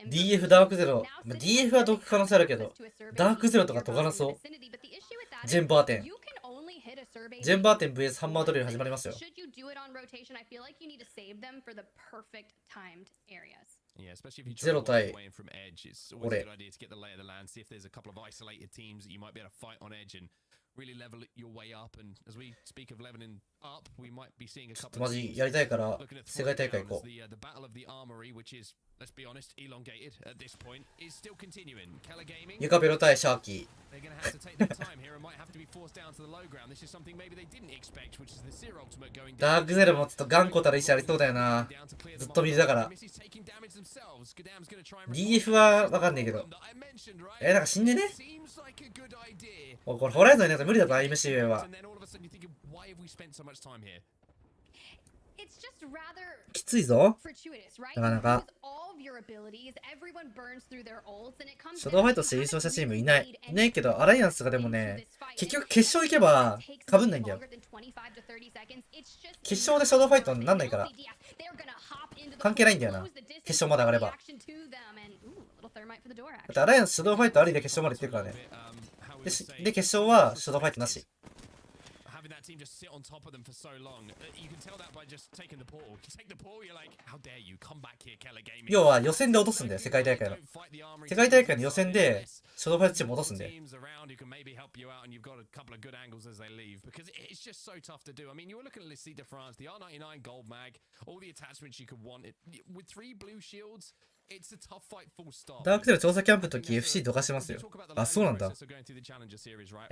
DF ダークゼロ。DF は毒可能性あるけど、ダークゼロとか解かなそう。ジェンバーテン。ジェンバーテン VS ハンマードリル始まりますよ。Yeah, especially if you Zero try tie. away from edge, it's always a good idea to get the lay of the land, see if there's a couple of isolated teams that you might be able to fight on edge and really level your way up. And as we speak of leveling up, we might be seeing a couple マ of ジやりたいから世界大会行こう。 the battle of the armory, which is, let's be honest, elongated at this point, is still continuing. Keller Gaming, ユカベロ対シャーキー。 they're going to have to take their time here and might have to be forced down to the low ground. This is something maybe they didn't expect, which is the Seer Ultimate going down. ダークゼロもちょっと頑固たる石ありそうだよな。ずっと右だから。DF はわかんねえけど。なんか死んでね。おいこれホライゾンのやつ無理だぞ、IMC は。きついぞ。なかなか。初動ファイトして優勝したチームいない。いないけど、アライアンスがでもね、結局決勝行けば被んないんだよ。決勝で初動ファイトになんないから。関係ないんだよな。決勝まで上がれば。だってアライアンス初動ファイトありで決勝まで行ってるからね。で、決勝は初動ファイトなし。That team just sit on top of them for so long. You can tell that by just taking the portal. You take the portal, you're like, how dare you come back here, Keller Gaming. 要は予選で落とすんだよ、世界大会の。世界大会の予選で初動ファイトチーム落とすんだよ。It's just so tough to do. I mean, you were looking at Season France, the R99 gold mag, all the attachments you could want. With 3 blue shields, it's a tough fight full stop. ダークゼロ調査キャンプの時 FC どかしますよ。あ、そうなんだ。だか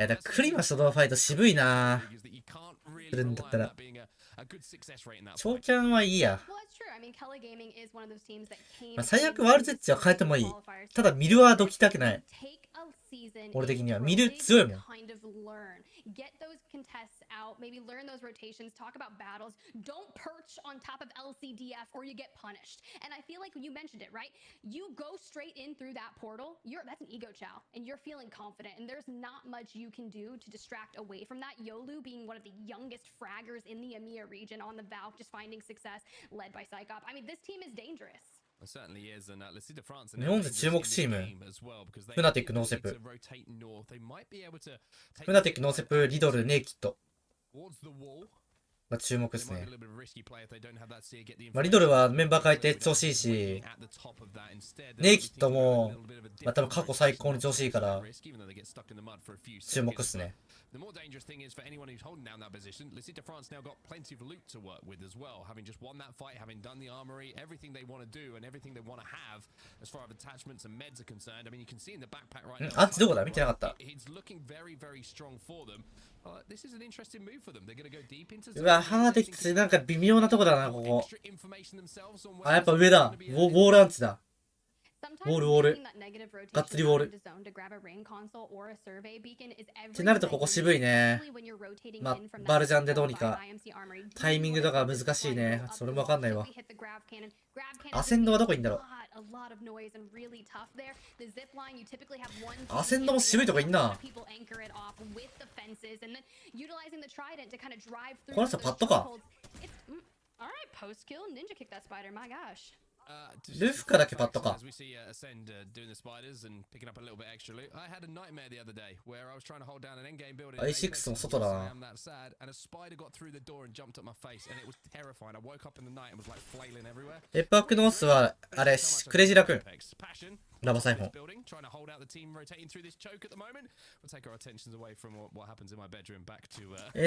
らクリマ初動ファイト渋いな。するんだったら。超キャンはいいや。最悪ワールドエッジは変えてもいい。ただミルはどきたくない。俺的にはミル強いもん。Get those contests out, maybe learn those rotations, talk about battles. Don't perch on top of LCDF or you get punished. And I feel like you mentioned it, right? You go straight in through that portal, that's an ego chow, and you're feeling confident, and there's not much you can do to distract away from that. Yolu being one of the youngest fraggers in the EMEA region on the Valve, just finding success, led by Psychop. I mean, this team is dangerous. 日本で注目チーム、フナティックノーセプ。フナティックノーセプ、リドル、ネイキッドが注目ですね。リドルはメンバー変えて調子いいし、ネイキッドも、多分過去最高に調子いいから注目っすね。The more dangerous thing is for anyone who's holding down that position, Season France now got plenty of loot to work with as well, having just won that fight, having done the armory, everything they want to do and everything they want to have as far as attachments and meds are concerned. I mean, you can see in the backpack right now. アンチどこだ見てなかった。 It's looking very, very strong for them. This is an interesting move for them. They're going to go deep into. うわ、ハーディックなんか微妙なとこだな、ここ。あ、やっぱ上だ。ウォールアンチだ。ウォールウォール。がっつりウォール。ってなるとここ渋いね。まあ、バルジャンでどうにか。タイミングとか難しいね。それもわかんないわ。アセンドはどこいんだろう。アセンドも渋いとこいんな。この人パッドか。ルフカだけパッドか。A6 も外だな。エパークノースは、あれ、クレイジーラクーン。ラバサイフォン。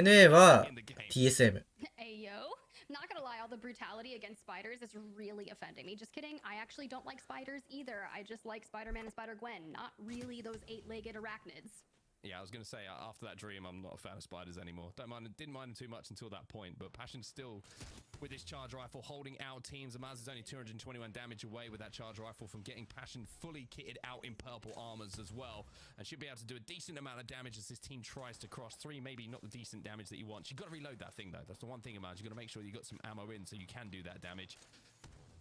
NA は TSM。Not gonna lie, all the brutality against spiders is really offending me. Just kidding. I actually don't like spiders either. I just like Spider-Man and Spider-Gwen, not really those 8-legged arachnids. Yeah, I was going to say, after that dream, I'm not a fan of spiders anymore. Didn't mind them too much until that point, but Passion's still, with this charge rifle, holding out teams. Amaz is only 221 damage away with that charge rifle from getting Passion fully kitted out in purple armors as well, and should be able to do a decent amount of damage as this team tries to cross 3, maybe not the decent damage that you want. You've got to reload that thing, though. That's the one thing, Amaz. You've got to make sure you got some ammo in so you can do that damage.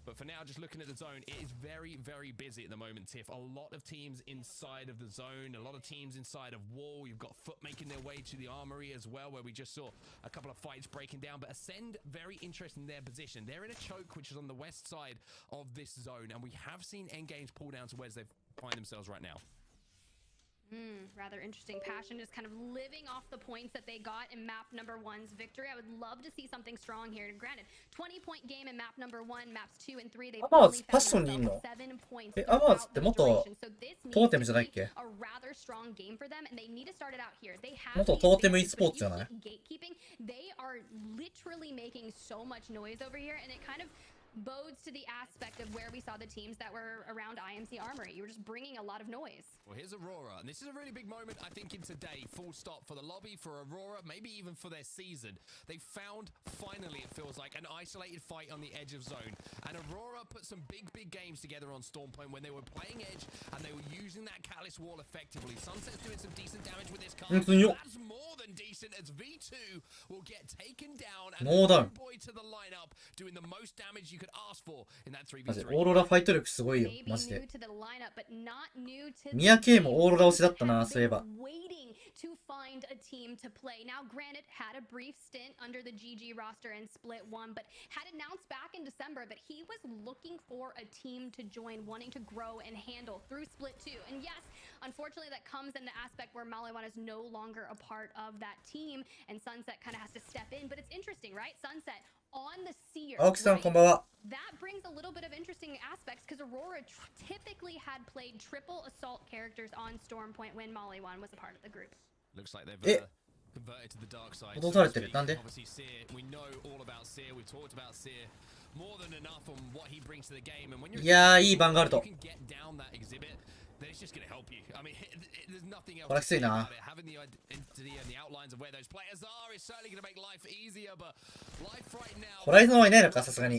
But for now, just looking at the zone, it is very, very busy at the moment, Tiff. A lot of teams inside of the zone, a lot of teams inside of wall. You've got Foot making their way to the armory as well, where we just saw a couple of fights breaking down. But Ascend, very interested in their position. They're in a choke, which is on the west side of this zone. And we have seen endgames pull down to where they find themselves right now. Rather interesting. Passion just kind of living off the points that they got in map number 1's victory. I would love to see something strong here. Granted, 20-point game in map number 1, maps 2 and 3. They've only found themselves 7 points throughout the duration. So this needs to be a rather strong game for them, and they need to start it out here. They have the advantage, but if you keep gatekeeping, they are literally making so much noise over here, and it kind of bodes to the aspect of where we saw the teams that were around IMC Armory. You were just bringing a lot of noise. Well, here's Aurora, and this is a really big moment, I think, in today. Full stop for the lobby, for Aurora, maybe even for their season. They found, finally, it feels like, an isolated fight on the edge of zone. And Aurora put some big games together on Stormpoint when they were playing edge, and they were using that Catalyst wall effectively. Sunset's doing some decent damage with this card. That's more than decent, as V2 will get taken down, and the boy to the lineup, doing the most damage you could ask for in that 3v3. オーロラファイト力すごいよ、マジで。ミヤ系もオーロラ推しだったな、そういえば。To find a team to play. Now, granted, had a brief stint under the GG roster and split one, but had announced back in December that he was looking for a team to join, wanting to grow and handle through split 2. And yes, unfortunately, that comes in the aspect where Maliwan is no longer a part of that team, and Sunset kind of has to step in. But it's interesting, right? Sunset on the Seer. Right? That brings a little bit of interesting aspects because Aurora typically had played triple assault characters on Stormpoint when Maliwan was a part of the group. Looks like they've converted to the dark side. Obviously, Seer, we know all about Seer. We've talked about Seer more than enough on what he brings to the game. And when you're you can get down that exhibit, then it's just going to help you. I mean, there's nothing else to say about it. Having the identity and the outlines of where those players are is certainly going to make life easier, but life right now, they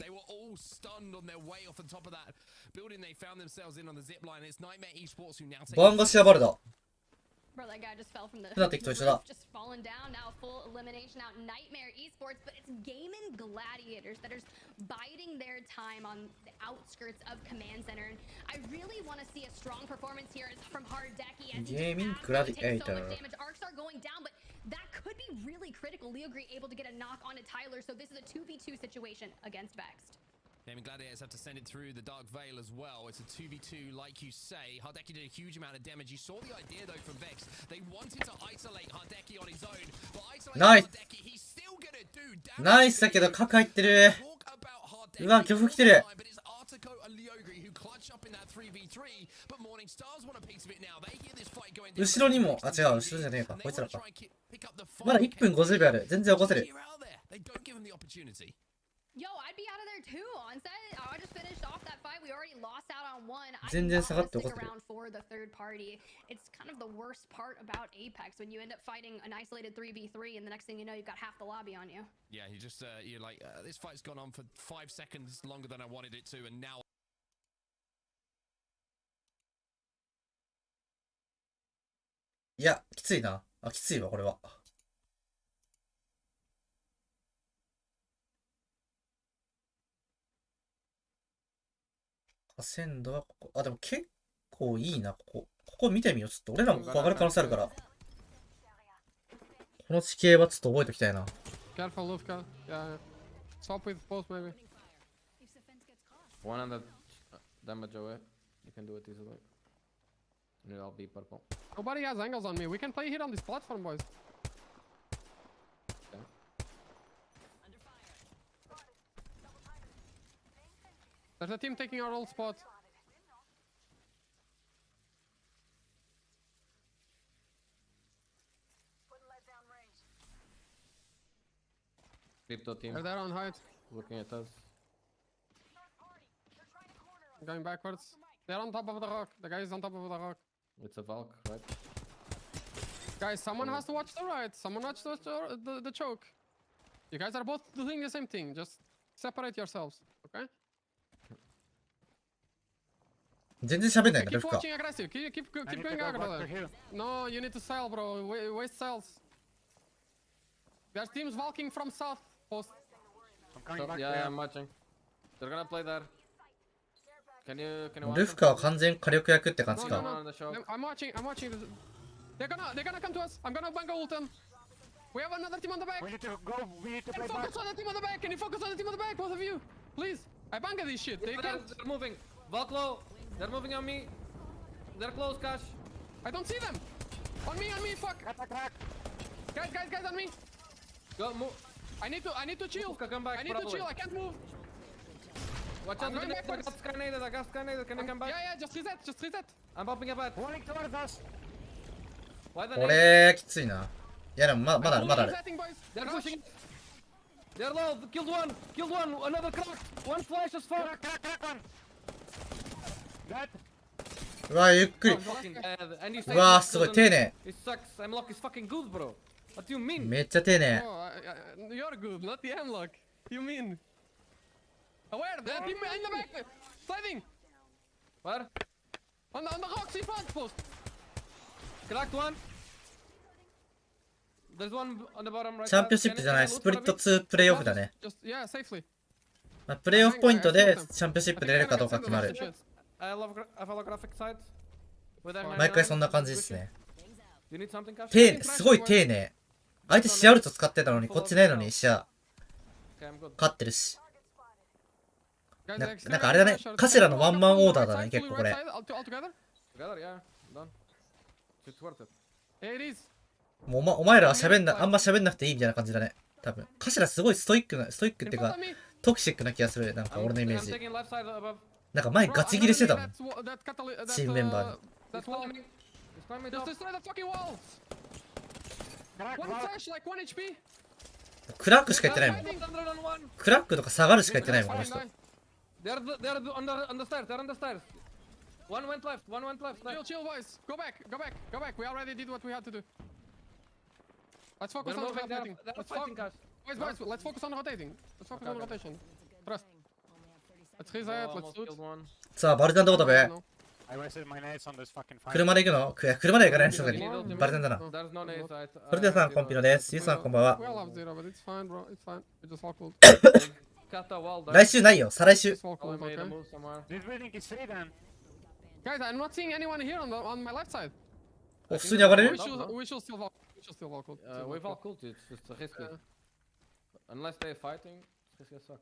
were all stunned on their way off the top of that building they found themselves in on the zip line. It's Nightmare Esports who now take Bro, that guy just fell from the roof, just fallen down. Now full elimination out. Nightmare Esports, but it's Gaming Gladiators that are biding their time on the outskirts of Command Center. And I really want to see a strong performance here from Hardeki as Gaming Gladiator. So much damage. Arcs are going down, but that could be really critical. Leogree able to get a knock onto Tyler, so this is a 2v2 situation against Vexed. Gaming Gladiators have to send it through the Dark Veil as well. It's a 2v2, like you say. Hardeki did a huge amount of damage. You saw the idea, though, from Vex. They wanted to isolate Hardeki on his own. But isolate Hardeki, he's still gonna do damage. ナイスだけど、角入ってる。うわ、巨峰来てる。But it's Artico and Leogree who clutch up in that 3v3. But Morning Stars want a piece of it now. They hear this fight going down. 後ろにも、あ、違う、後ろじゃねえか。こいつらか。まだ1分50秒ある。全然起こせる。They don't give him the opportunity. Yo, I'd be out of there too, Onset. I just finished off that fight. We already lost out on one. I did not stick around for the third party. It's kind of the worst part about Apex when you end up fighting an isolated 3v3 and the next thing you know, you've got half the lobby on you. Yeah, you just, you're like, this fight's gone on for 5 seconds longer than I wanted it to, and now... いや、きついな。あ、きついわ、これは。鮮度はここ。あ、でも結構いいな、ここ。ここ見てみよう。ちょっと俺らもここ上がる可能性あるから。この地形はちょっと覚えておきたいな。Careful, Lufka. Yeah. Swap with both, maybe. 100 damage away. You can do it easily. And I'll be purple. Nobody has angles on me. We can play here on this platform, boys. Okay. There's a team taking our old spot. Crypto team. They're there on height. Looking at us. Going backwards. They're on top of the rock. The guy is on top of the rock. It's a Valk, right? Guys, someone has to watch the right. Someone watch the choke. You guys are both doing the same thing. Just separate yourselves, okay? 全然喋んないな、 Keep ルフカ。 watching aggressive. Keep going aggressive. No, you need to sell, bro. Waste cells. There's teams walking from south post. Yeah, I'm watching. They're gonna play there. Can you ルフカは完全火力役って感じ No, か。 no, no. I'm watching. They're gonna come to us. I'm gonna bang ult them. We have another team on the back. We need to go. We need to Can play you back. focus on the team on the back? Can you focus on the team on the back, both of you? Please. I banged this shit. They can't. They're moving. Walk low. They're moving on me. They're close, Cash. I don't see them. On me, fuck. Guys, on me. Go, move. I need to chill. Come back, I need to chill. I can't move. Watch out, I got scannated. Can you come back? Yeah, just reset. I'm popping a bat. Running towards us. Why the これきついな。いやでもまだある。 Resetting, boys. They're pushing. They're low. Killed one. Another crack. One flash is fuck. Crack one. Dead. うわ、ゆっくり。 And you うわ、すごい、丁寧。 It sucks. I'm luck is fucking good, bro. What do you mean? めっちゃ丁寧。 Oh, you're good, not the unlock. You mean? Where? The team in the back. Sliding. Where? On the rocks in front post. Cracked one. There's one on the bottom right. チャンピオンシップじゃない、スプリット2プレイオフだね。 Yeah, safely. まあ、プレイオフポイントでチャンピオンシップ出れるかどうか決まる。 I follow graphic side. 毎回そんな感じですね。 You need something, Cash? すごい丁寧。相手シアルト使ってたのに、こっちないのにシア。 Okay, I'm good. 勝ってるし。なんかあれだね、カシラのワンマンオーダーだね、結構これ。 Together, yeah. Done. It's worth it. It is. もうお前らはあんま喋んなくていいみたいな感じだね。多分。カシラすごいストイックっていうか、トキシックな気がする。なんか俺のイメージ。なんか前ガチギレしてたもん。チームメンバーに。 Just destroy the fucking walls. One flash, like 1 HP. クラックしか言ってないもん。クラックとか下がるしか言ってないもん、この人。 They're on the stairs. They're on the stairs. One went left. Chill, boys. Go back. We already did what we had to do. Let's focus on rotating. Boys, let's focus on rotating. Let's focus on rotation. Trust. Let's reset. Let's shoot. さあ、バルタンどこ飛べ I wasted my nades on this fucking fight. 車で行くの車で行かない人だに。バルタンだな。それではさん、コンピノです。ゆうさん、こんばんは。来週ないよ、再来週。 This building is free then. Guys, I'm not seeing anyone here on my left side. お、普通に上がれる We should still walk. We've all cooled it. It's risky. Unless they're fighting, it's risky as fuck.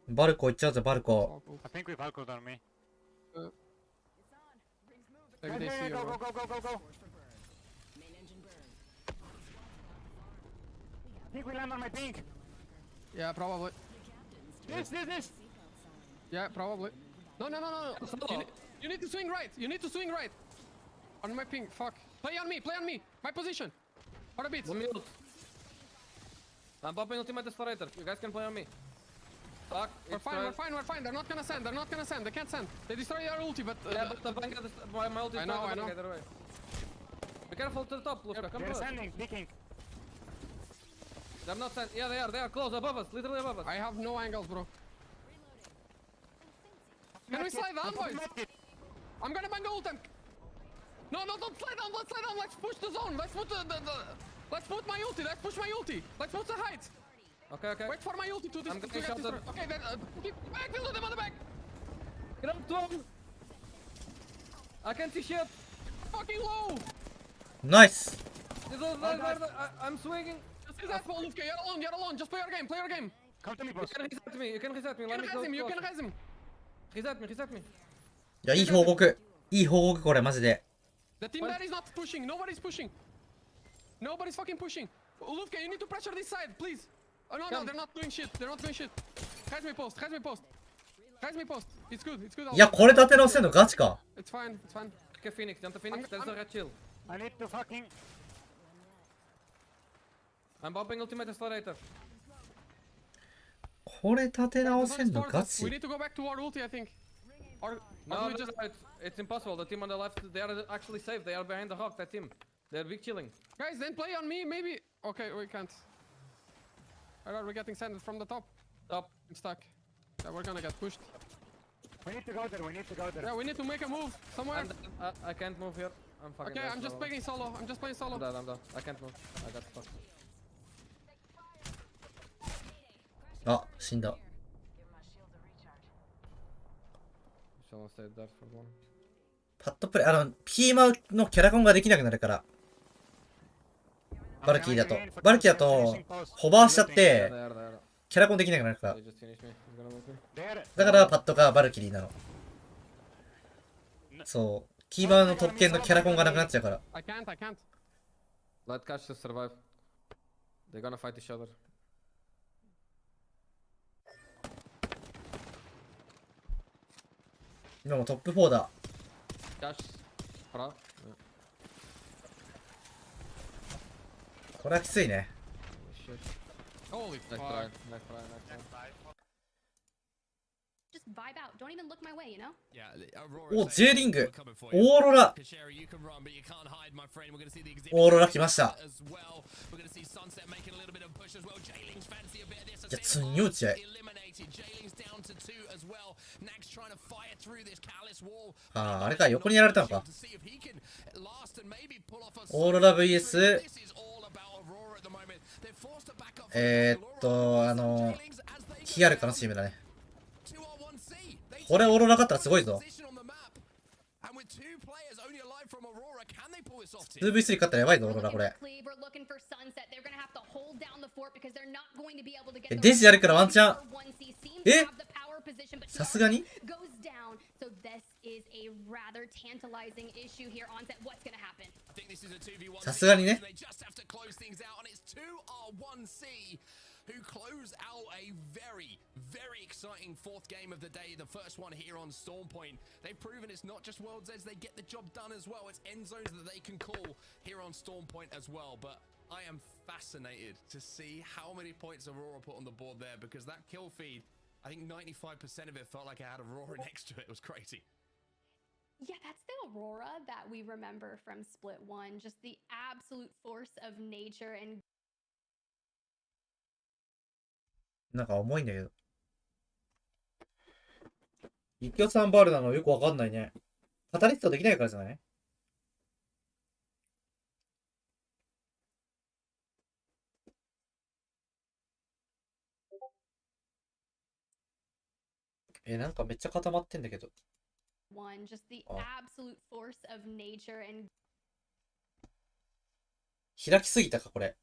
バルコ行っちゃうぜ、バルコ。 I think we've alcoholed on me. Maybe they see you. Go. I think we land on my pink. Yeah, probably. This. Yeah, probably. No. You need to swing right. On my ping, fuck. Play on me. My position. For a bit. I'm popping ultimate accelerator. You guys can play on me. Fuck. We're fine. They're not gonna send. They can't send. They destroy your ulti, but... yeah, but the bank my ulti is I know. Either way. Be careful to the top, Lufka. Come They're close. sending, peeking. They're not sending. Yeah, they are close above us. Literally above us. I have no angles, bro. Can we slide down, boys? I'm gonna bang ult them. No, don't slide down. Let's push the zone. Let's put my ulti. Let's push my ulti. Let's push the heights. Okay. Wait for my ulti to I'm getting get shot destroyed. at. Okay, then keep back. Build them on the back. Get up to him. I can't see shit. Fucking low. Nice. I'm swinging. Just reset, Lufka. You're alone. Just play your game. Come to me, boss. You can reset me. Let me go. You can res him. Reset me. いや、いい報告、これ、マジで。 The team there is not pushing. Nobody's fucking pushing. Lufka, you need to pressure this side, please. Oh, no, they're not doing shit. Guys, me post. It's good. いや、これ立て直せんのガチか。 It's fine. Okay, Phoenix. Jump to Phoenix. There's a red shield. I need to fucking... I'm popping ultimate accelerator. これ立て直せんのガ We チ。 need to go back to our ulti, I think. Or No, we just... it's impossible. The team on the left, they are actually safe. They are behind the hawk, that team. They're big chilling. Guys, then play on me, maybe. Okay, we can't. Alright, we're getting sent from the top. Top. I'm stuck. Yeah, we're gonna get pushed. We need to go there, we need to go there. Yeah, we need to make a move somewhere. I can't move here. I'm fucking Okay, dead, I'm just bro. playing solo. I'm just playing solo. I'm done. I can't move. I got stuck. あ、死んだ。 Shall I stay there for one? パッドプレイ、ピーマウのキャラコンができなくなるから。バルキーだと。バルキーだと、ホバーしちゃって、キャラコンできなくなるから。 They just finished me. I'm gonna move here. だからパッドがバルキリーなの。そう。キーマウの特権のキャラコンがなくなっちゃうから。I can't. Let Catch to survive. They're gonna fight each other. 今もトップ4だ。 Catch. Para. これはきついね。 Holy Nice try. fuck. Nice try. Just vibe out. Don't even look my way, you know? Yeah, お、J リング。オーロラ。オーロラ来ました。いや、つんよ打ち合い。ああ、あれか、横にやられたのか。オーロラ VS、ヒアルカのチームだね。これオーロラ勝ったらすごいぞ。2v3 勝ったらやばいぞ、オーロラこれ。デジやるからワンチャン。え、さすがにさすがにね。who close out a very, very exciting fourth game of the day. The first one here on Storm Point. They've proven it's not just World's Edge, they get the job done as well. It's end zones that they can call here on Storm Point as well. But I am fascinated to see how many points Aurora put on the board there, because that kill feed, I think 95% of it felt like it had Aurora next to it. It was crazy. Yeah, that's the Aurora that we remember from Split 1. Just the absolute force of nature and なんか重いんだけど。一挙3バールなのよくわかんないね。カタリストできないからじゃない？なんかめっちゃ固まってんだけど。one, just the absolute force of nature and 開きすぎたかこれ。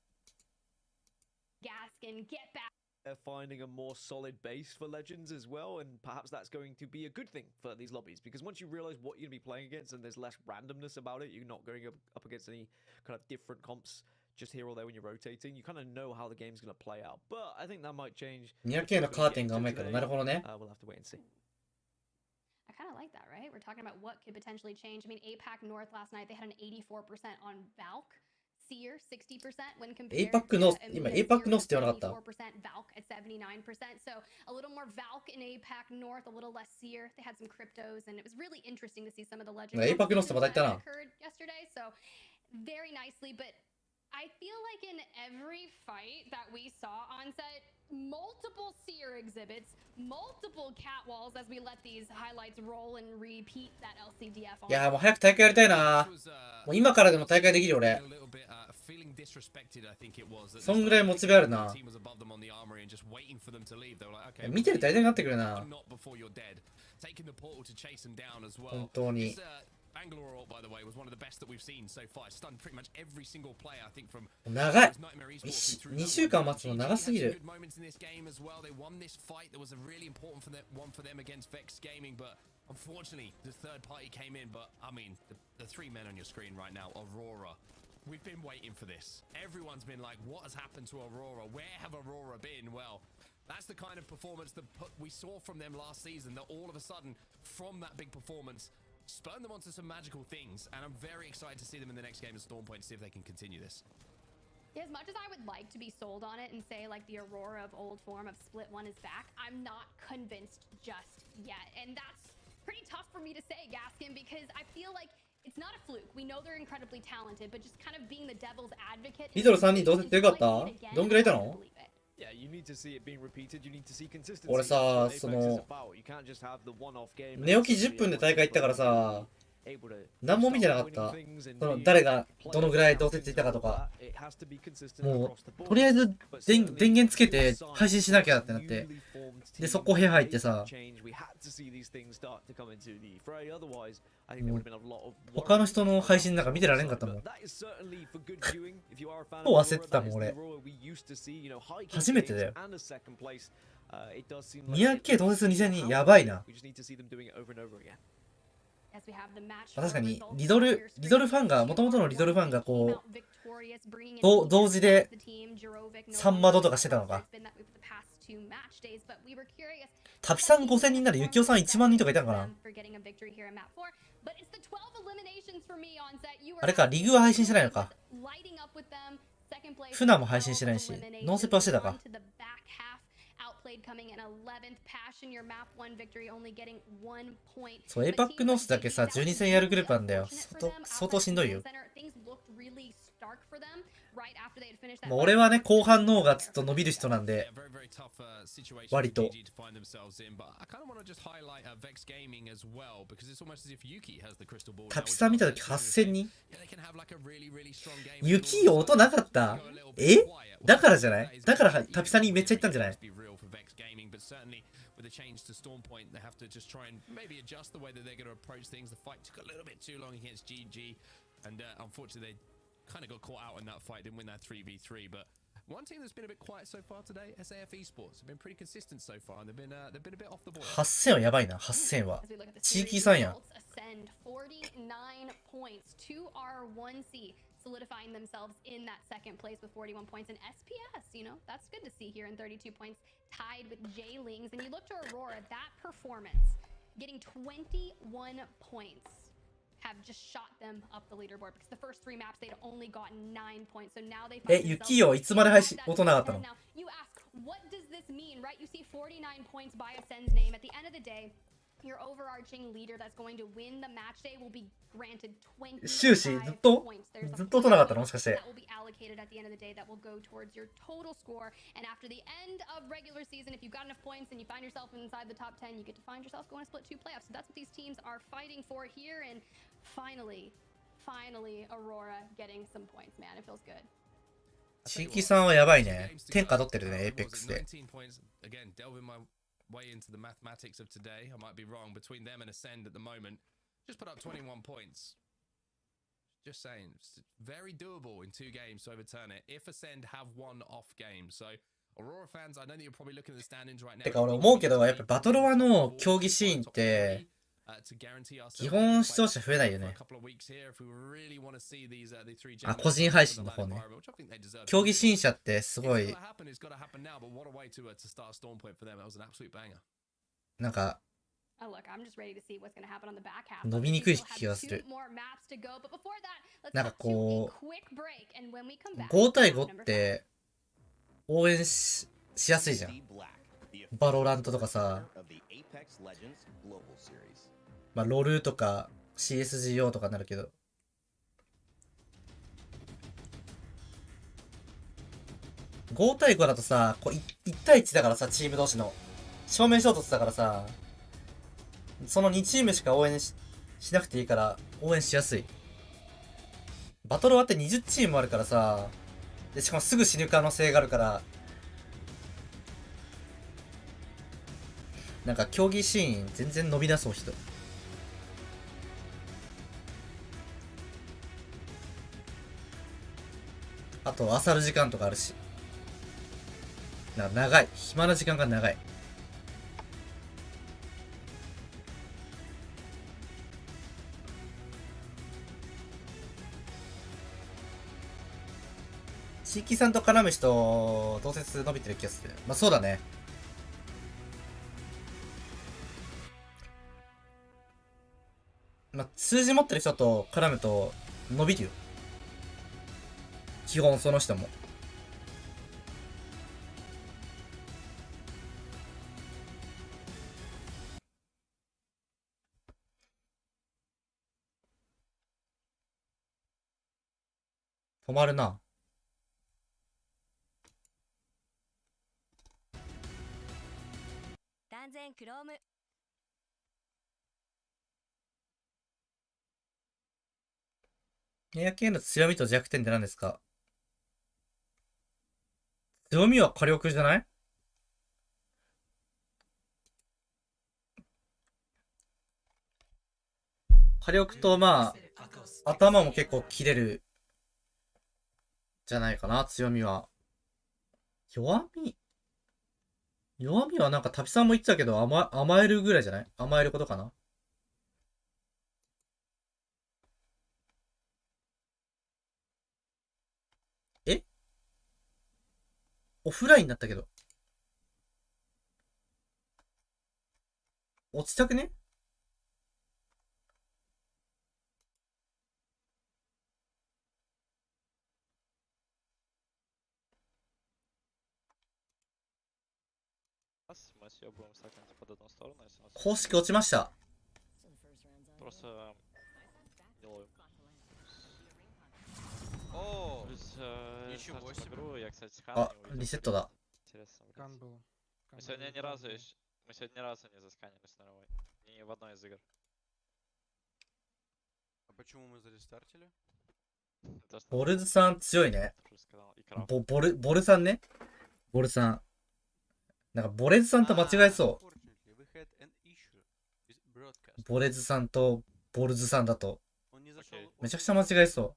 Gaskin, get back. They're finding a more solid base for Legends as well, and perhaps that's going to be a good thing for these lobbies, because once you realize what you're going to be playing against and there's less randomness about it, you're not going up against any kind of different comps just here or there when you're rotating, you kind of know how the game's going to play out. But I think that might change. 200K のカーテンが甘いから、なるほどね。We'll have to wait and see. I kind of like that, right? We're talking about what could potentially change. I mean, APAC North last night, they had an 84% on Valk. Seer 60% when compared APAC North, 今 APAC North って言わなかった。 84% Valk at 79%. So a little more Valk in APAC North, a little less Seer. They had some cryptos, and it was really interesting to see some of the legends APAC North また言ったな。 occurred yesterday. So very nicely, but I feel like in every fight that we saw on set, multiple Seer exhibits, multiple catwalls as we let these highlights roll and repeat that LCDF. いやもう早く大会やりたいな。もう今からでも大会できるよ俺。そんぐらいモチベあるな。見てるとやりたくなってくるな。本当に。Bangalore ult, by the way, was one of the best that we've seen so far. It stunned pretty much every single player, I think, from 長い。2週間待つの長すぎる。 good moments in this game as well. They won this fight. There was a really important one for them against Vex Gaming, but unfortunately, the third party came in. But I mean, the three men on your screen right now, Aurora. We've been waiting for this. Everyone's been like, what has happened to Aurora? Where have Aurora been? Well, that's the kind of performance that we saw from them last season, that all of a sudden, from that big performance, spurn them onto some magical things, and I'm very excited to see them in the next game at Storm Point, see if they can continue this. As much as I would like to be sold on it and say like the Aurora of old form of Split 1 is back, I'm not convinced just yet. And that's pretty tough for me to say, Gaskin, because I feel like It's not a fluke. We know they're incredibly talented, but just kind of being the devil's advocate. リトル3人どうせってよかった？どんぐらいいたの？俺さ、その寝起き10分で大会行ったからさ、何も見てなかった。その誰がどのぐらいどうせって言ったかとか。もうとりあえず電源つけて配信しなきゃってなって、でそこ部屋入ってさ、他の人の配信なんか見てられんかったもん。もう忘れてたもん俺。初めてだよ。200K 同説2002やばいな。確かにリドルファンが、もともとのリドルファンがこう同時で3窓とかしてたのか。タピさん5000人ならユキオさん1万人とかいたのかな。あれか、リグは配信してないのか。フナも配信してないし、ノーセップはしてたか。そう、APAC ノースだけさ、12戦やるグループなんだよ。相当しんどいよ。もう俺はね、後半脳がずっと伸びる人なんで、割と。タピさん見たとき8000人？雪よ、音なかった？だからじゃない？だからタピさんにめっちゃ言ったんじゃない？With a change to Storm Point, they have to just try and maybe adjust the way that they're going to approach things. The fight took a little bit too long against GG, and unfortunately, they kind of got caught out in that fight, didn't win that 3v3. But one team that's been a bit quiet so far today, SAF Esports, have been pretty consistent so far, and they've been a bit off the board. 8000はやばいな、8000は。地域さんやん。49 points to R1C. Solidifying themselves in that second place with 41 points, and SPS, you know, that's good to see here in 32 points, tied with J-Lings. And you look to Aurora, that performance, getting 21 points, have just shot them up the leaderboard, because the first 3 maps they'd only gotten 9 points, so now they findユキよ、いつまで配信音なかったの？ Now you ask, what does this mean, right? You see 49 points by Ascend's name. At the end of the day, your overarching leader that's going to win the match day will be granted 25 points. There's a point that will be allocated at the end of the day that will go towards your total score. And after the end of regular season, if you've got enough points and you find yourself inside the top 10, you get to find yourself going to split 2 playoffs. So that's what these teams are fighting for here. And finally, Aurora getting some points, man. It feels good. 地域さんはやばいね。天下取ってるね、APEX で。Way into the mathematics of today, I might be wrong, between them and Ascend at the moment, just put up 21 points. Just saying, it's very doable in 2 games to overturn it if Ascend have one off game. So Aurora fans, I know that you're probably looking at the standings right now. てか俺思うけど、やっぱバトロワの競技シーンって基本視聴者増えないよね。あ、個人配信の方ね。競技新者ってすごいなんか伸びにくい気がする。なんかこう5対5って応援しやすいじゃん。バロラントとかさ、まあロルとか CSGO とかになるけど、5対5だとさ、こう 1対1だからさ、チーム同士の正面衝突だからさ、その2チームしか応援 しなくていいから応援しやすい。バトル終わって20チームあるからさ、でしかもすぐ死ぬ可能性があるから、なんか競技シーン全然伸びなそう人。あと漁る時間とかあるし、長い、暇な時間が長い。地域さんと絡む人同説伸びてる気がする。まあそうだね。まあ数字持ってる人と絡むと伸びるよ。基本その人も。止まるな。断然クローム。ARK の強みと弱点って何ですか？強みは火力じゃない？火力とまあ、頭も結構切れる。じゃないかな、強みは。弱みはなんかタピさんも言ってたけど、甘えるぐらいじゃない？甘えることかな。え？オフラインになったけど。落ちたくね？公式落ちました。あ、リセットだ。Мы сегодня ни разу не засканились на новой. Ни в одной из игр. А почему мы зарестартили? ボルズさん強いね。ボルさんね。ボルさん。なんかボレズさんと間違えそう。ボレズさんとボルズさんだと。めちゃくちゃ間違えそう。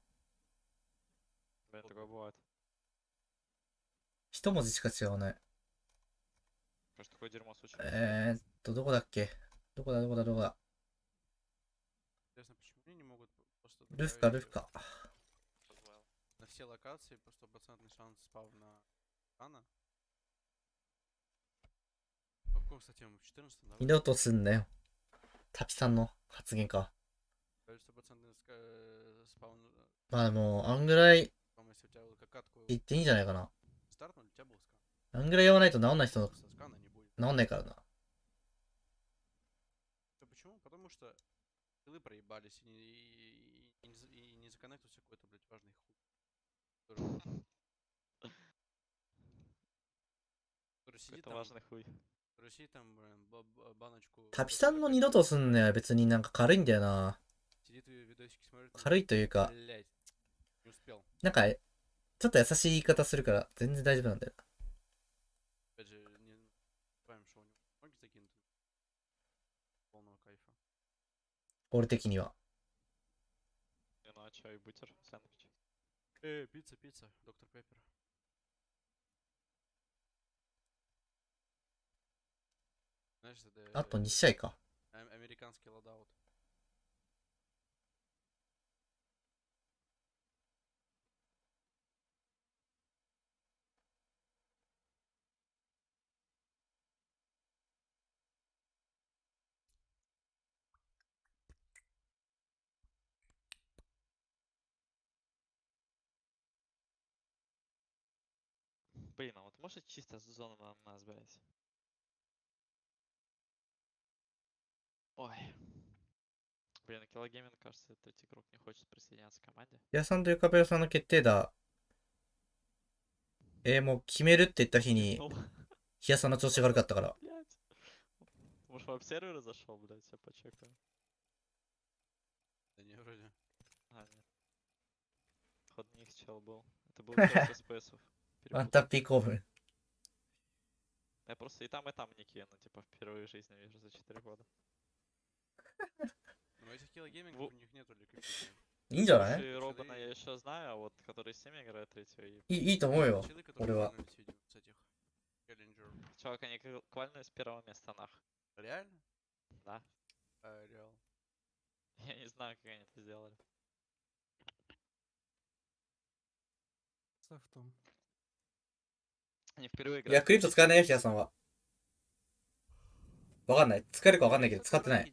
一文字しか違わない。どこだっけ？どこだ。ルフか。二度とすんなよ。タピさんの発言か。まあでも、あんぐらい言っていいんじゃないかな。あんぐらい言わないと治んない人、治んないからな。タピさんの二度とすんのは別になんか軽いんだよな。軽いというか、なんか、ちょっと優しい言い方するから全然大丈夫なんだよ。俺的には。Пицца, доктор Пеппер. Знаешь, あと2試合か。американский лодаут. Блин, а вот может чисто с зоны на нас, блять? Ой. Блин, Килогейминг, кажется, этот игрок не хочет присоединяться к команде. ヤさんとユカペロさんの決定だ。もう決めるって言った日に、ヒヤさんの調子が悪かったから。Может, в сервер зашел, блять, я почекаю. Да не, вроде. А, нет. Ходник чел был. Это был 5 FPS. ワンタッピー興奮。Я просто и там ники, ну, типа, впервые в жизни вижу за 4 года. Ну, этих киллогеймингов у них нету для крипты. いいんじゃない？ Робана я еще знаю, а вот который с ними играет третьего. いいと思うよ。俺は。Чувак, они квальные с первого места нах. Реально? Да. Реал. Я не знаю, как они это сделали. Они впервые играют. いや、クリプト使わないよ、ヒヤさんは。わかんない。使えるかわかんないけど、使ってない。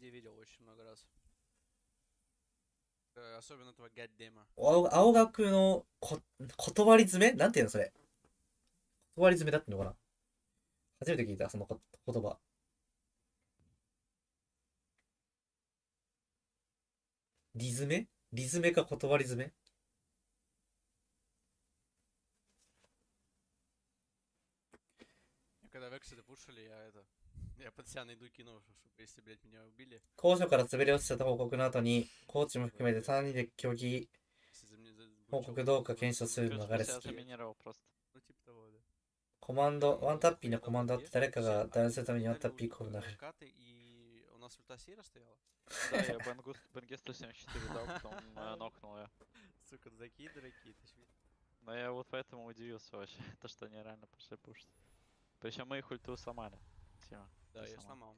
青学の断り詰めなんていうのそれ。断り詰めだってのかな。初めて聞いた、その言葉。リ詰めか断り詰め。高所から滑り落ちたと報告の後に、コーチも含めて3人で競技報告どうか検証する流れ好き。コマンド、ワンタッピーのコマンドって誰かがダウンするためにワンタッピーこうなる。Да, я Бенгесту 74 дал, потом нокнул я. Сука, такие дураки, ты ж видишь. Но я вот поэтому удивился вообще, то что они реально пошли пушить. Причем мы их ульту сломали. Тима, Да, ты я сломал. сломал.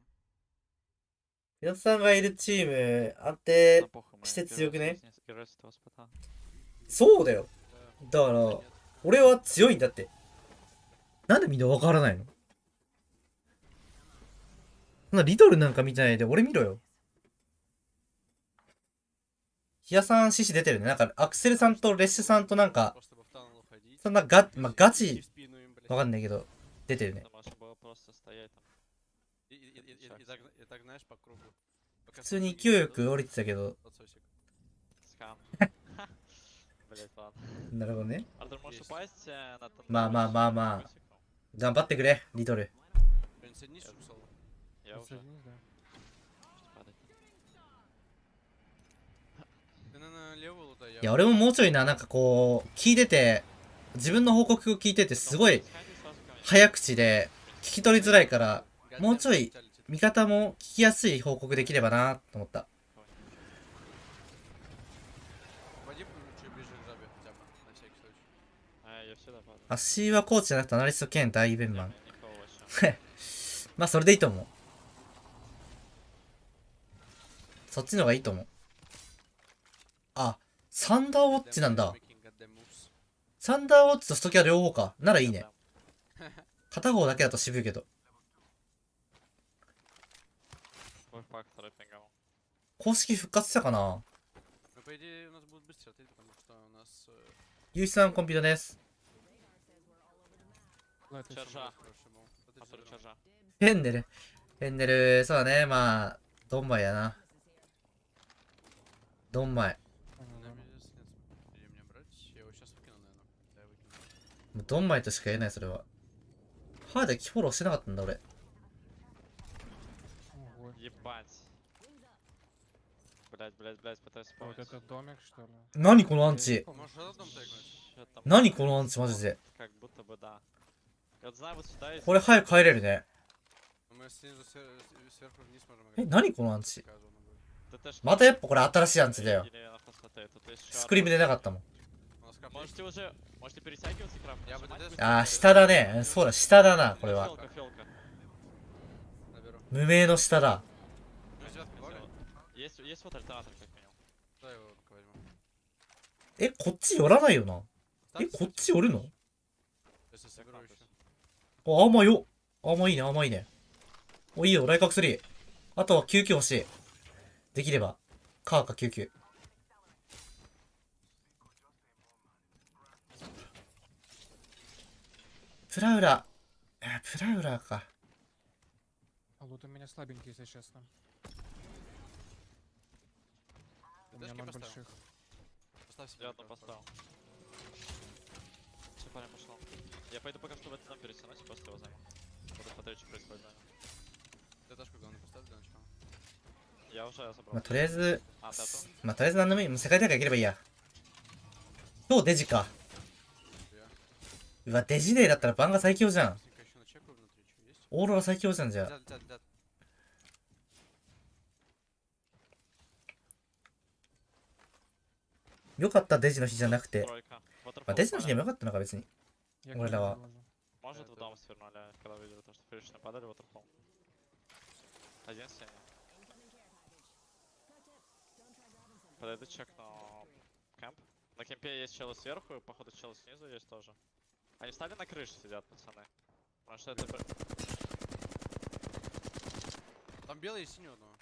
ピノさんがいるチーム、安定 Да похуй, мы して強くね？ герой с этого спота. そうだよ。だから、俺は強いんだって。なんでみんなわからないの？そんなリトルなんか見てないで、俺見ろよ。ヒヤさん獅子出てるね。なんか、アクセルさんとレッシュさんとなんか、そんなガチ、わかんないけど、出てるね。普通に勢いよく降りてたけど。なるほどね。まあまあまあまあ。頑張ってくれ、リトル。いや、俺ももうちょいな、なんかこう、聞いてて、自分の報告を聞いてて、すごい早口で聞き取りづらいから、もうちょい味方も聞きやすい報告できればなと思った。足はコーチじゃなくてアナリスト兼大弁マン。まあ、それでいいと思う。そっちの方がいいと思う。あ、サンダーウォッチなんだ。サンダーウォッチとストキャ両方か。ならいいね。片方だけだと渋いけど。公式復活したかな？ゆうしさんコンピュータです。ヘンネル。ヘンネル、そうだね。まあ、ドンマイやな。ドンマイ。もうドンマイとしか言えない、それは。ハーでフォローしてなかったんだ、俺。何このアンチ。何このアンチ、マジで。これ早く帰れるね。え、何このアンチ。またやっぱこれ新しいアンチだよ。スクリーム出なかったもん。あー、下だね。そうだ、下だな、これは。無名の下だ。え、こっち寄らないよな。え、こっち寄るの？あ、甘いよ。甘いね、甘いね。お、いいよ、来角3。あとは救急欲しい。できれば。カーか救急。プラウラ。プラウラか。Лут у меня слабенький, если честно. У меня ноль больших. Я одну поставил. Все, парень пошел. Я пойду пока что в этот дом перетянуть и после его займу. Буду смотреть, что происходит. Ты ташку главное поставь для начала. Я уже забрал. まあ、とりあえず、А, ты тут? まあ、とりあえず何でもいい。もう世界大会行ければいいや。今日デジか。うわ、デジデーだったらバンが最強じゃん。オーロラ最強じゃん、じゃあ。よかった、デジの日じゃなくて。まあ、デジの日でもよかったのか、別に。俺らは。Может, в дом свернули, когда увидели то, что фришны падали, waterfall. Один синий. Подойду чекну кемп. На кемпе есть челы сверху, походу челы снизу есть тоже. Они встали на крыше сидят, пацаны. Потому что это... Там белый и синий одного.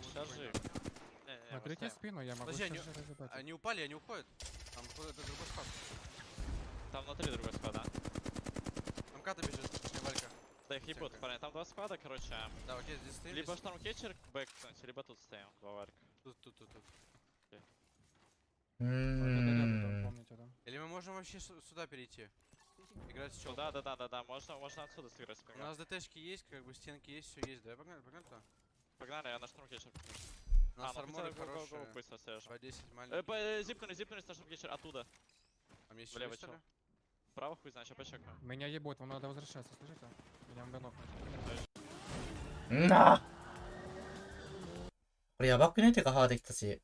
Сейчас же. Накройте спину, я могу Подожди, сейчас же разъебать. они упали, они уходят. Там это другой склад. Там внутри другой склад, да? Там ката бежит, точнее Валька. Да их ебут, парни. Там два склада, короче. Да, окей, здесь стоим. Либо штормкетчер бэк, либо тут стоим, два варика. Тут. Помните, да? Или мы можем вообще сюда перейти? Играть с Ну челом. да, можно отсюда сыграть. У нас ДТшки есть, как бы стенки есть, все есть. Давай погнали, погнали то. Погнали, я на штурмкетчер. У нас арморы хорошие. Быстро съешь. По 10 маленьких. Зипнулись на штурмкетчер оттуда. Там есть Влево что ли? чел. Вправо хуй знает, сейчас почекаю. Меня ебут, вам надо возвращаться, слышите? Меня надо нокнуть. これやばくね？てか、ハーできたし。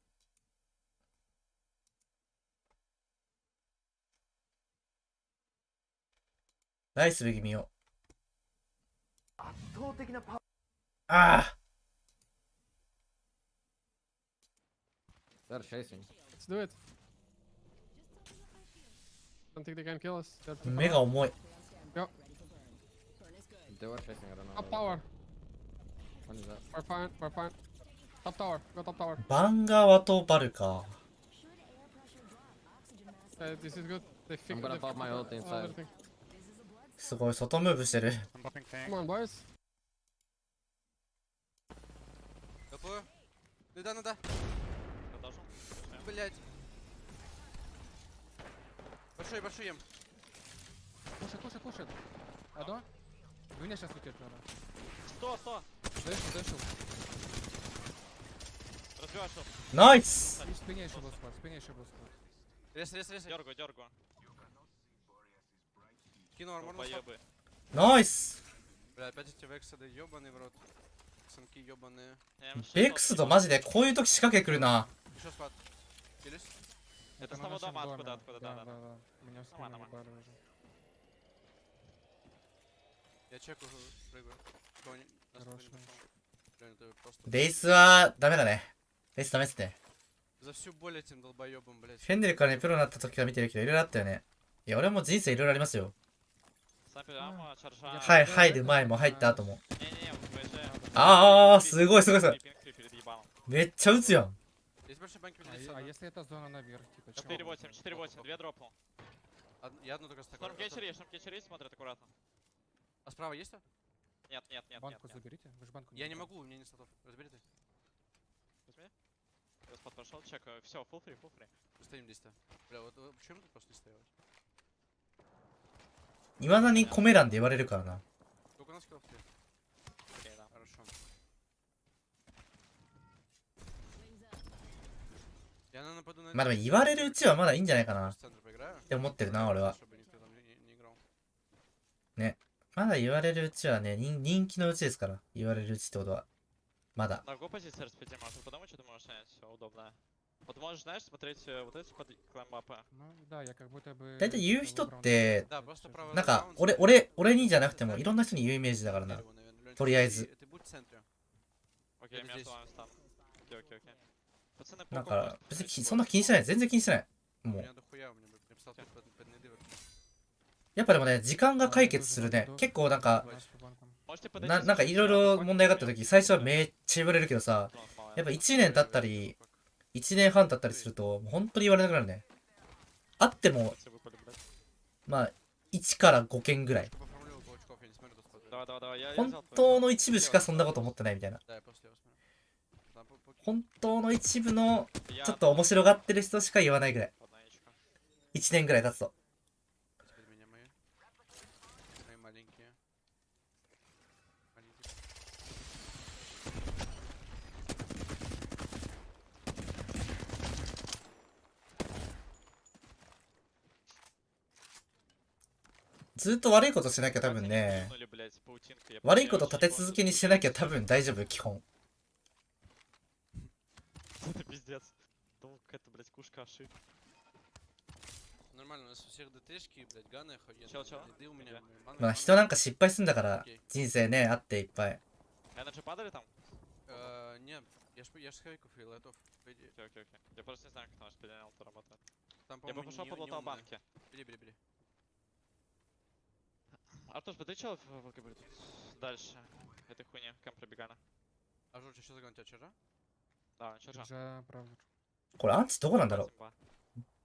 ナイスベギミよ。圧倒的なパワー。ああ They're chasing. Let's do it. Don't think they can kill us. They're too 目が far. 重い。 Yep. They were chasing, I don't know. Top tower. One is that. We're fine. We're fine. Top tower. Go top tower. バンガワとバルか。This is good. They I'm gonna pop my ult inside. everything. すごい、外ムーブしてる。 Come on, boys. Готовы? Ну да, ну да. Продолжим. Блять. Большой ем. Кушай. Адо? Меня сейчас летит, наверное. 100. Дэшил. Разбивай шоп. Найс! И в спине еще был склад, Рез. Дергаю. Кину армор на слаб. Поебы. Найс! Бля, опять эти вексы, да ебаный в рот. Санки ебаные. ベックスとマジでこういう時仕掛け来るな。 Еще склад. Кились? Это с на того нашем дома, доме. откуда, да. Меня в спину Нормально. ебали уже. Я чеку прыгаю. Хорошо. Блин, это просто... レイスはダメだね。レイスダメっすね。 За всю боль этим долбоебом, блять. フェンデルからね、プロになった時から見てるけど、いろいろあったよね。いや、俺も人生いろいろありますよ。入る前も入った後も。ああ、すごい。めっちゃ打つやん。 Есть больше банки А если это зона наверх, типа, чё? 4-8, 2 дропнул. Я одну только стакан. Штурмкетчер есть, смотрит аккуратно. А справа есть-то? Нет. Банку заберите, вы же банку Я не забрали. могу, у меня не слотов. Разбери ты. Возьми. Я спот пошел, чекаю. Все, full free. Стоим здесь-то. Бля, вот почему тут просто не стоять? いまだにコメ欄で言われるからな。 Сколько у нас киллов? Окей, да. Хорошо. Я нападу на... まあでも言われるうちはまだいいんじゃないかなっ В центр поиграю. て思ってるな、俺は。 Чтобы никто там не играл. ね。まだ言われるうちはね、人気のうちですから。言われるうちってことは。まだ。 На какую позицию распределим? Потому что ты можешь снять, все удобно. Вот можешь, знаешь, смотреть вот эти под клэм-мапы. Ну да, я как будто бы... だいたい言う人って、 Да, просто право... なんか、俺にじゃなくても、いろんな人に言うイメージだからな。 とりあえず。 Ты будь в центре. Окей, Это меня здесь. с вами стану. Окей. Пацаны, なん по か、別にそんな気にしてない。全然気にしてない。 У もう。 меня дохуя, у меня написал тут под нейды вообще. やっぱでもね、時間が解決するね。結構なんか、 можете подойти. なんかいろいろ問題があった時、最初はめっちゃ言われるけどさ、やっぱ1年経ったり、1年半経ったりすると、もう本当に言われなくなるね。あっても、まあ、1から5件ぐらい。 Поформулировал паучков, я не смотрю тут спот. Давай, я 本 взял твой. 当の一部しかそんなこと思ってないみたいな。 Да, я после его смотрю. Там по- 本当の一部の、 Я ちょっと面白がってる人しか言わないぐらい。 одна яичко. 1年ぐらい経つと。 Теперь меня мои. Мои маленькие. Маленькие. ずっと悪いことしなきゃ多分ね、 Кинули, блядь, паутинкой. Я 悪いこと потерял 立て очень 続けにしてなきゃ多分大丈夫、基本。 Это пиздец. Думал, какая-то, блядь, кушка ошиб. Нормально, у нас у всех ДТшки, блядь, ганы охуенные. Чё? Лиды у меня. まあ人なんか失敗するんだから、人生ね、あっていっぱい。 Энерджи падали там? Нет, я ж с хайков и лайтов, по идее. Окей. Я просто не знаю, как там распределял-то работает. Там, Я бы по-моему, пошел подлутал банки. Бери. Артуш, ты чё говорит дальше этой хуйни? Кем пробегали? А Жорж, что за гон тебя чужа? Да, чё же? Уже, правда. これアンチどこなんだろう。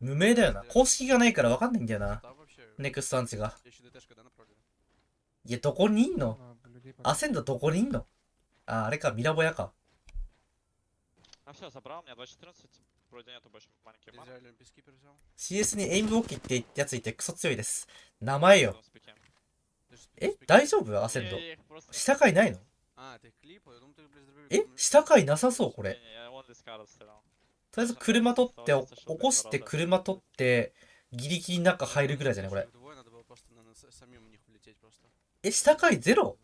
無名だよな。公式がないから分かんないんだよな。 Там вообще. ネクストアンチが。 Я еще ДТшка, да, направлю? いや、どこにいんの？ Много людей アセンドどこにいんの？あ、あれか、ミラボヤか。А все, забрал, у меня 2.14. Вроде нету больше маленьких ман. CS にエイム置きってやついてクソ強いです。名前よ。え、大丈夫アセンド。下階ないの？え、下階なさそうこれ。とりあえず車取って起こして車取ってギリギリ中入るぐらいじゃないこれ。え、下階ゼロ？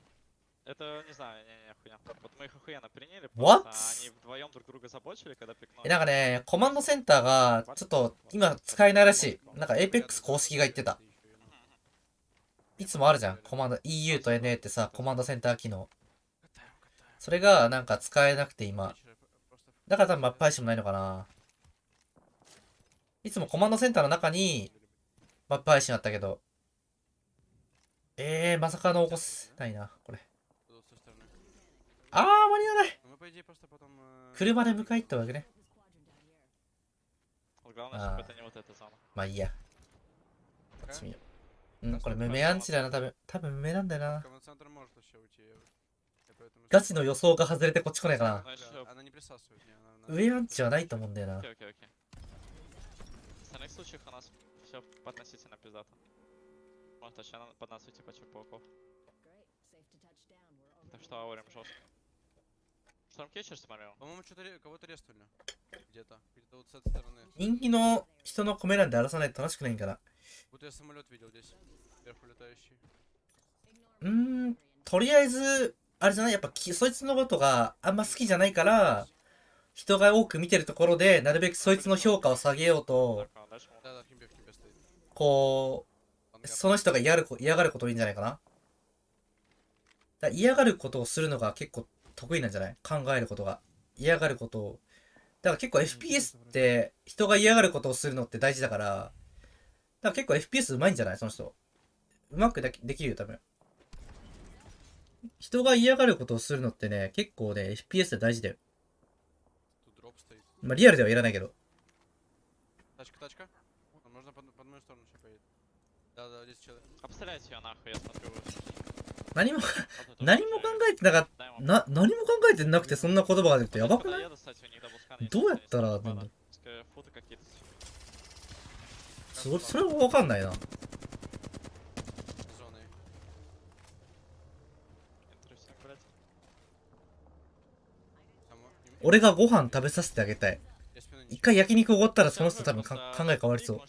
What? なんかね、コマンドセンターがちょっと今使えないらしい。なんか APEX 公式が言ってた。いつもあるじゃん。コマンド EU と NA ってさ、コマンドセンター機能。それがなんか使えなくて今。だから多分マップ配信もないのかな。いつもコマンドセンターの中にマップ配信あったけど。まさかの起こせないな、これ。あー、間に合わない。車で迎え行ったわけね。まあいいや。こっち見よう。これ無名アンチだな、多分無名なんだよな。ガチの予想が外れてこっち来ないかな。上アンチはないと思うんだよな。人気の人のコメ欄で荒らさないと楽しくないんかな。とりあえず、あれじゃないやっぱそいつのことがあんま好きじゃないから、人が多く見てるところで、なるべくそいつの評価を下げようと、こう、その人が嫌がることいいんじゃないかな。嫌がることをするのが結構得意なんじゃない？考えることが。嫌がることを。だから結構 FPS って人が嫌がることをするのって大事だから、だから結構 FPS 上手いんじゃないその人。うまくできるよ、多分。人が嫌がることをするのってね、結構ね、FPS で大事だよ。まあリアルではいらないけど。何も考えてなかった。何も考えてなくてそんな言葉が出るとやばくない？どうやったらなんだ？それはわかんないな。俺がご飯食べさせてあげたい。一回焼肉おごったらその人多分考え変わりそう。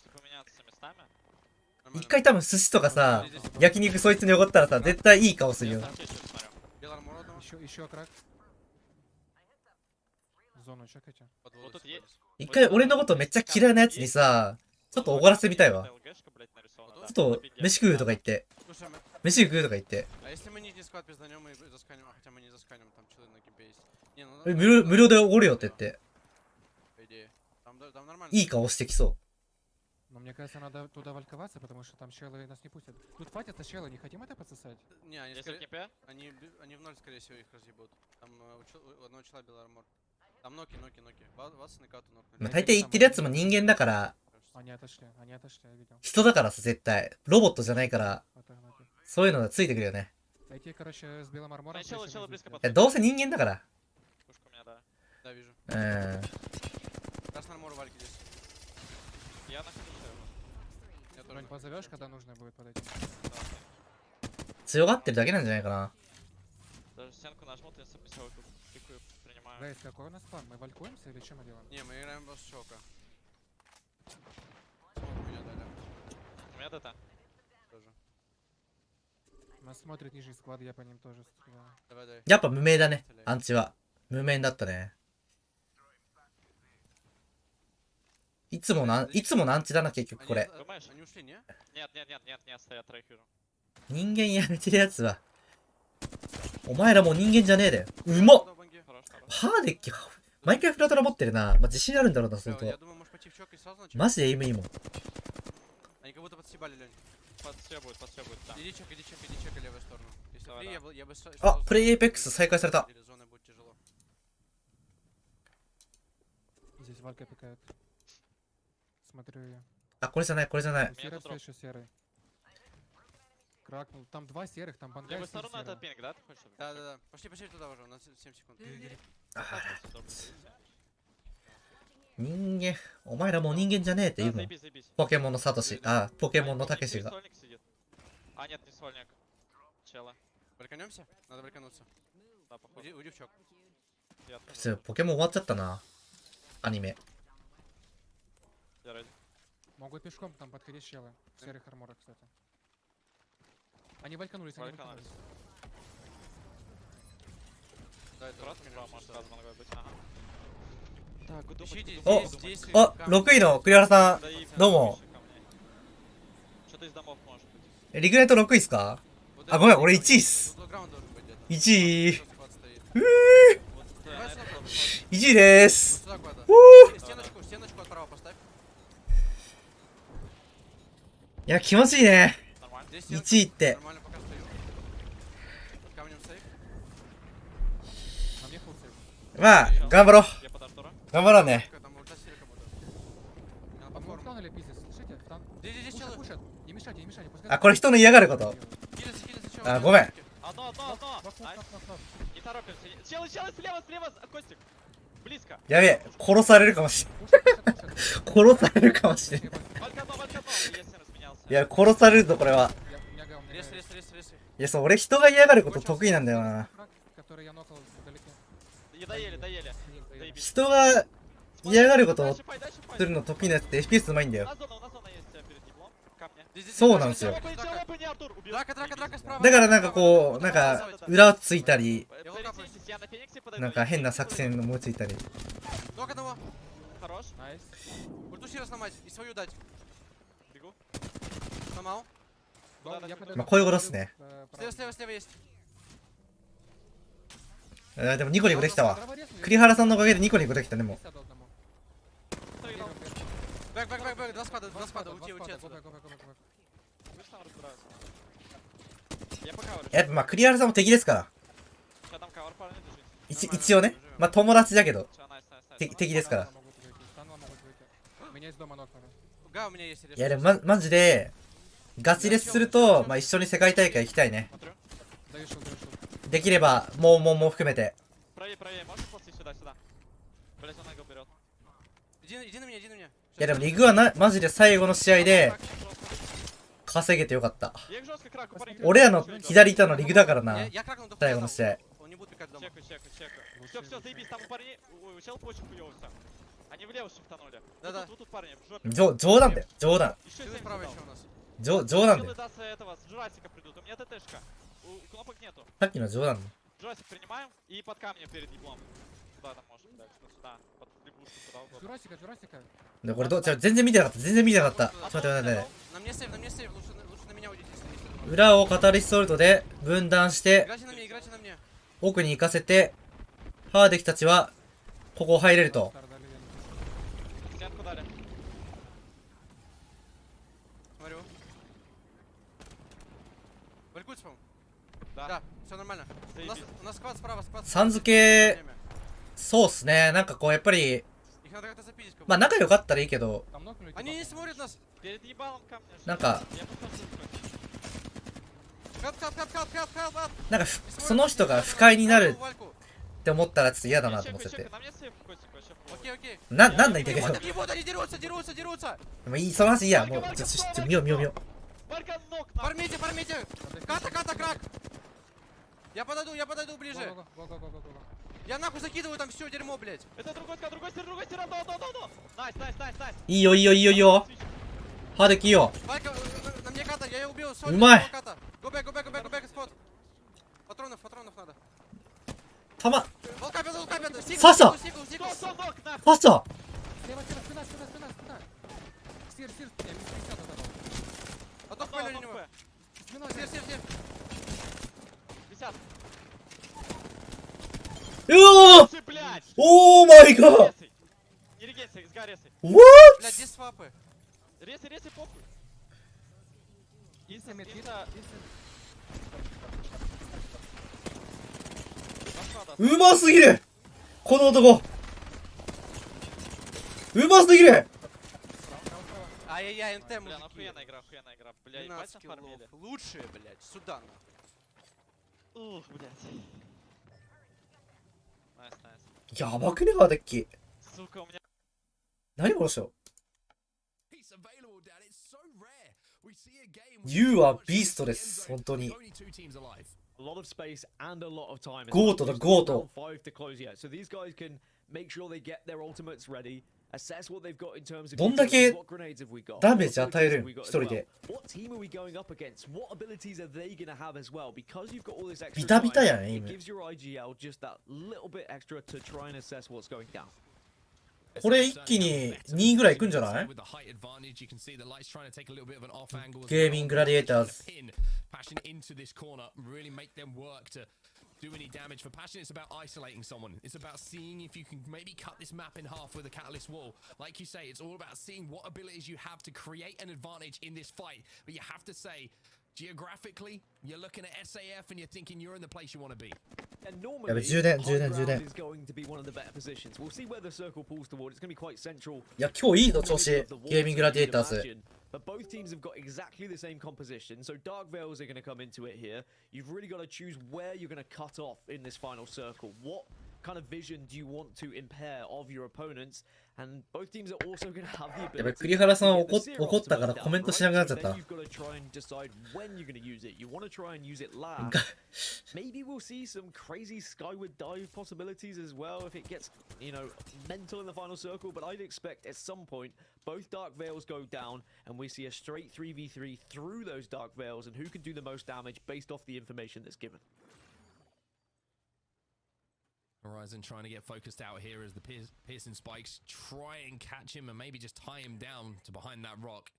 一回多分寿司とかさ、焼肉そいつにおごったらさ、絶対いい顔するよ。一回俺のことめっちゃ嫌いなやつにさ、ちょっとおごらせてみたいわ。ちょっと飯食うとか言って。飯食うとか言って。無料でおごるよって言って。いい顔してきそう。Но мне кажется, надо туда вальковаться, потому что там челы нас не пустят. Тут фатятся челы, не хотим это подсосать? Не, они в ноль, скорее всего, их разъебут. Там у одного чела был армор. Там ноки. Вас на кату нокнули. まあ大体言ってるやつも人間だから、人だからさ、絶対。ロボットじゃないから、そういうのがついてくるよね。どうせ人間だから。強がってるだけなんじゃないかな。Гайс, какой у нас план? Мы валькуемся или что мы делаем? Не, мы играем босс шока. У меня ДТ. Тоже. Нас смотрит нижний склад, я по ним тоже стреляю. Давай. やっぱ無名だね、アンチは。無名だったね。いつものアンチだな、結局これ。人間やめてるやつは。お前らもう人間じゃねえだよ。うまっ！ハーデッキ、毎回フラトラ持ってるな。まあ、自信あるんだろうな、すると。マジでエイムいいもん。あ、プレイエイペックス再開された。あ、これじゃない、これじゃない。Кракнул. Там два серых, там бангай. Левую сторону этот пинг, да, ты хочешь? Да. Пошли туда уже, у нас 7 секунд. 人間、お前らもう人間じゃねえって言うもん。ポケモンのサトシ、あ、ポケモンのたけしが。普通、ポケモン終わっちゃったな。アニメ。Могут пешком там подходить щелы. В серых арморах, кстати. Они вальканулись, они вальканулись.お、6位の栗原さん、どうも。リグレート6位っすか？あ、ごめん、俺1位っす。1位。1位でーす。いや、気持ちいいね。1位って。まあ、頑張ろう。頑張ろうね。あ、これ人の嫌がること。あ、ごめん。やべえ、殺されるかもしれん。殺されるかもしれん。いや、殺されるぞ、これは。いや、そう、俺人が嫌がること得意なんだよな。人が嫌がることをするの得意なやつって FPS うまいんだよ。そうなんですよ。だからなんかこう、なんか裏をついたり、なんか変な作戦思いついたり。まあこういうことっすね。でもニコニコできたわ。栗原さんのおかげでニコニコできたね、もう。やっぱまあ栗原さんも敵ですから。一応ね。まあ友達だけど。敵ですから。いやでもマジで、ガチレスすると、まあ一緒に世界大会行きたいね。できれば、もう含めて。いやでもリグはマジで最後の試合で稼げてよかった。俺らの左いたのリグだからな。最後の試合。冗談だよ、冗談。冗談だよ。さっきの冗談だよ。でこれ全然見てなかった。全然見てなかった。ちょっと待って。裏をカタリスソルトで分断して奥に行かせて、ハーデキたちはここ入れると。さん付け、そうっすね。なんかこうやっぱりまあ仲良かったらいいけど、なんかその人が不快になるって思ったらちょっと嫌だなと思ってて。なんだ言ったけど。もういい、その話いいや。もう見よう。Я подойду ближе. Я нахуй закидываю там все дерьмо, блядь. Это другой стиран, Найс. いいよ。ハーデキいいよ。На мне ката, я ее убил. うまい。Go back, спот. Патронов надо. 弾。刺した。うわー！オーマイガー！ What？ うますぎる！この男！うますぎる！ Ай-яй-яй, НТ, мужики. Лучшие, блядь, сюда. Ух, блядь. Найс. やばくね、ハーデッキ。Сука, у меня 何この人。You はビーストです。本当に。ゴートだ、ゴート。どんだけダメージ与えるん一人で。ビタビタやん、エイム。これ一気に2位ぐらいいくんじゃない？ゲーミンググラディエーターズ。Do any damage for Passion. It's about isolating someone. It's about seeing if you can maybe cut this map in half with a catalyst wall. Like you say, it's all about seeing what abilities you have to create an advantage in this fight. But you have to say, geographically, you're looking at SAF and you're thinking you're in the place you want to be. And normally, is going to be one of the better positions. We'll see where the circle pulls toward. It's going to be quite central. いや、今日いいの調子。ゲーミンググラディエーターズ。But both teams have got exactly the same composition, so Dark Veils are going to come into it here. You've really got to choose where you're going to cut off in this final circle. What kind of vision do you want to impair of your opponents? And both teams are also going to have the ability. やばい、栗原さん怒ったからコメントしなくなっちゃった。You've got to try and decide when you're going to use it. You want to try and use it last. Maybe we'll see some crazy skyward dive possibilities as well if it gets, you know, mental in the final circle. But I'd expect at some point both Dark Veils go down and we see a straight 3v3 through those Dark Veils and who can do the most damage based off the information that's given. Horizon trying to get focused out here as the Pearson spikes try and catch him and maybe just tie him down to behind that rock.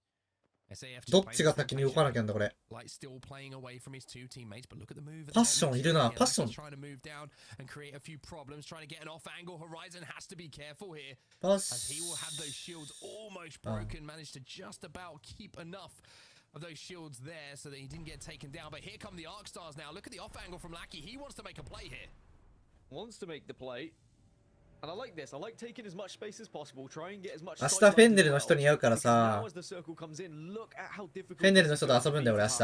SAF どっちが先に動かなきゃんだこれ。 Like still playing away from his two teammates, but look at the move. パッションいるな、パッション。 Trying to move down and create a few problems, trying to get an off angle. Horizon has to be careful here. パッ As he will have those shields almost broken, managed to just about keep enough of those shields there so that he didn't get taken down. But here come the Arc Stars now. Look at the off angle from Lackey. He wants to make a play here. Wants to make the play. And I like this. I like taking as much space as possible. Try and get as much. 明日フェンネルの人に会うからさ。フェンネルの人と遊ぶんだよ俺明日。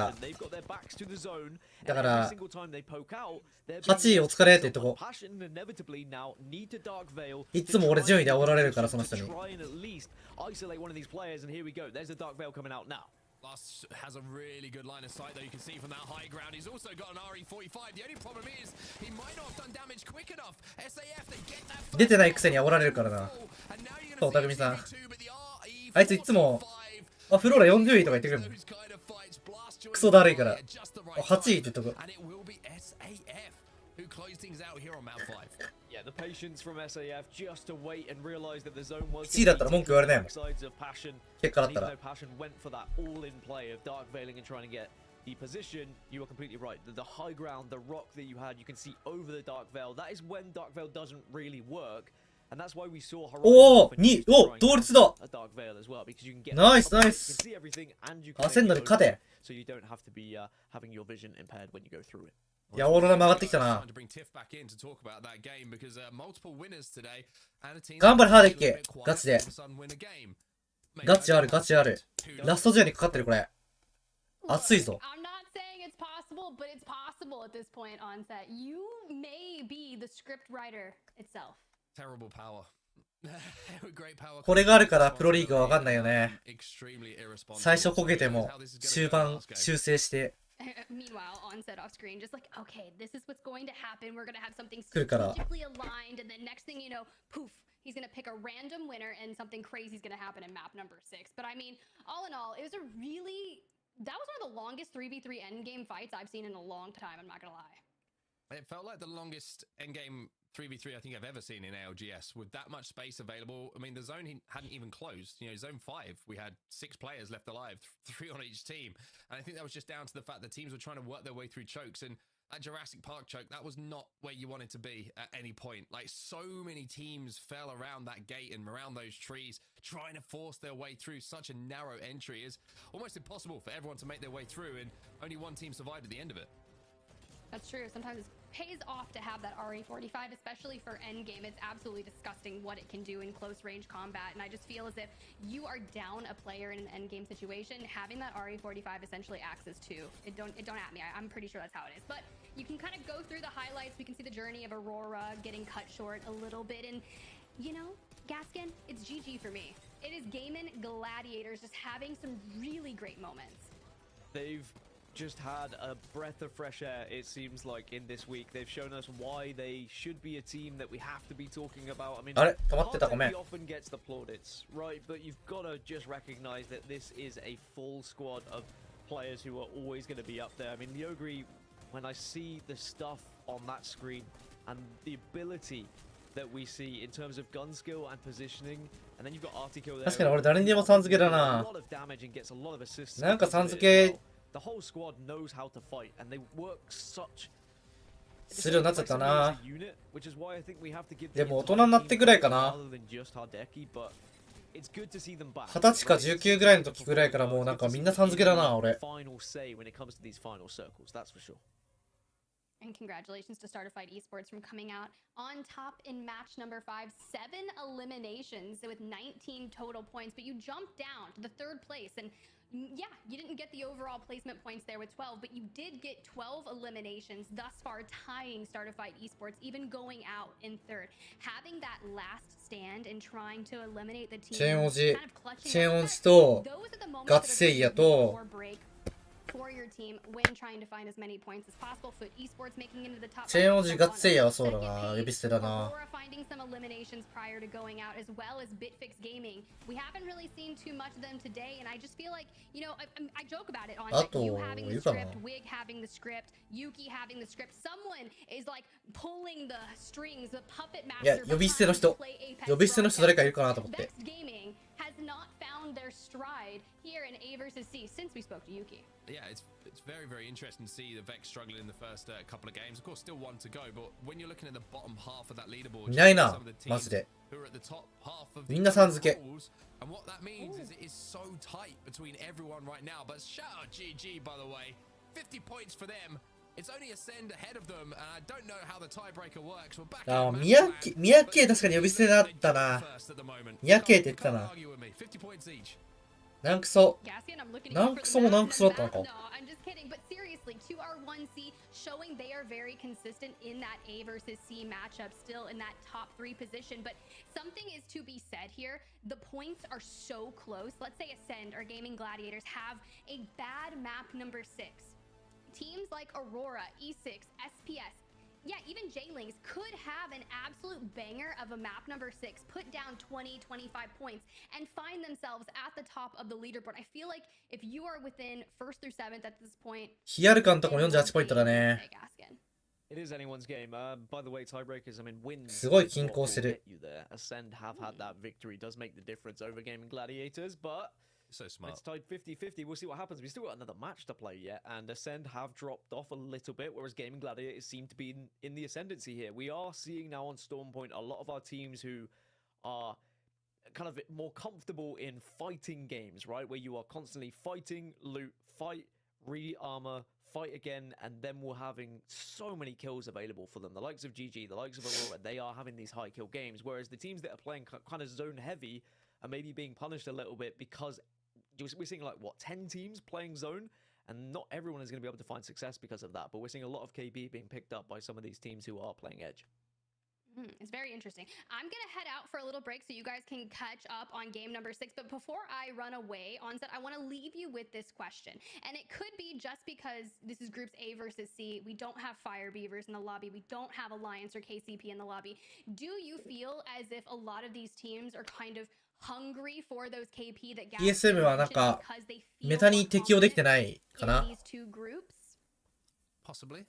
だから8位お疲れって言っとこう。いつも俺順位で煽られるからその人に。Last has a really good line of sight though, you can see from that high ground. He's also got an RE45. The only problem is he might not have done damage quick enough. SAF, they get that. 出てないくせに煽られるからな。そう、たくみさん。あいついつも、あ、フローラ40位とか言ってくるもん。クソだるいから。8位ってとこ。Who closed things out here on map 5. Yeah, the patience from SAF just to wait and realize that the zone was 1位だったら文句言われないもん。 sides of Passion. 結果だったら。 Passion went for that all-in play of dark veiling and trying to get the position. You are completely right. The high ground, the rock that you had, you can see over the dark veil. That is when dark veil doesn't really work. And that's why we saw Horizon 同率だ a dark veil as well because you can get ナイスナイス you can see everything and you can 焦んのに勝て so you don't have to be having your vision impaired when you go through it. いや、オーロラ曲がってきたな。頑張れ、ハーデッケ。ガチで。ガチある、ガチある。ラストジャーにかかってる、これ。熱いぞ。I'm not saying it's possible, but it's possible at this point on set. You may be the script writer itself. Terrible power. これがあるからプロリーグはわかんないよね。最初こけても終盤修正して。 Meanwhile, on set off screen, just like, okay, this is what's going to happen. We're going to have something strategically aligned, and then next thing you know, poof, he's going to pick a random winner, and something crazy is going to happen in map number 6. But I mean, all in all, it was a really, that was one of the longest 3v3 endgame fights I've seen in a long time. I'm not going to lie. It felt like the longest endgame 3v3 I think I've ever seen in ALGS with that much space available. I mean, the zone hadn't even closed. You know, zone 5, we had 6 players left alive, 3 on each team. And I think that was just down to the fact that teams were trying to work their way through chokes. And that Jurassic Park choke, that was not where you wanted to be at any point. Like, so many teams fell around that gate and around those trees, trying to force their way through such a narrow entry. It's almost impossible for everyone to make their way through, and only one team survived at the end of it. That's true. Sometimes it pays off to have that RE45, especially for endgame. It's absolutely disgusting what it can do in close range combat, and I just feel as if you are down a player in an endgame situation, having that RE45 essentially acts as 2. Don't at me. I'm pretty sure that's how it is. But you can kind of go through the highlights. We can see the journey of Aurora getting cut short a little bit, and you know, Gaskin, it's GG for me. It is Gaming Gladiators just having some really great moments. They've just had a breath of fresh air, it seems like, in this week. They've shown us why they should be a team that we have to be talking about. I mean, Hardek often gets the plaudits, right? But you've got to just recognize that this is a full squad of players who are always going to be up there. I mean, Yogri, when I see the stuff on that screen and the ability that we see in terms of gun skill and positioning, and then you've got Artico there. 確かに俺誰にでもさん付けだな。 A lot of damage and gets a lot of assists. なんかさん付け The whole squad knows how to fight, and they work such. するようになっちゃったな。 Which is why I think we have to give でも大人になってぐらいかな。 It's good to see them back. 20歳か19ぐらいの時ぐらいからもうなんかみんなさん付けだな俺。 Final say when it comes to these final circles, that's for sure. And congratulations to Startified Esports from coming out on top in match number 5. 7 eliminations with 19 total points, but you jumped down to the 3rd place. And yeah, you didn't get the overall placement points there with 12, but you did get 12 eliminations thus far, tying Startified Esports, even going out in 3rd. Having that last stand and trying to eliminate the team. チェーンオジ、チェーンオジとガツセイヤと for your team when trying to find as many points as possible. Foot Esports making into the top. チェーンオジガツセイヤはそうだな。呼び捨てだな。 Finding some eliminations prior to going out, as well as Bitfix Gaming. We haven't really seen too much of them today, and I just feel like, you know, I joke about it on you having the script, Wig having the script, Yuki having the script. Someone is like pulling the strings, the puppet master. いや、呼び捨ての人。呼び捨ての人誰かいるかなと思って。 Gaming has not found their stride here in A versus C since we spoke to Yuki. Yeah, it's very, very interesting to see the Vex struggling in the first couple of games. Of course, still one to go, but when you're looking at the bottom half of that leaderboard, いないな、マジで。みんなさん付け。 And what that means is it is so tight between everyone right now. But shout out GG, by the way. 50 points for them. It's only Ascend ahead of them, and I don't know how the tiebreaker works. We're back. あ、宮家確かに呼び捨てだったな。宮家って言ったな。なんくそ。なんくそもなんくそだったのか。 I'm just kidding, but seriously, Q.R1C showing they are very consistent in that A versus C matchup, still in that top 3 position. But something is to be said here. The points are so close. Let's say Ascend or Gaming Gladiators have a bad map number 6. Teams like Aurora, E6, SPS, yeah, even J-Links could have an absolute banger of a map number 6, put down 20, 25 points, and find themselves at the top of the leaderboard. I feel like if you are within 1st through 7th at this point, ヒアルカンとかも48ポイントだね。 It is anyone's game. By the way, tiebreakers, I mean, wins. すごい均衡してる。 Ascend have had that victory. Does make the difference over Gaming Gladiators, but so smart. It's tied 50-50. We'll see what happens. We've still got another match to play yet, and Ascend have dropped off a little bit, whereas Gaming Gladiators seem to be in the ascendancy here. We are seeing now on Stormpoint a lot of our teams who are kind of more comfortable in fighting games, right? Where you are constantly fighting, loot, fight, re-armor, fight again, and then we're having so many kills available for them. The likes of GG, the likes of Aurora, they are having these high kill games, whereas the teams that are playing kind of zone heavy are maybe being punished a little bit because we're seeing like, what, 10 teams playing zone? And not everyone is going to be able to find success because of that. But we're seeing a lot of KB being picked up by some of these teams who are playing Edge. It's very interesting. I'm going to head out for a little break so you guys can catch up on game number 6. But before I run away, Onset, I want to leave you with this question. And it could be just because this is groups A versus C. We don't have Fire Beavers in the lobby. We don't have Alliance or KCP in the lobby. Do you feel as if a lot of these teams are kind of hungry for those KP that ESM はなんかメタに適応できてないかな。 Possibly.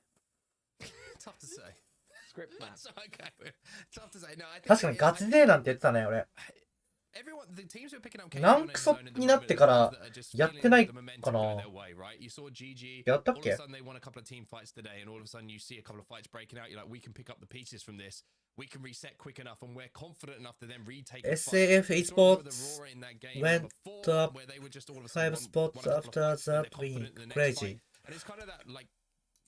Tough to say. Script man. Okay. Tough to say. No, I think 確かにガチ勢なんて言ってたね俺。なんクソになってからやってないかな。やったっけ？ We can reset quick enough and we're confident enough to then retake SAF Esports went up 5 spots after that win. Crazy. And it's kind of that, like,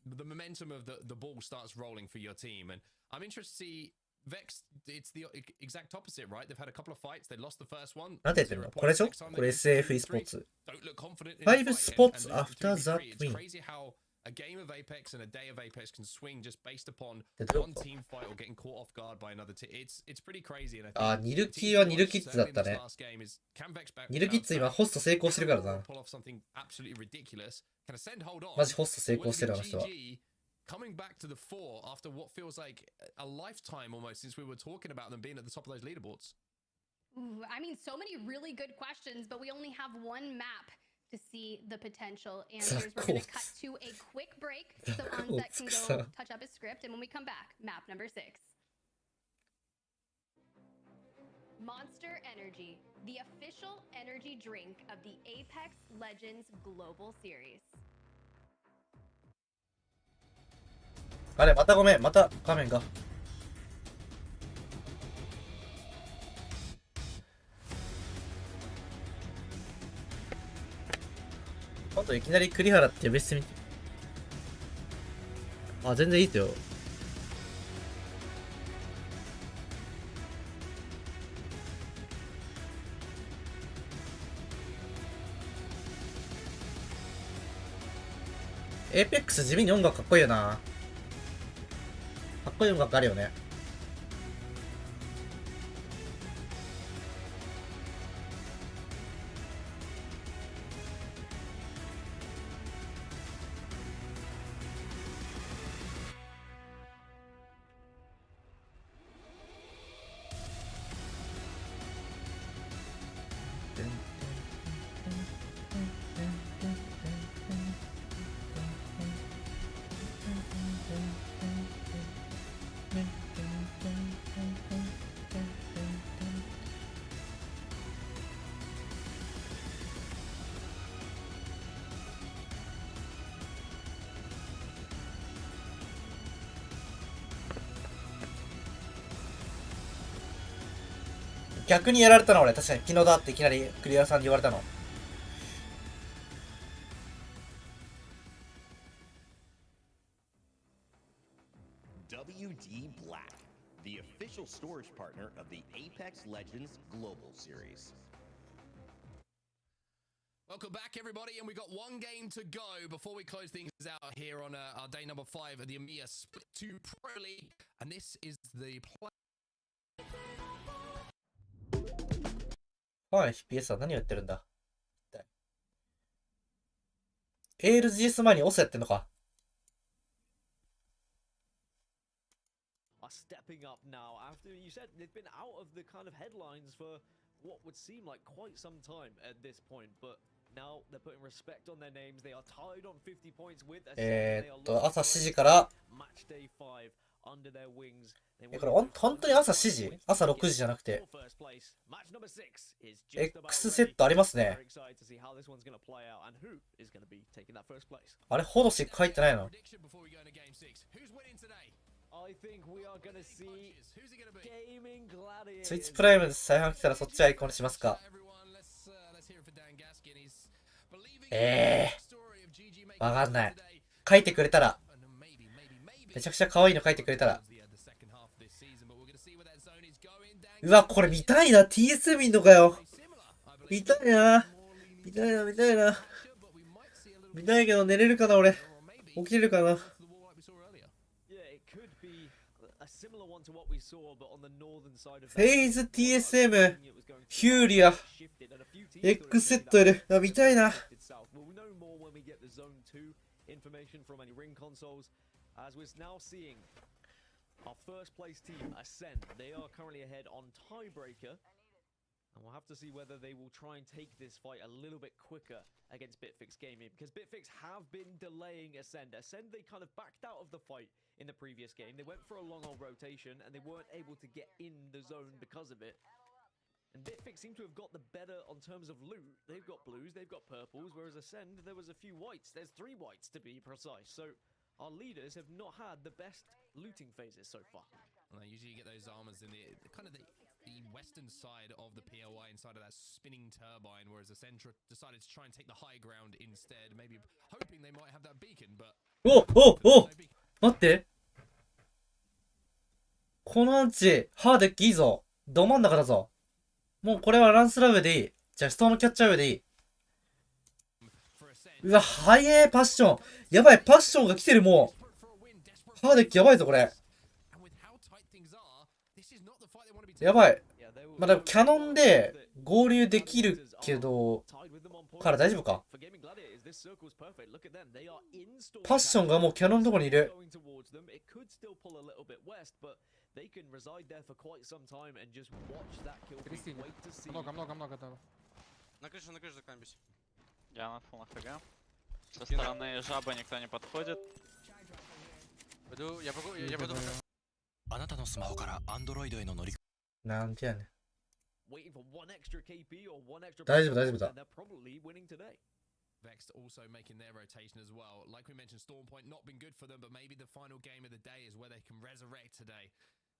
the momentum of the ball starts rolling for your team. And I'm interested to see Vex, it's the exact opposite, right? They've had a couple of fights, they lost the first one. なんて言ってんの？これでしょ？これ SAF Esports. 5 spots after that win. It's crazy how A game of Apex and a day of Apex can swing just based upon Did it- one team fight or getting caught off guard by another team. It's pretty crazy. And I think あ、ニルキーはニルキッズだったね。 last game is can Vex back ニルキッズ今ホスト成功してるからな。 pull off something absolutely ridiculous. Can Ascend hold on? マジホスト成功してるあの人は。 Coming back to the fore after what feels like a lifetime almost since we were talking about them being at the top of those leaderboards. Ooh, I mean, so many really good questions, but we only have one map to see the potential answers. We're going to cut to a quick break so Onset can go touch up his script. And when we come back, map number 6. Monster Energy, the official energy drink of the Apex Legends Global Series. あれ、またごめん。また画面が。今度いきなり栗原って呼び捨てみて。あ、全然いいっすよ。エーペックス地味に音楽かっこいいよな。かっこいい音楽あるよね。逆にやられたの俺。確かに昨日だっていきなりクリアさんに言われたの。WD Black, the official storage partner of the Apex Legends Global Series. Welcome back, everybody, and we got one game to go before we close things out here on our day number 5 of the EMEA Split 2 Pro League, and this is the play. はい、FPS は何をやってるんだ。ALGS 前にオスやってんのか。Are stepping up now after you said they've been out of the kind of headlines for what would seem like quite some time at this point, but now they're putting respect on their names. They are tied on 50 points with朝7時からmatch day 5 under their wings. これ本当に朝7時？朝6時じゃなくて X セットありますね。あれホドシック入ってないの？スイッチプライムで再販来たらそっちアイコンにしますか？わかんない。書いてくれたら。めちゃくちゃ可愛いの書いてくれたら。うわ、これ見たいな。TS 見んのかよ。見たいな。見たいな、見たいな。見たいけど寝れるかな、俺。起きれるかな。フェイズ TSM、ヒューリア、X セットいる。見たいな。As we're now seeing our first place team Ascend, they are currently ahead on tiebreaker, and we'll have to see whether they will try and take this fight a little bit quicker against Bitfix Gaming, because Bitfix have been delaying Ascend. Ascend, they kind of backed out of the fight in the previous game. They went for a long old rotation and they weren't able to get in the zone because of it. And Bitfix seem to have got the better on terms of loot. They've got blues, they've got purples, whereas Ascend, there was a few whites. There's 3 whites to be precise. So our leaders have not had the best looting phases so far. Well, they usually get those armors in the kind of the western side of the POI, inside of that spinning turbine, whereas Ascend decided to try and take the high ground instead, maybe hoping they might have that beacon, but... お待って。このアンチ、ハーデッキいいぞ。ど真ん中だぞ。もうこれはランスラウェでいい。じゃあストームキャッチャーウェでいい。うわ、早え、パッション。やばい、パッションが来てる、もう。ハーデッキやばいぞ、これ。やばい。まあ、でもキャノンで合流できるけど、から大丈夫か？パッションがもうキャノンのとこにいる。Много-много-много дал. На крышу закамбись. Я на фул на ХГ. Со стороны жабы никто не подходит. Я пойду. あなたのスマホから Android への乗りなんてやねん。 Waiting for one extra KP or one extra 大丈夫、大丈夫だ。 and they're probably winning today. Vext also making their rotation as well. Like we mentioned, Storm Point not been good for them, but maybe the final game of the day is where they can resurrect today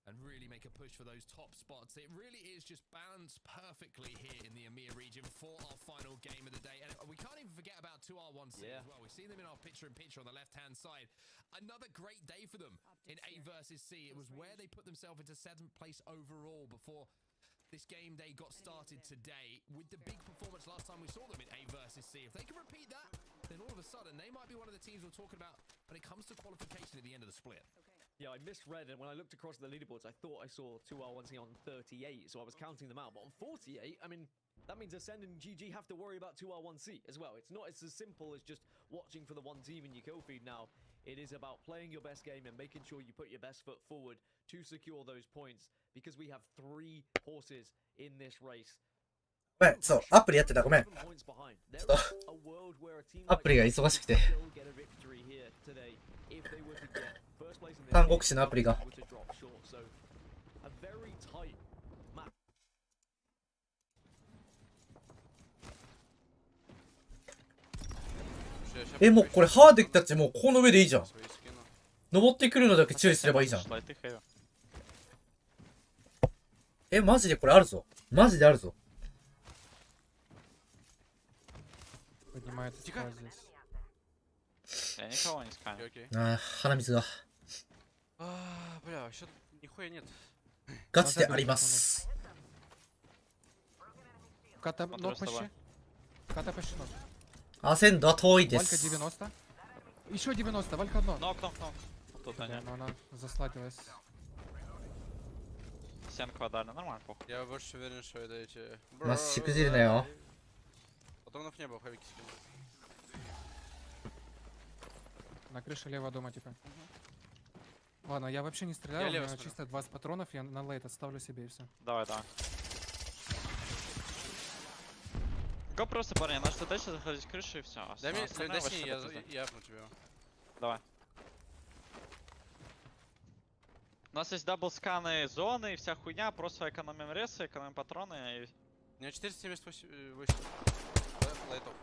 and really make a push for those top spots. It really is just balanced perfectly here in the EMEA region for our final game of the day. And we can't even forget about 2R1C as well. We've seen them in our picture-in-picture on the left-hand side. Another great day for them in A versus C. It was where they put themselves into 7th place overall before this game day got started today with the big performance last time we saw them in A versus C. If they can repeat that, then all of a sudden they might be one of the teams we're talking about when it comes to qualification at the end of the split. Yeah, I misread, and when I looked across the leaderboards, I thought I saw 2R1C on 38, so I was counting them out. But on 48, I mean, that means Ascend and GG have to worry about 2R1C as well. It's not as simple as just watching for the one team in your kill feed now. It is about playing your best game and making sure you put your best foot forward to secure those points, because we have 3 horses in this race. ごめん、そう、アプリやってた、ごめん。ちょっと、アプリが忙しくて。三国志のアプリが。もうこれハーデックたちもうこの上でいいじゃん。登ってくるのだけ注意すればいいじゃん。マジでこれあるぞ。マジであるぞ。鼻水が。ガチであります。アセンドは遠いです。Еще 90, Валька одно. Нок. Тут они. Она засладилась. Стенку отдали, нормально, похуй. Я больше уверен, что это эти... まっしくじるなよ。 Патронов не было, хавики скинули. На крыше левого дома, типа. Ладно, я вообще не стреляю, у меня чисто 20 патронов, я на лейт оставлю себе и все. Давай. Го просто, парни, наш задача заходить с крыши и все. Дай мне, я апну тебя. Давай. У нас есть даблсканы зоны и вся хуйня, просто экономим ресы, экономим патроны и... У меня 478 лайтов.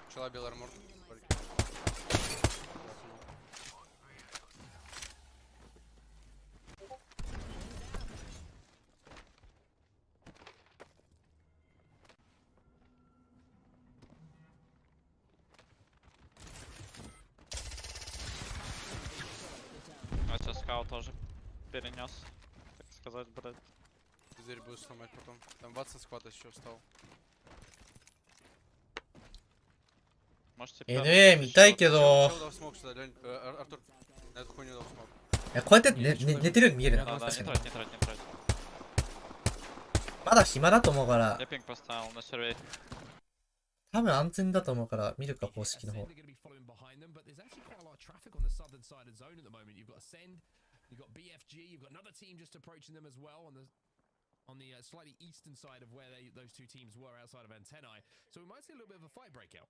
Пчела белый армор. Скаут тоже перенес, так сказать, брать. Дверь буду сломать потом. Там Ватсон сквад еще встал. NA 見たいけど。Артур, на эту хуйню дал смог. こうやって寝てるように見えるな。確かに。まだ暇だと思うから。多分安全だと思うから見るか公式の方。You've got BFG, you've got another team just approaching them as well on the slightly eastern side of where those two teams were outside of Antennae. So we might see a little bit of a fight breakout.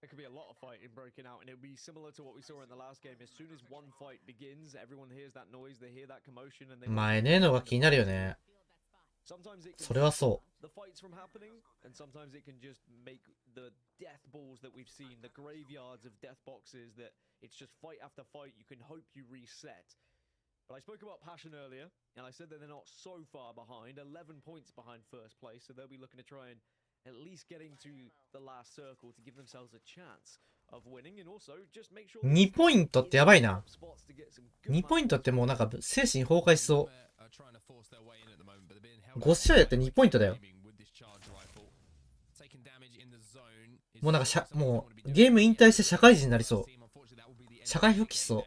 There could be a lot of fighting breaking out, and it would be similar to what we saw in the last game. As soon as one fight begins, everyone hears that noise, they hear that commotion, and they... まあ NA のが気になるよね。それはそう。 The fights from happening, and sometimes it can just make the death balls that we've seen, the graveyards of death boxes, that it's just fight after fight. You can hope you reset. But I spoke about Passion earlier, and I said that they're not so far behind, 11 points behind first place, so they'll be looking to try and at least getting to the last circle to give themselves a chance of winning and also just make sure 2ポイントってやばいな。2ポイントってもうなんか精神崩壊しそう。5試合やって2ポイントだよ。もうなんかもうゲーム引退して社会人になりそう。社会復帰しそう。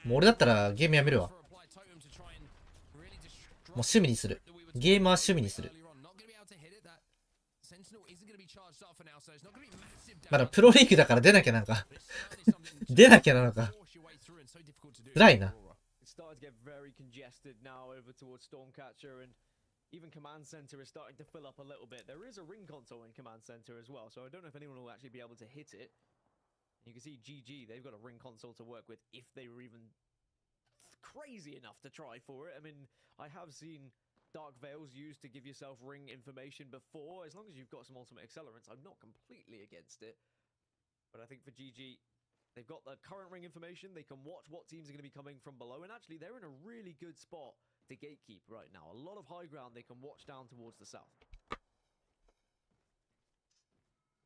もう俺だったらゲームやめるわ。もう趣味にする。ゲームは趣味にする。まだプロリーグだから出なきゃなんか出なきゃなのか。辛いな。Even Command Center is starting to fill up a little bit. There is a ring console in Command Center as well, so I don't know if anyone will actually be able to hit it. You can see GG, they've got a ring console to work with if they were even crazy enough to try for it. I mean, I have seen Dark Veils used to give yourself ring information before. As long as you've got some ultimate accelerants, I'm not completely against it. But I think for GG, they've got the current ring information. They can watch what teams are going to be coming from below. And actually, they're in a really good spot to gatekeep right now. A lot of high ground they can watch down towards the south.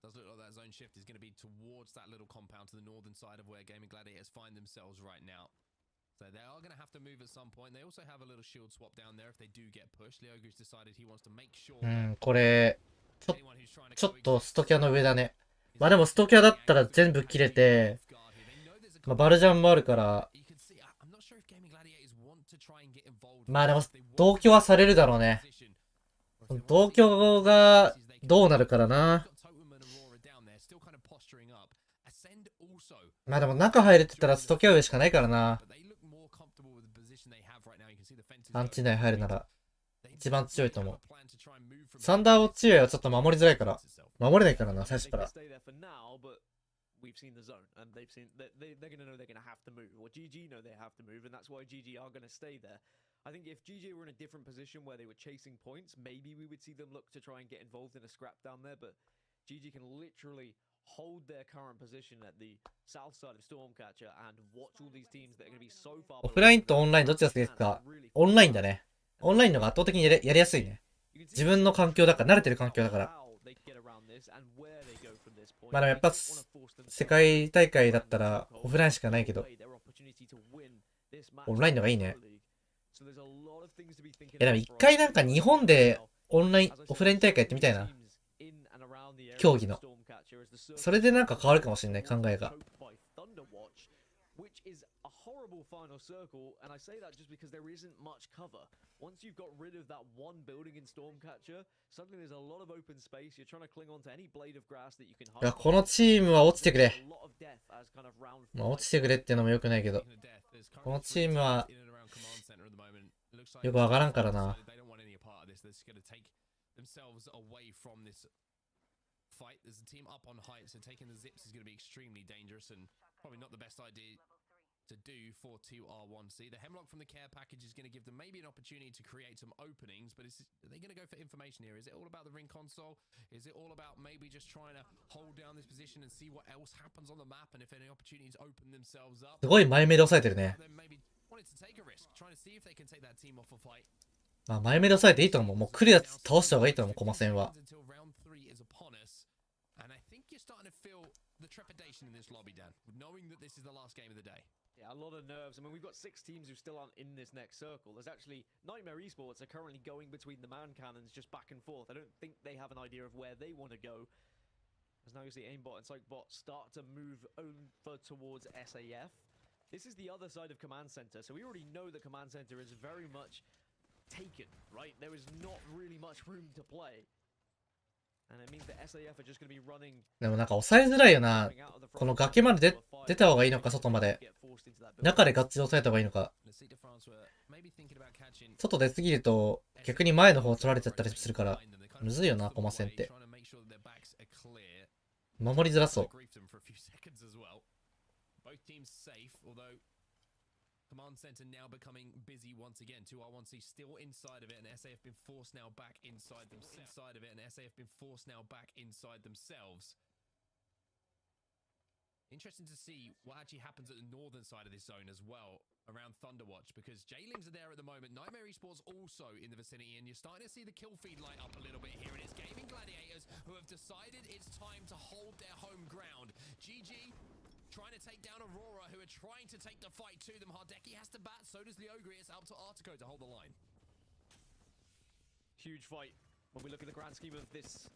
Does look like that zone shift is going to be towards that little compound to the northern side of where Gaming Gladiators find themselves right now. So they are going to have to move at some point. They also have a little shield swap down there if they do get pushed. Leogu's decided he wants to make sure. これちょっとストキャの上だね。まあでもストキャだったら全部切れて、まあ、バルジャンもあるから。まあでも同居はされるだろうね。同居がどうなるからな。まあでも中入れてたらストキャ上しかないからな。アンチ内入るなら一番強いと思う。サンダーウォッチウェイはちょっと守りづらいから。守れないからな、最初から。We've seen the zone, and they're going to know they're going to have to move, or GG know they have to move, and that's why GG are going to stay there. I think if GG were in a different position where they were chasing points, maybe we would see them look to try and get involved in a scrap down there, but GG can literally hold their current position at the south side of Stormcatcher and watch all these teams that are going to be so far. オフラインとオンラインどっちが好きですか？オンラインだね。オンラインのが圧倒的にやりやすいね。自分の環境だから、慣れてる環境だから。まあでもやっぱ世界大会だったらオフラインしかないけど、オンラインのがいいね。でも一回なんか日本でオフライン大会やってみたいな。競技の。それでなんか変わるかもしれない、考えが。Horrible final circle, and I say that just because there isn't much cover. Once you've got rid of that one building in Stormcatcher, suddenly there's a lot of open space. You're trying to cling on to any blade of grass that you can hide. いや、このチームは落ちてくれ。まあ落ちてくれっていうのも良くないけど、このチームはよくわからんからな。Fight. There's a team up on height, so taking the zips is going to be extremely dangerous and probably not the best idea to do for 2R1C. The Hemlock from the care package is going to give them maybe an opportunity to create some openings, but are they going to go for information here? Is it all about the ring console? Is it all about maybe just trying to hold down this position and see what else happens on the map and if any opportunities open themselves up? すごい前目で抑えてるね。まあ前目で抑えていいと思う。もう来るやつ倒した方がいいと思う、コマ戦は。The trepidation in this lobby, Dan, knowing that this is the last game of the day. Yeah, a lot of nerves. I mean, we've got 6 teams who still aren't in this next circle. There's actually Nightmare Esports are currently going between the man cannons just back and forth. I don't think they have an idea of where they want to go. As now you see Aimbot and Psychbot start to move over towards SAF. This is the other side of Command Center, so we already know that Command Center is very much taken, right? There is not really much room to play. でもなんか抑えづらいよな。この崖まで出た方がいいのか、外まで。中でガッチリ抑えた方がいいのか。外出すぎると逆に前の方取られちゃったりするから、むずいよな、コマ戦って。守りづらそう。Command center now becoming busy once again. 2R1C still inside of it, and SAF been forced now back inside themselves. Interesting to see what actually happens at the northern side of this zone as well, around Thunderwatch, because J-Lings are there at the moment. Nightmare Esports also in the vicinity, and you're starting to see the kill feed light up a little bit here. And it's Gaming Gladiators who have decided it's time to hold their home ground. GG trying to take down Aurora, who are trying to take the fight to them. Hardeki has to bat, so does Leogri. It's up to Artico to hold the line. Huge fight when we look at the grand scheme of this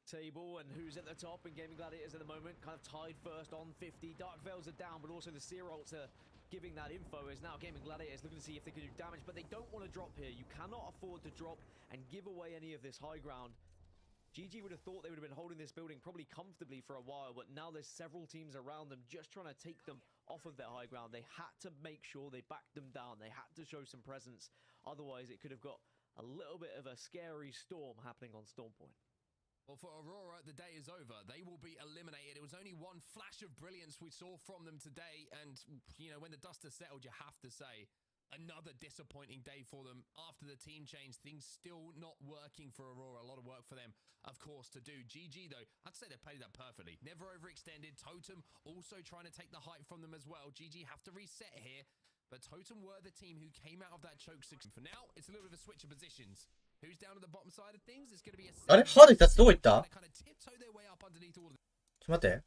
table and who's at the top. And Gaming Gladiators at the moment kind of tied first on 50. Dark Veils are down, but also the Searolts are giving that info. As now Gaming Gladiators looking to see if they can do damage, but they don't want to drop here. You cannot afford to drop and give away any of this high ground. GG would have thought they would have been holding this building probably comfortably for a while, but now there's several teams around them just trying to take them off of their high ground. They had to make sure they backed them down. They had to show some presence. Otherwise, it could have got a little bit of a scary storm happening on Storm Point. Well, for Aurora, the day is over. They will be eliminated. It was only one flash of brilliance we saw from them today. And, you know, when the dust has settled, you have to say, another disappointing day for them. After the team change, things still not working for Aurora. A lot of work for them, of course, to do. GG, though, I'd say they played that perfectly. Never overextended. Totem also trying to take the hype from them as well. GG have to reset here. But Totem were the team who came out of that choke 6. For now, it's a little bit of a switch of positions. Who's down at the bottom side of things? It's going to be a あれハード2つどこ行った？ ちょっと待って。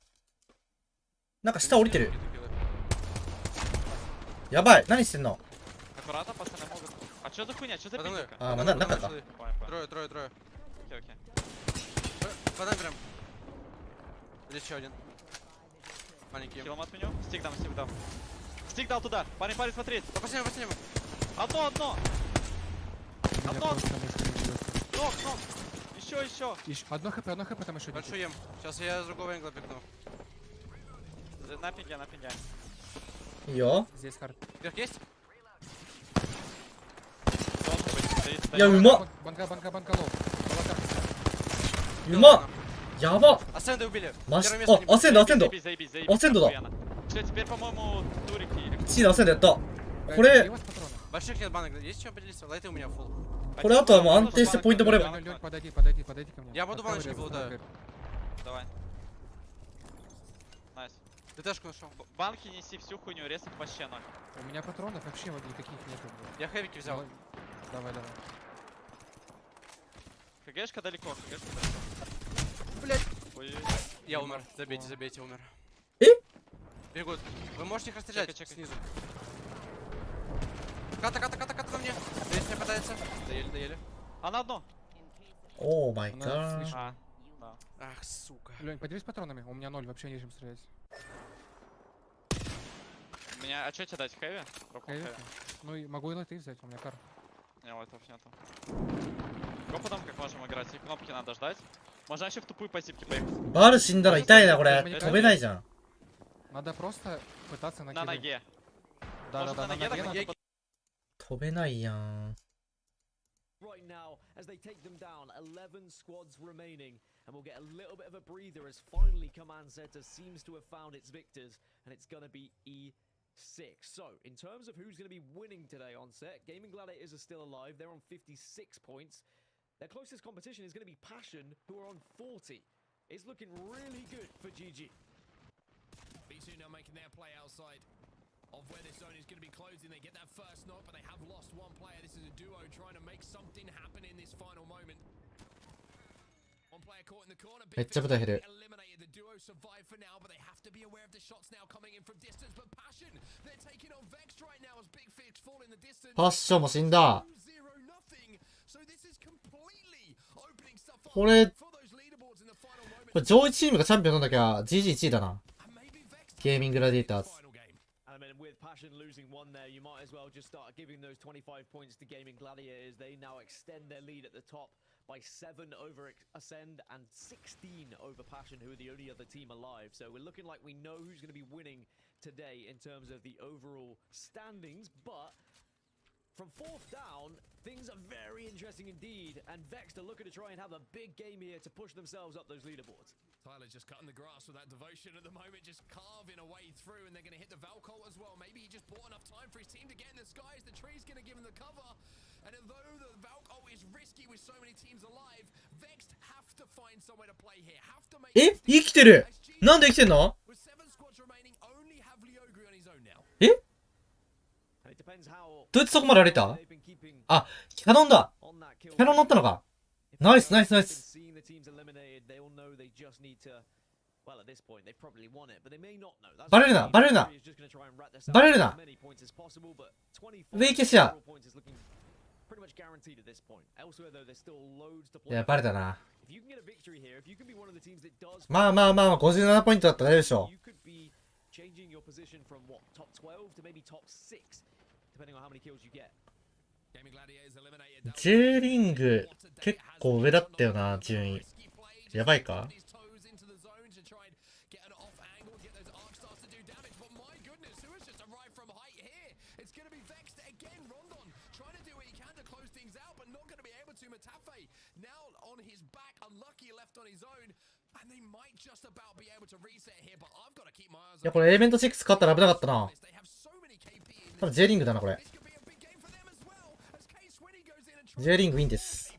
なんか下降りてる。やばい。何してんの？ Аккуратно, пацаны могут. А что за хуйня? Что за пиздюка? А, на как-то. Трое. Окей. Подай прям. Здесь еще один. Маленький. Килом отменю. Стик дам. Стик дал туда. Парень, смотри. По последнему. Одно. Нок. Еще. Одно хп, там еще. Большой ем. Сейчас я с другого энгла пикну. На пинге. Йо. Здесь хард. Вверх есть? Я ума. Банка лоу. Ума. Яба. Асценды убили. Асцендо. Асцендо да. Все, теперь, по-моему, турики или... Сильно асцендо やった。これ Больших нет банок. Есть чем поделиться? Лайты у меня фулл. これあとはもう安定してポイントもらえば。 Подойди ко мне. Я буду баночки полутаю. Давай. Найс. ДТшку нашел. Банки неси всю хуйню, ресок вообще ноль. У меня патронов вообще никаких нету. Я хэвики взял. Давай. ХГшка далеко. Блять. Я умер. Забейте, умер. Бегут. Вы можете их расстрелять снизу. Ката на мне. Здесь мне пытается. Доели. А на одно. О май гад. Да. Ах, сука. Лень, поделись патронами. У меня 0, вообще нечем стрелять. Меня, а что тебе дать? Хэви? Хэви? Ну и могу и лайты взять, у меня кар. Не, лайтов нету. Го потом как можем играть? И кнопки надо ждать. Можно еще в тупую пассивки поехать. バル死んだら痛いなこれ。飛べないじゃん。 Надо просто пытаться накидывать. На ноге. Да, на ноге. 飛べないやん。 Right now, as they take them down, 11 squads remaining, and we'll get a little bit of a breather as finally Command Center seems to have found its victors, and it's going to be E6. So, in terms of who's going to be winning today on set, Gaming Gladiators are still alive. They're on 56 points. Their closest competition is going to be Passion, who are on 40. It's looking really good for GG. B2 now making their play outside of where this zone is going to be closing. They get that first knock, but they have lost one player. This is a duo trying to make something happen in this final moment. One player caught in the corner. めっちゃ舞台減る。 Eliminated. The duo survive for now, but they have to be aware of the shots now coming in from distance. But Passion, they're taking on Vex right now as Big Fish fall in the distance. パッションも死んだ。 So this is completely opening stuff up これ for those leaderboards in the final moment. これ上位チームがチャンピオンなんだきゃ GG1 位だな。ゲーミンググラディエーターズ。 And then with Passion losing one there, you might as well just start giving those 25 points to Gaming Gladiators. They now extend their lead at the top by 7 over Ascend and 16 over Passion, who are the only other team alive. So we're looking like we know who's going to be winning today in terms of the overall standings, but from 4th down, things are very interesting indeed, and Vex are looking to try and have a big game here to push themselves up those leaderboards. Tyler's just cutting the grass with that devotion at the moment, just carving a way through, and they're going to hit the Valcolt as well. Maybe he just bought enough time for his team to get in the skies. The tree's going to give him the cover, and although the Valcolt is risky with so many teams alive, Vex have to find somewhere to play here. Have to make え、生きてる。なんで生きてんの？ with 7え？どうやってそこまで歩いた？あ、キャノンだ。キャノン乗ったのか。ナイスナイスナイス。バレるな、バレるな。バレるな。ウェイ消しや。いや、バレたな。まあまあまあ、57ポイントだったら大丈夫でしょ。J リング結構上だったよな、順位。やばいか？いや、これエレメント6勝ったら危なかったな。ただ J リングだな、これ。J リングウィンです。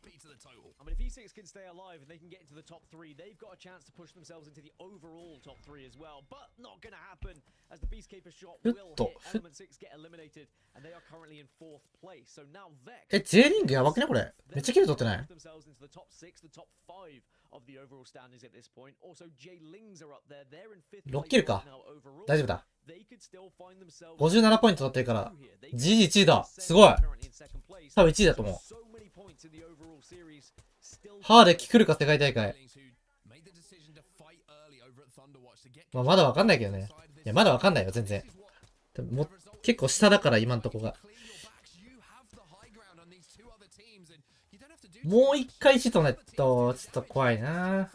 can stay alive and they can get into the top 3, they've got a chance to push themselves into the overall top 3 as well, but not gonna happen as the Beastkeeper shot will hit. Element 6 get eliminated and they are currently in 4th place. So now Vex J リングやばくねこれ。めっちゃキル取ってない。themselves into the top 6, the top 5 of the overall standings at this point. Also J Lings are up there. They're in 5th place 6キルか。大丈夫だ。57ポイント取ってるから G1 位だ。すごい。多分1位だと思う。ハーデッキ来るか世界大会。まあ、まだわかんないけどね。いや、まだわかんないよ、全然。も結構下だから、今んとこが。もう一回1とねちょっと怖いな。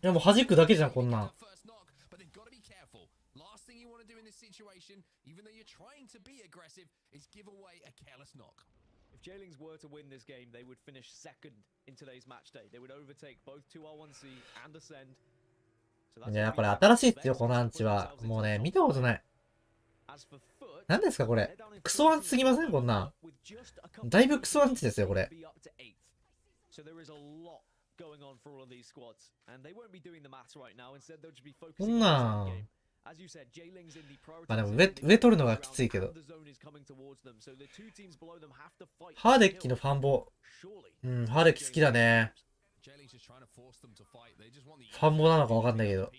いや、もう弾くだけじゃん、こんなん。If J-Lings were to win this game, they would finish second in today's match day. They would overtake both 2R1C and Ascend. いや、これ新しいってよ、このアンチは。もうね、見たことない。何ですか、これ。クソアンチすぎませんこんなん。だいぶクソアンチですよ、これ。こんなん。まあでも上取るのがきついけど。ハーデッキのファンボ。うん、ハーデッキ好きだね。ファンボなのかわかんないけど。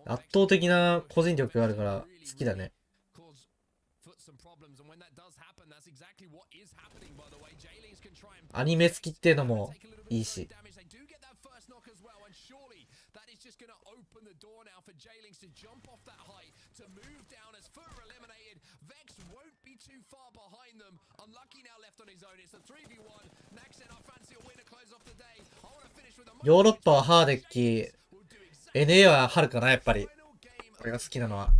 圧倒的な個人力があるから好きだね。アニメ好きっていうのもいいし。ヨーロッパはハーデッキ、NA ははるかな、やっぱり。俺が好きなのは。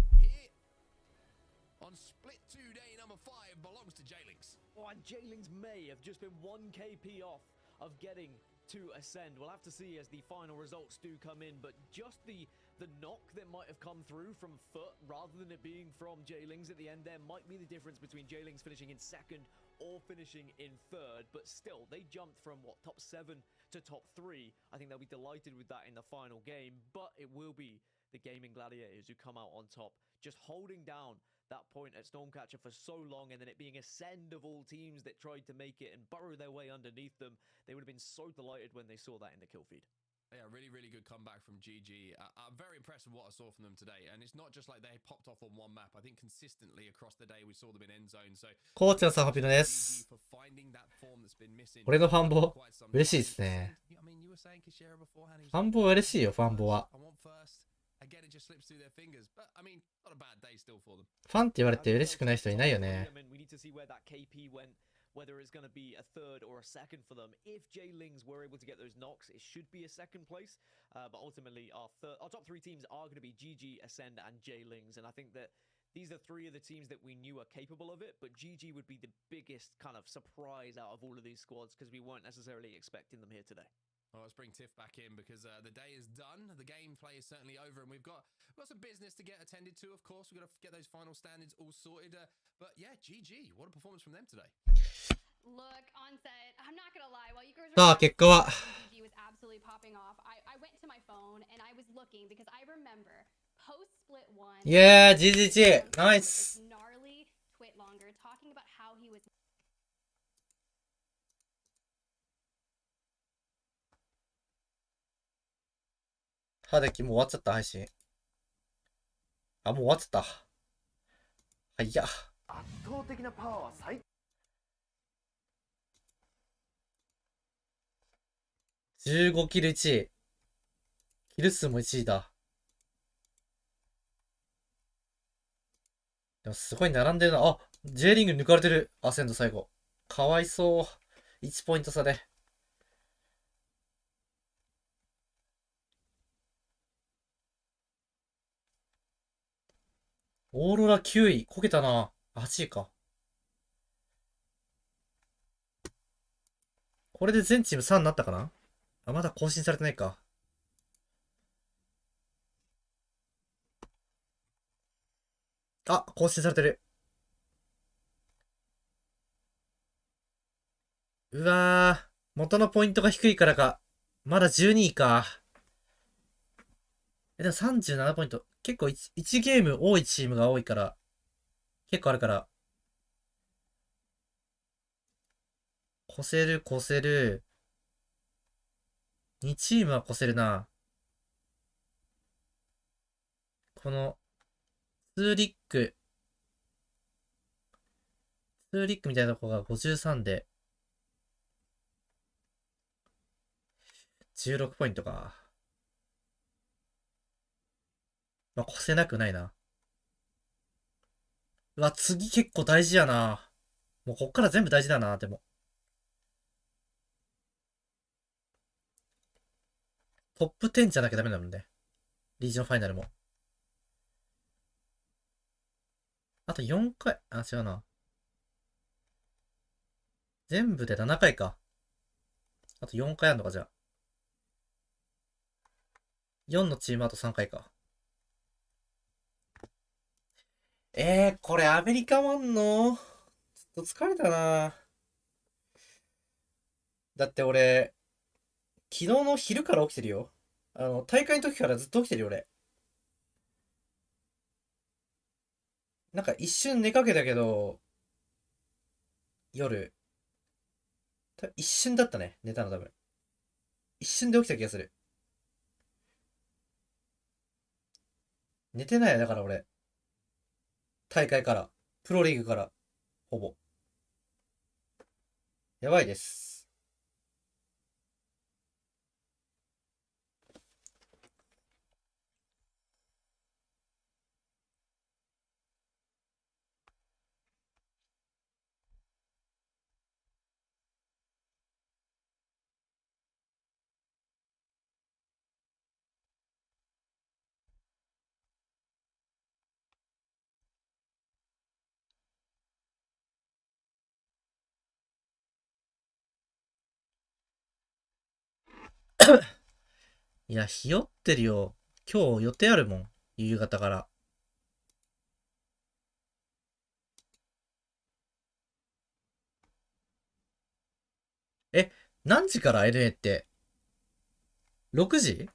To ascend. We'll have to see as the final results do come in, but just the knock that might have come through from Foot rather than it being from J-Lings at the end there might be the difference between J-Lings finishing in 2nd or finishing in 3rd, but still they jumped from what, top 7 to top 3. I think they'll be delighted with that in the final game, but it will be the Gaming Gladiators who come out on top, just holding down that point at Stormcatcher for so long, and then it being Ascend of all teams that tried to make it and burrow their way underneath them. They would have been so delighted when they saw that in the kill feed. Yeah, really good comeback from GG. I'm very impressed with what I saw from them today, and it's not just like they popped off on one map. I think consistently across the day we saw them in end zone. So コーチのさんハピノです。俺のファンボ嬉しいですね。ファンボ嬉しいよ、ファンボは。ファンって言われて嬉しくない人いないよね。Whether it's going to be a 3rd or a 2nd for them. If J-Lings were able to get those knocks, it should be a 2nd place. But ultimately, our top 3 teams are going to be GG, Ascend, and J-Lings. And I think that these are 3 of the teams that we knew are capable of it. But GG would be the biggest kind of surprise out of all of these squads because we weren't necessarily expecting them here today. Well, let's bring Tiff back in because the day is done. The gameplay is certainly over, and we've got some business to get attended to. Of course, we've got to get those final standings all sorted. But yeah, GG. What a performance from them today. Look, on set, I'm not gonna lie. While you guys さあ結果は was absolutely popping off. I went to my phone and I was looking because I remember post split one. Yeah, GGG. Nice. Gnarly twit longer talking about how he was. はできもう終わっちゃった配信。あ、もう終わっちゃった。はいや。圧倒的なパワーは最15キル1位。キル数も1位だ。でもすごい並んでるな。あ、J リング抜かれてる。アセンド最後。かわいそう。1ポイント差で。オーロラ9位。こけたな。8位か。これで全チーム3になったかなあ、まだ更新されてないか。あ、更新されてる。うわー。元のポイントが低いからか。まだ12位か。でも37ポイント。結構 1ゲーム多いチームが多いから。結構あるから。越せる、越せる。2チームは越せるな。この、2リックみたいなとこが53で、16ポイントか。まあ、越せなくないな。うわ、次結構大事やな。もうこっから全部大事だな、でも。トップ10じゃなきゃダメなのね。リージョンファイナルも。あと4回。あ、違うな。全部で7回か。あと4回あんのか、じゃあ。4のチームあと3回か。これアメリカもんのちょっと疲れたな。だって俺、昨日の昼から起きてるよ。大会の時からずっと起きてるよ、俺。なんか一瞬寝かけたけど、夜。一瞬だったね、寝たの多分。一瞬で起きた気がする。寝てないよ、だから俺。大会から。プロリーグから。ほぼ。やばいです。いや、ひよってるよ。今日予定あるもん。夕方から。何時から NA って ?6 時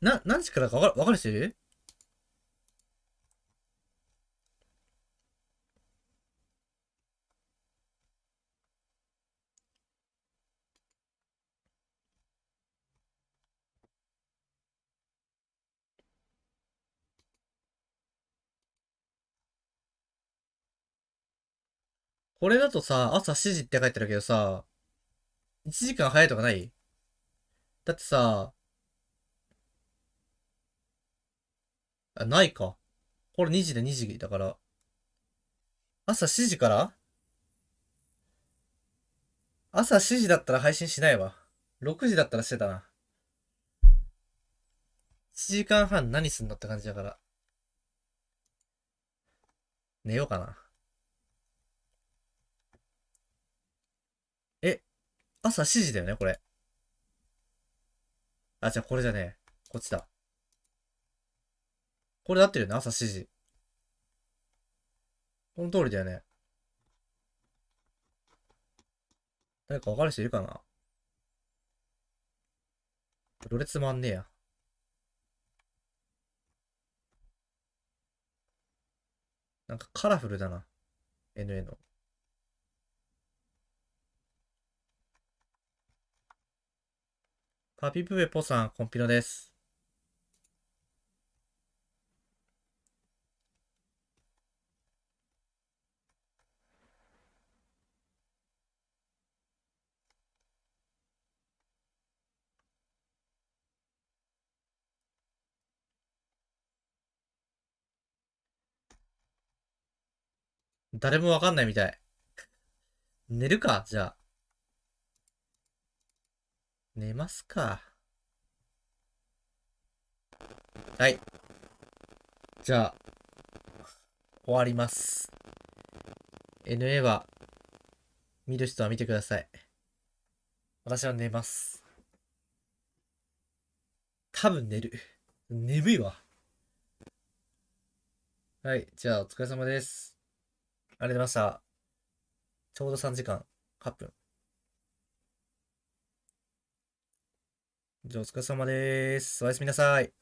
何時からかわかる人いる？これだとさ、朝7時って書いてるけどさ、1時間早いとかない？だってさ、ないか。これ2時で2時だから。朝7時から朝7時だったら配信しないわ。6時だったらしてたな。1時間半何すんのって感じだから。寝ようかな。朝7時だよね、これ。あ、じゃあこれじゃねえ。こっちだ。これで合ってるよね、朝7時。この通りだよね。誰か分かる人いるかな？ろれつまんねえや。なんかカラフルだな。NA の。パピプペポさん、コンピノです。誰もわかんないみたい。寝るか、じゃあ。寝ますか。はい。じゃあ、終わります。NA は、見る人は見てください。私は寝ます。多分寝る。眠いわ。はい。じゃあ、お疲れ様です。ありがとうございました。ちょうど3時間8分。じゃあ、お疲れ様です。おやすみなさい。